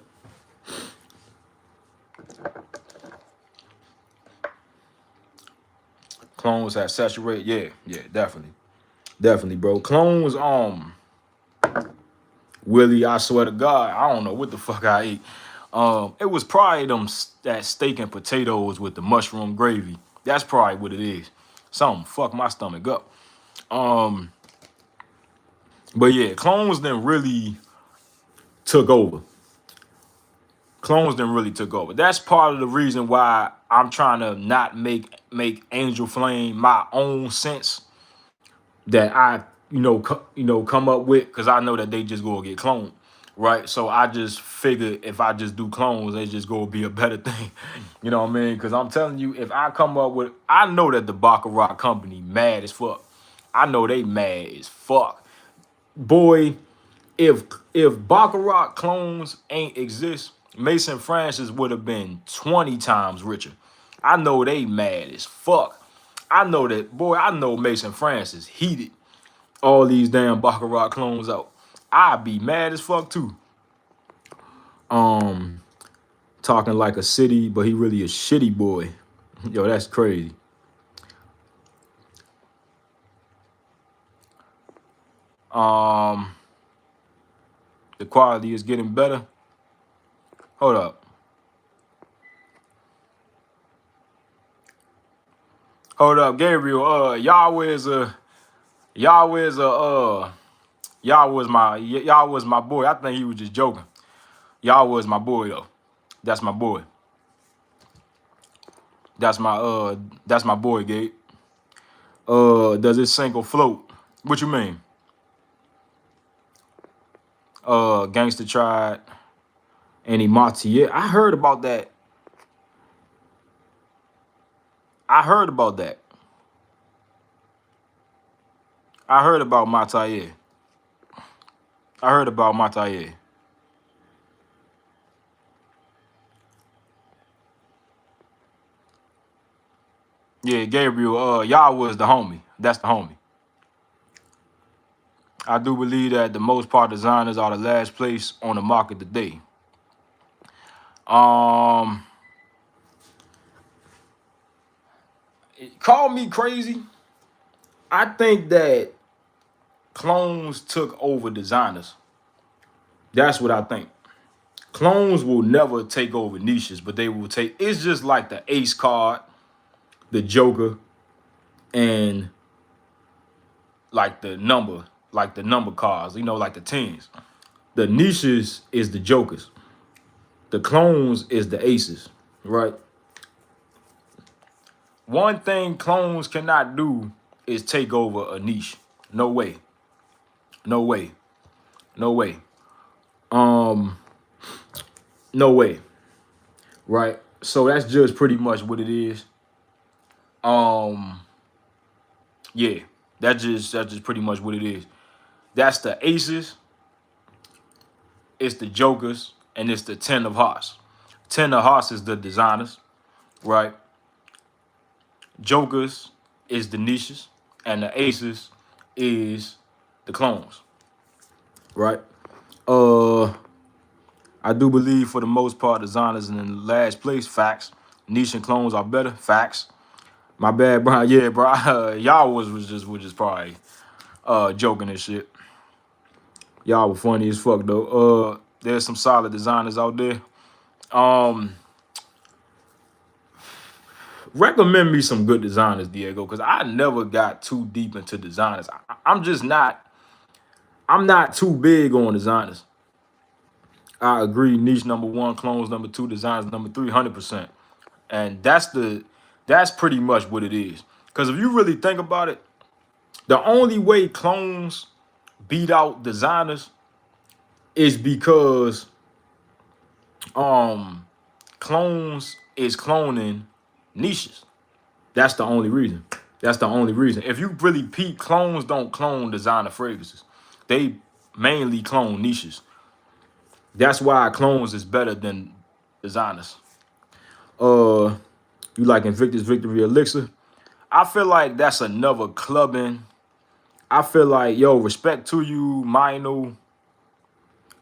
Clones have saturated. Yeah, definitely. Definitely, bro. Clones, Willie, I swear to God, I don't know what the fuck I ate. It was probably that steak and potatoes with the mushroom gravy. That's probably what it is. Something fuck my stomach up. But yeah, clones then really took over. Clones then really took over. That's part of the reason why I'm trying to not make Angel Flame my own sense that I come up with, because I know that they just go get cloned, right? So I just figured if I just do clones, they just go be a better thing. You know what I mean? Because I'm telling you, if I come up with, I know that the Baccarat company mad as fuck. I know they mad as fuck. Boy, if Baccarat clones ain't exist, Mason Francis would have been 20 times richer. I know they mad as fuck. I know that, boy, I know Mason Francis heated all these damn Baccarat clones out. I'd be mad as fuck too. Um, talking like a city, but he really a shitty boy. Yo, that's crazy. Um, the quality is getting better. Hold up. Hold up, Gabriel. Y'all was my boy. I think he was just joking. Y'all was my boy though. That's my boy. That's my boy, Gabe. Does it sink or float? What you mean? Gangster tried and Imati. Yeah, I heard about that. I heard about that. I heard about Mataye. I heard about Mataye. Yeah, Gabriel, y'all was the homie. That's the homie. I do believe that the most part designers are the last place on the market today. Um, call me crazy. I think that clones took over designers. That's what I think. Clones will never take over niches, but they will take. It's just like the Ace card, the Joker, and like the number cards. You know, like the tens. The niches is the Jokers. The clones is the aces, right? One thing clones cannot do is take over a niche. No way. No way. No way. Um, no way. Right? So that's just pretty much what it is. Um, yeah. That's just pretty much what it is. That's the aces, it's the jokers, and it's the 10 of hearts. 10 of hearts is the designers, right? Jokers is the niches, and the aces is the clones, right? Uh, I do believe for the most part, designers in the last place. Facts. Niche and clones are better. Facts. My bad, bro. Yeah, bro. Y'all was just probably joking and shit. Y'all were funny as fuck though. There's some solid designers out there. Um, recommend me some good designers, Diego, because I never got too deep into designers. I'm just not. I'm not too big on designers. I agree. Niche number one, clones number two, designs number 300%, and that's pretty much what it is. Because if you really think about it, the only way clones beat out designers is because clones is cloning niches. That's the only reason. That's the only reason. If you really peep, clones don't clone designer fragrances. They mainly clone niches. That's why clones is better than designers. You like Invictus Victory Elixir? I feel like that's another clubbing. I feel like, yo, respect to you, Mino,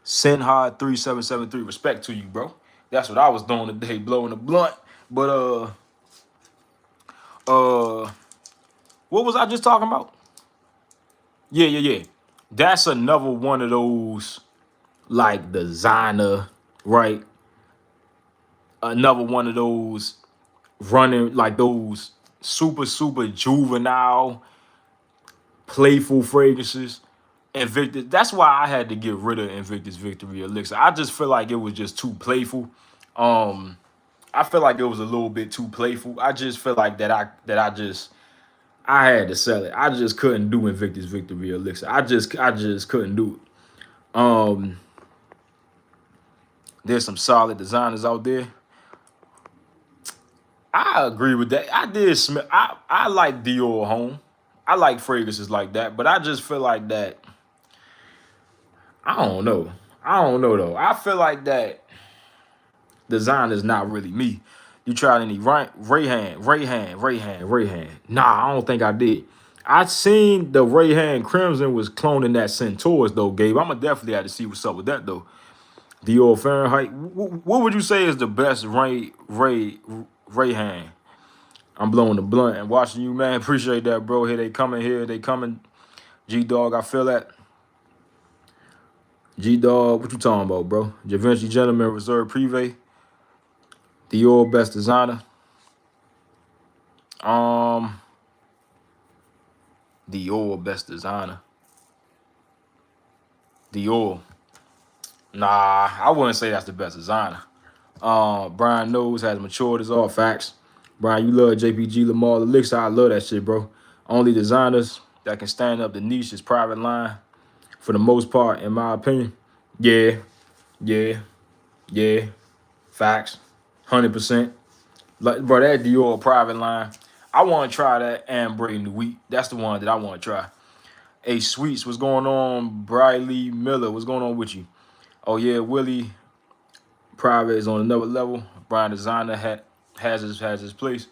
Sinhard 3773. Respect to you, bro. That's what I was doing today, blowing a blunt. But what was I just talking about? Yeah. That's another one of those like designer, right? Another one of those running like those super juvenile, playful fragrances. Invictus. That's why I had to get rid of Invictus Victory Elixir. I just feel like it was just too playful. I feel like it was a little bit too playful. I just feel like I had to sell it. I just couldn't do Invictus Victory Elixir. I just couldn't do it. There's some solid designers out there. I agree with that. I did smell. I like Dior Home. I like fragrances like that, but I just feel like that. I don't know. I don't know though. I feel like that design is not really me. You tried any Rayhan? Nah, I don't think I did. I seen the Rayhan Crimson was cloning that Centaurs though, Gabe. I'ma definitely have to see what's up with that though. Dior Fahrenheit. What would you say is the best Ray-Ban? I'm blowing the blunt and watching you, man. Appreciate that, bro. Here they coming. G-Dog, I feel that. G-Dog, what you talking about, bro? Givenchy Gentleman Reserve Privé. Dior Best Designer. Dior Best Designer. Dior. Nah, I wouldn't say that's the best designer. Brian Knows has matured as all facts. Brian, you love JPG Lamar Elixir. I love that shit, bro. Only designers that can stand up the niche is Private Line, for the most part, in my opinion. Yeah. Facts. 100%. Like, bro, that Dior Private Line. I want to try that Ambre Nuit. That's the one that I want to try. Hey, Sweets, what's going on? Briley Miller, what's going on with you? Oh, yeah, Willie Private is on another level. Brian Designer has his place.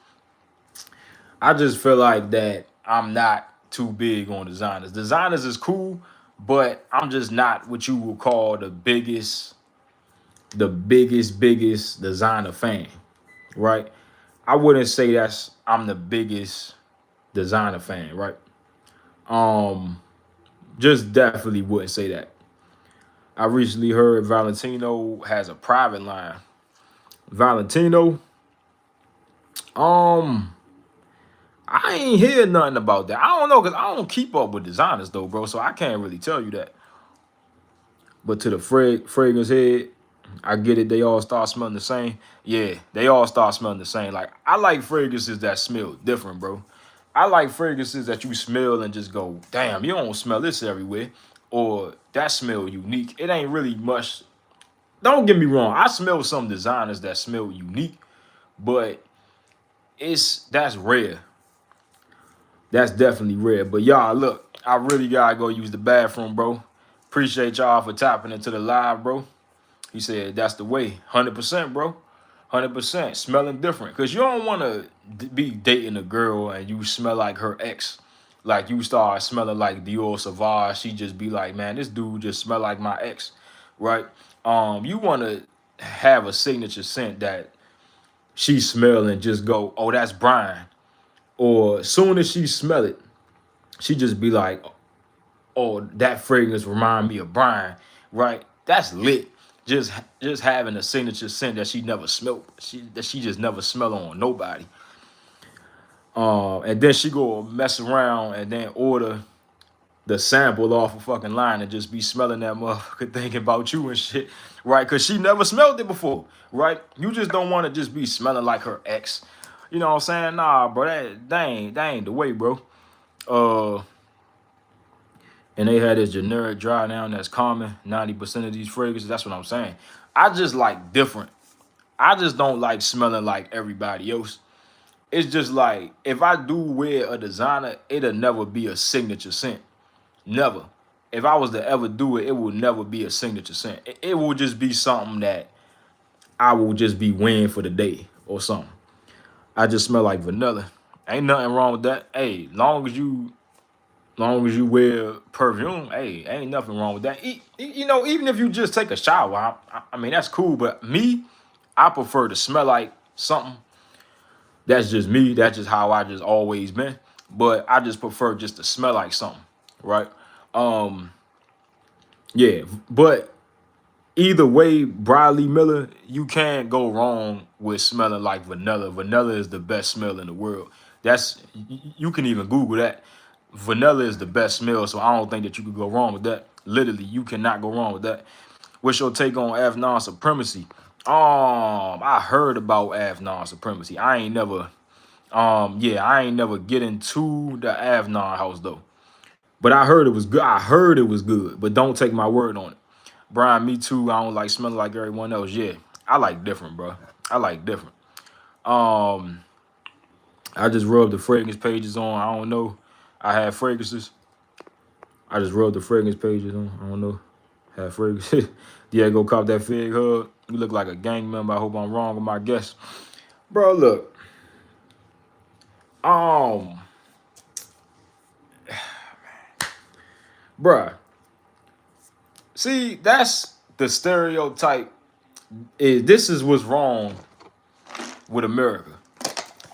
I just feel like that I'm not too big on designers. Designers is cool, but I'm just not what you would call the biggest designer fan, right? I wouldn't say I'm the biggest designer fan, right? Just definitely wouldn't say that. I recently heard Valentino has a private line. Valentino, I ain't hear nothing about that. I don't know, because I don't keep up with designers though, bro. So I can't really tell you that. But to the fragrance head, I get it. They all start smelling the same. Yeah, they all start smelling the same. Like, I like fragrances that smell different, bro. I like fragrances that you smell and just go, damn, you don't smell this everywhere. Or that smell unique. It ain't really much. Don't get me wrong. I smell some designers that smell unique, but that's rare. That's definitely rare. But y'all, look, I really gotta go use the bathroom, bro. Appreciate y'all for tapping into the live, bro. He said that's the way. 100%, bro. 100%. Smelling different. Because you don't want to be dating a girl and you smell like her ex. Like, you start smelling like Dior Sauvage. She just be like, man, this dude just smell like my ex. Right? You want to have a signature scent that she smell and just go, oh, that's Brian. Or as soon as she smell it, she just be like, oh, that fragrance remind me of Brian, right? That's lit. Just having a signature scent that she never smelled, that she just never smell on nobody. And then she go mess around and then order the sample off a fucking line and just be smelling that motherfucker, thinking about you and shit, right? Because she never smelled it before, right? You just don't want to just be smelling like her ex. You know what I'm saying? Nah, bro, that ain't the way, bro. And they had this generic dry down that's common. 90% of these fragrances, that's what I'm saying. I just like different. I just don't like smelling like everybody else. It's just like, if I do wear a designer, it'll never be a signature scent. Never. If I was to ever do it, it will never be a signature scent. It will just be something that I will just be wearing for the day or something. I just smell like vanilla. Ain't nothing wrong with that. Hey, long as you wear perfume, hey, ain't nothing wrong with that. You know, even if you just take a shower, I mean, that's cool. But me, I prefer to smell like something. That's just me. That's just how I just always been. But I just prefer just to smell like something, right? Yeah. But either way, Briley Miller, you can't go wrong with smelling like vanilla. Vanilla is the best smell in the world. You can even Google that. Vanilla is the best smell, so I don't think that you could go wrong with that. Literally, you cannot go wrong with that. What's your take on Afnan Supremacy? I heard about Afnan Supremacy. I ain't never get into the Afnan house though. But I heard it was good. But don't take my word on it. Brian, me too. I don't like smelling like everyone else. Yeah, I like different, bro. I like different. I just rubbed the fragrance pages on. I don't know. I have fragrances. I just rubbed the fragrance pages on. I don't know. Have fragrances. Diego caught that fig hug. You look like a gang member. I hope I'm wrong with my guess. Bro, look. Bruh. See, that's the stereotype is this is what's wrong with America.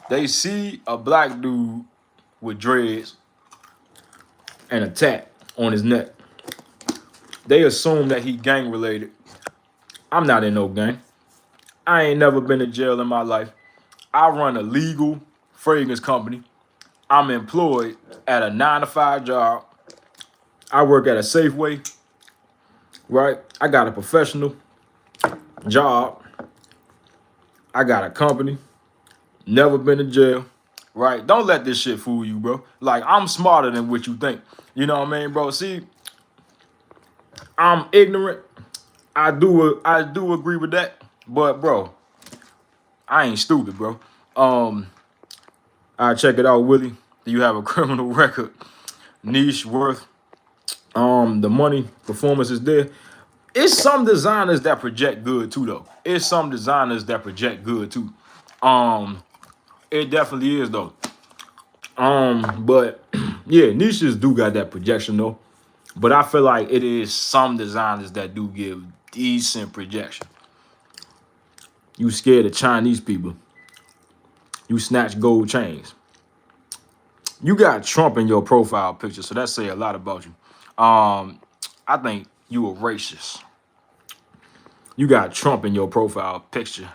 They see a black dude with dreads and a tat on his neck. They assume that he gang related. I'm not in no gang. I ain't never been to jail in my life. I run a legal fragrance company. I'm employed at a 9 to 5 job. I work at a Safeway, right? I got a professional job. I got a company. Never been to jail, right? Don't let this shit fool you, bro. Like, I'm smarter than what you think. You know what I mean, bro? See, I'm ignorant. I do agree with that. But, bro, I ain't stupid, bro. I check it out, Willie. Do you have a criminal record? Niche worth. The money, performance is there. It's some designers that project good too, though. It's some designers that project good too. It definitely is though. But yeah, niches do got that projection though. But I feel like it is some designers that do give decent projection. You scared of Chinese people. You snatch gold chains. You got Trump in your profile picture, so that say a lot about you. I think you a racist. You got Trump in your profile picture.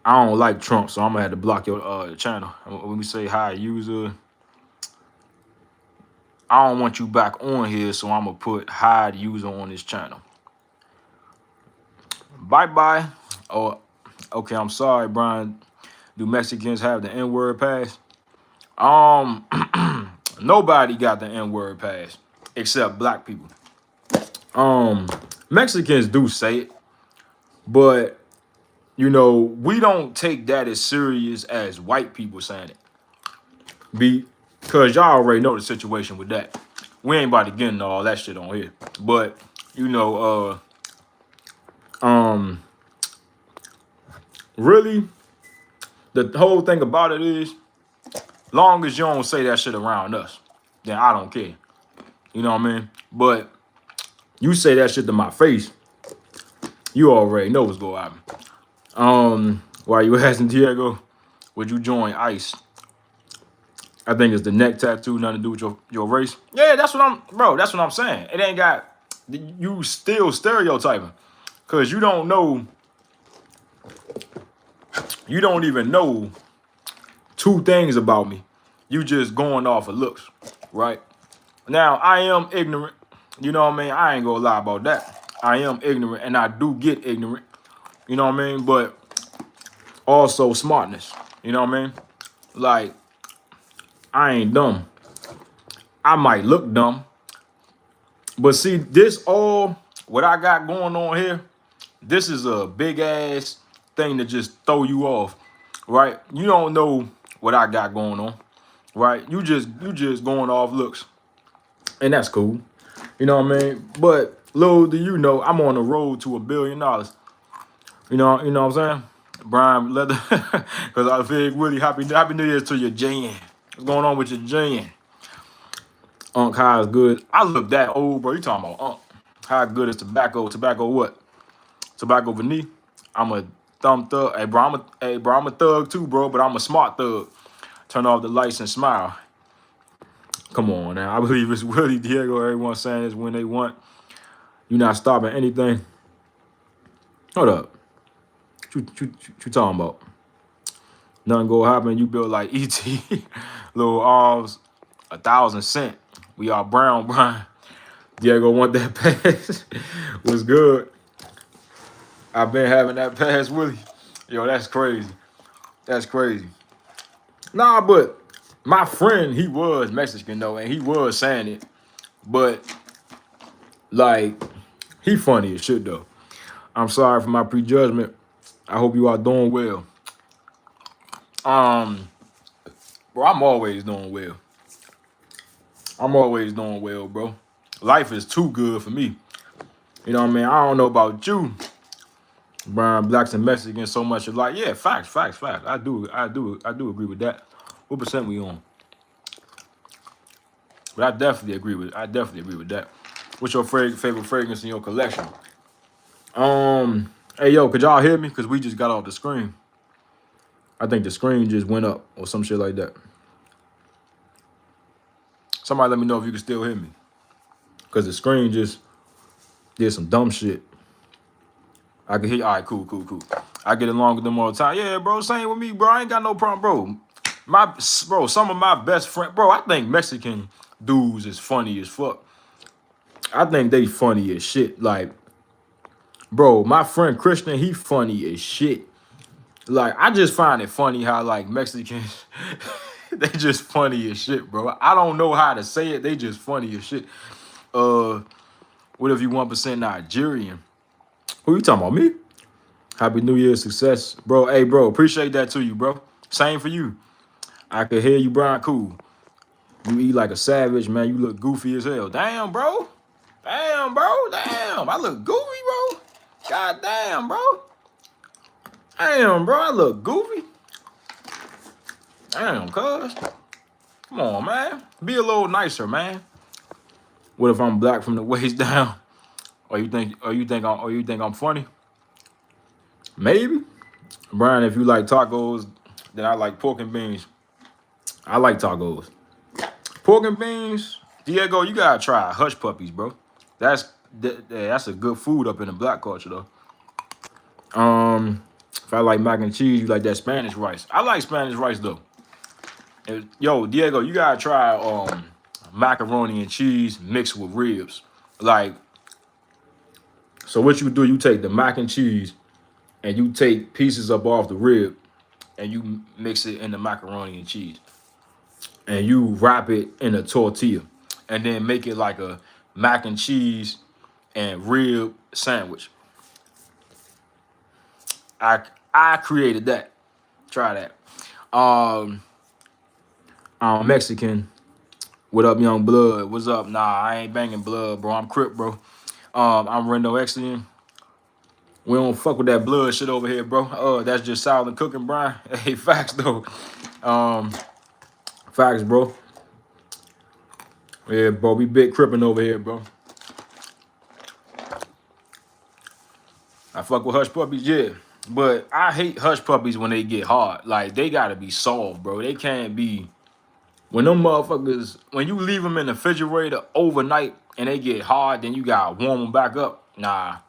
I don't like Trump, so I'm gonna have to block your channel. When we say hi, user, I don't want you back on here, so I'm gonna put hide user on this channel. Bye bye. Oh, okay. I'm sorry, Brian. Do Mexicans have the N-word pass? Nobody got the N-word pass except black people. Mexicans do say it, but you know, we don't take that as serious as white people saying it. Because y'all already know the situation with that. We ain't about to get into all that shit on here. But, you know, really, the whole thing about it is, long as you don't say that shit around us, then I don't care. You know what I mean? But you say that shit to my face, you already know what's going to happen. While you asking Diego, would you join ICE? I think it's the neck tattoo, nothing to do with your race. Yeah, that's what I'm saying. It ain't got, you still stereotyping. Because you don't even know two things about me. You just going off of looks, right? Now, I am ignorant. You know what I mean? I ain't gonna lie about that. I am ignorant, and I do get ignorant. You know what I mean? But also smartness. You know what I mean? Like, I ain't dumb. I might look dumb. But see, what I got going on here, this is a big ass thing to just throw you off, right? You don't know what I got going on, right? You just going off looks, and that's cool. You know what I mean? But little do you know, I'm on the road to $1 billion. You know what I'm saying? Brian Leather, because I feel really happy New Year's to your Jan. What's going on with your Jan? Unc, how is good? I look that old, bro. You talking about Unc? How good is tobacco? Tobacco what? Tobacco vanilla. I'm a thumb thug. Hey, bro, I'm a thug too, bro. But I'm a smart thug. Turn off the lights and smile. Come on now. I believe it's Willie Diego. Everyone saying this when they want. You're not stopping anything. Hold up. What you talking about? Nothing go happen. You build like E.T. Little arms, 1,000 cents. We are brown, Brian. Diego want that pass. Was good. I've been having that pass, Willie. Yo, that's crazy. That's crazy. Nah, but my friend, he was Mexican though, and he was saying it. But like, he funny as shit though. I'm sorry for my prejudgment. I hope you are doing well. Bro, I'm always doing well. I'm always doing well, bro. Life is too good for me. You know what I mean? I don't know about you. Brian, blacks and Mexicans so much alike. Yeah, facts. I do agree with that. What percent we on? But I definitely agree with that. What's your favorite fragrance in your collection? Hey yo, could y'all hear me? Cause we just got off the screen. I think the screen just went up or some shit like that. Somebody let me know if you can still hear me. Cause the screen just did some dumb shit. I can hear. All right, cool. I get along with them all the time. Yeah, bro, same with me, bro. I ain't got no problem, bro. Some of my best friends, bro. I think Mexican dudes is funny as fuck. I think they funny as shit. Like, bro, my friend Christian, he funny as shit. Like, I just find it funny how like Mexicans, they just funny as shit, bro. I don't know how to say it. They just funny as shit. What if you 1% Nigerian? Who you talking about, me? Happy New Year, success, bro. Hey, bro, appreciate that to you, bro. Same for you. I could hear you, Brian. Cool. You eat like a savage, man. You look goofy as hell. Damn, bro. Damn, bro. Damn, I look goofy, bro. God damn, bro. Damn, bro, I look goofy. Damn, cuz. Come on, man. Be a little nicer, man. What if I'm black from the waist down? Or you think I'm funny? Maybe. Brian, if you like tacos, then I like pork and beans. I like tacos. Pork and beans, Diego, you gotta try Hush Puppies, bro. That's a good food up in the black culture, though. If I like mac and cheese, you like that Spanish rice. I like Spanish rice though. Yo, Diego, you gotta try macaroni and cheese mixed with ribs. Like, so what you do? You take the mac and cheese, and you take pieces up off the rib, and you mix it in the macaroni and cheese, and you wrap it in a tortilla, and then make it like a mac and cheese and rib sandwich. I created that. Try that. I'm Mexican. What up, young blood? What's up? Nah, I ain't banging blood, bro. I'm Crip, bro. I'm Rendo Exian. We don't fuck with that blood shit over here, bro. That's just silent cooking, Brian. Hey, facts though. Facts, bro. Yeah, bro. We big crippin' over here, bro. I fuck with Hush Puppies, yeah. But I hate Hush Puppies when they get hard. Like, they gotta be soft, bro. They can't be... When them motherfuckers... When you leave them in the refrigerator overnight and they get hard, then you gotta warm them back up. Nah.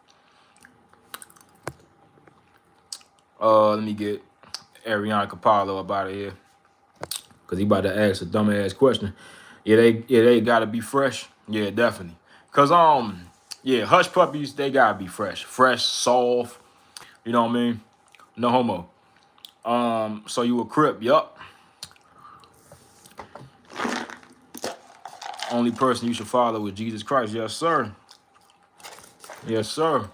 Let me get Ariana Capallo up out of here. Because he about to ask a dumbass question. Yeah, they gotta be fresh. Yeah, definitely. Because, yeah, Hush Puppies, they gotta be fresh. Fresh, soft. You know what I mean? No homo. So you a Crip, yup. Only person you should follow is Jesus Christ. Yes, sir. Yes, sir.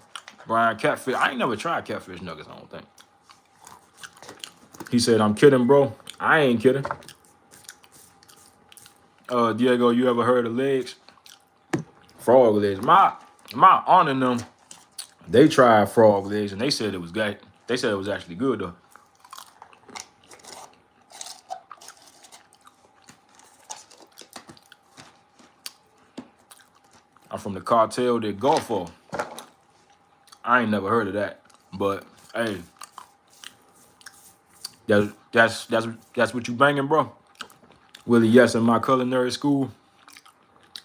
Brian Catfish. I ain't never tried catfish nuggets, I don't think. He said, I'm kidding, bro. I ain't kidding. Diego, you ever heard of legs? Frog legs. My aunt and them, they tried frog legs and they said it was good. They said it was actually good though. I'm from the cartel de Golfo. I ain't never heard of that, but hey, that's what you banging, bro. Willie, yes, in my culinary school,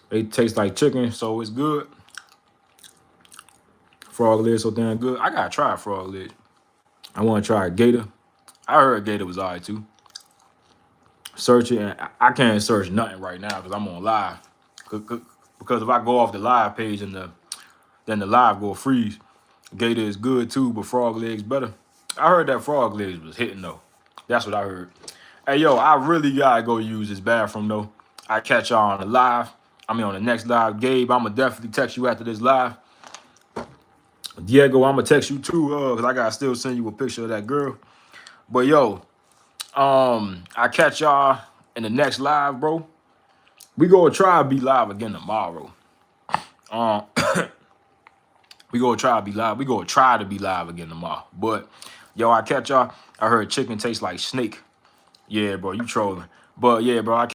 they taste like chicken, so it's good. Frog legs so damn good. I gotta try frog legs. I want to try gator. I heard gator was alright too. Search it, and I can't search nothing right now because I'm on live. Because if I go off the live page and then the live go freeze. Gator is good too, but frog legs better. I heard that frog legs was hitting though. That's what I heard. Hey yo, I really gotta go use this bathroom though. I catch y'all on the live. I mean on the next live. Gabe, I'ma definitely text you after this live. Diego, I'ma text you too, cause I gotta still send you a picture of that girl. But yo, I catch y'all in the next live, bro. We gonna try to be live again tomorrow. We gonna try to be live. We gonna try to be live again tomorrow. But yo, I catch y'all. I heard chicken tastes like snake. Yeah, bro, you trolling. But yeah, bro, I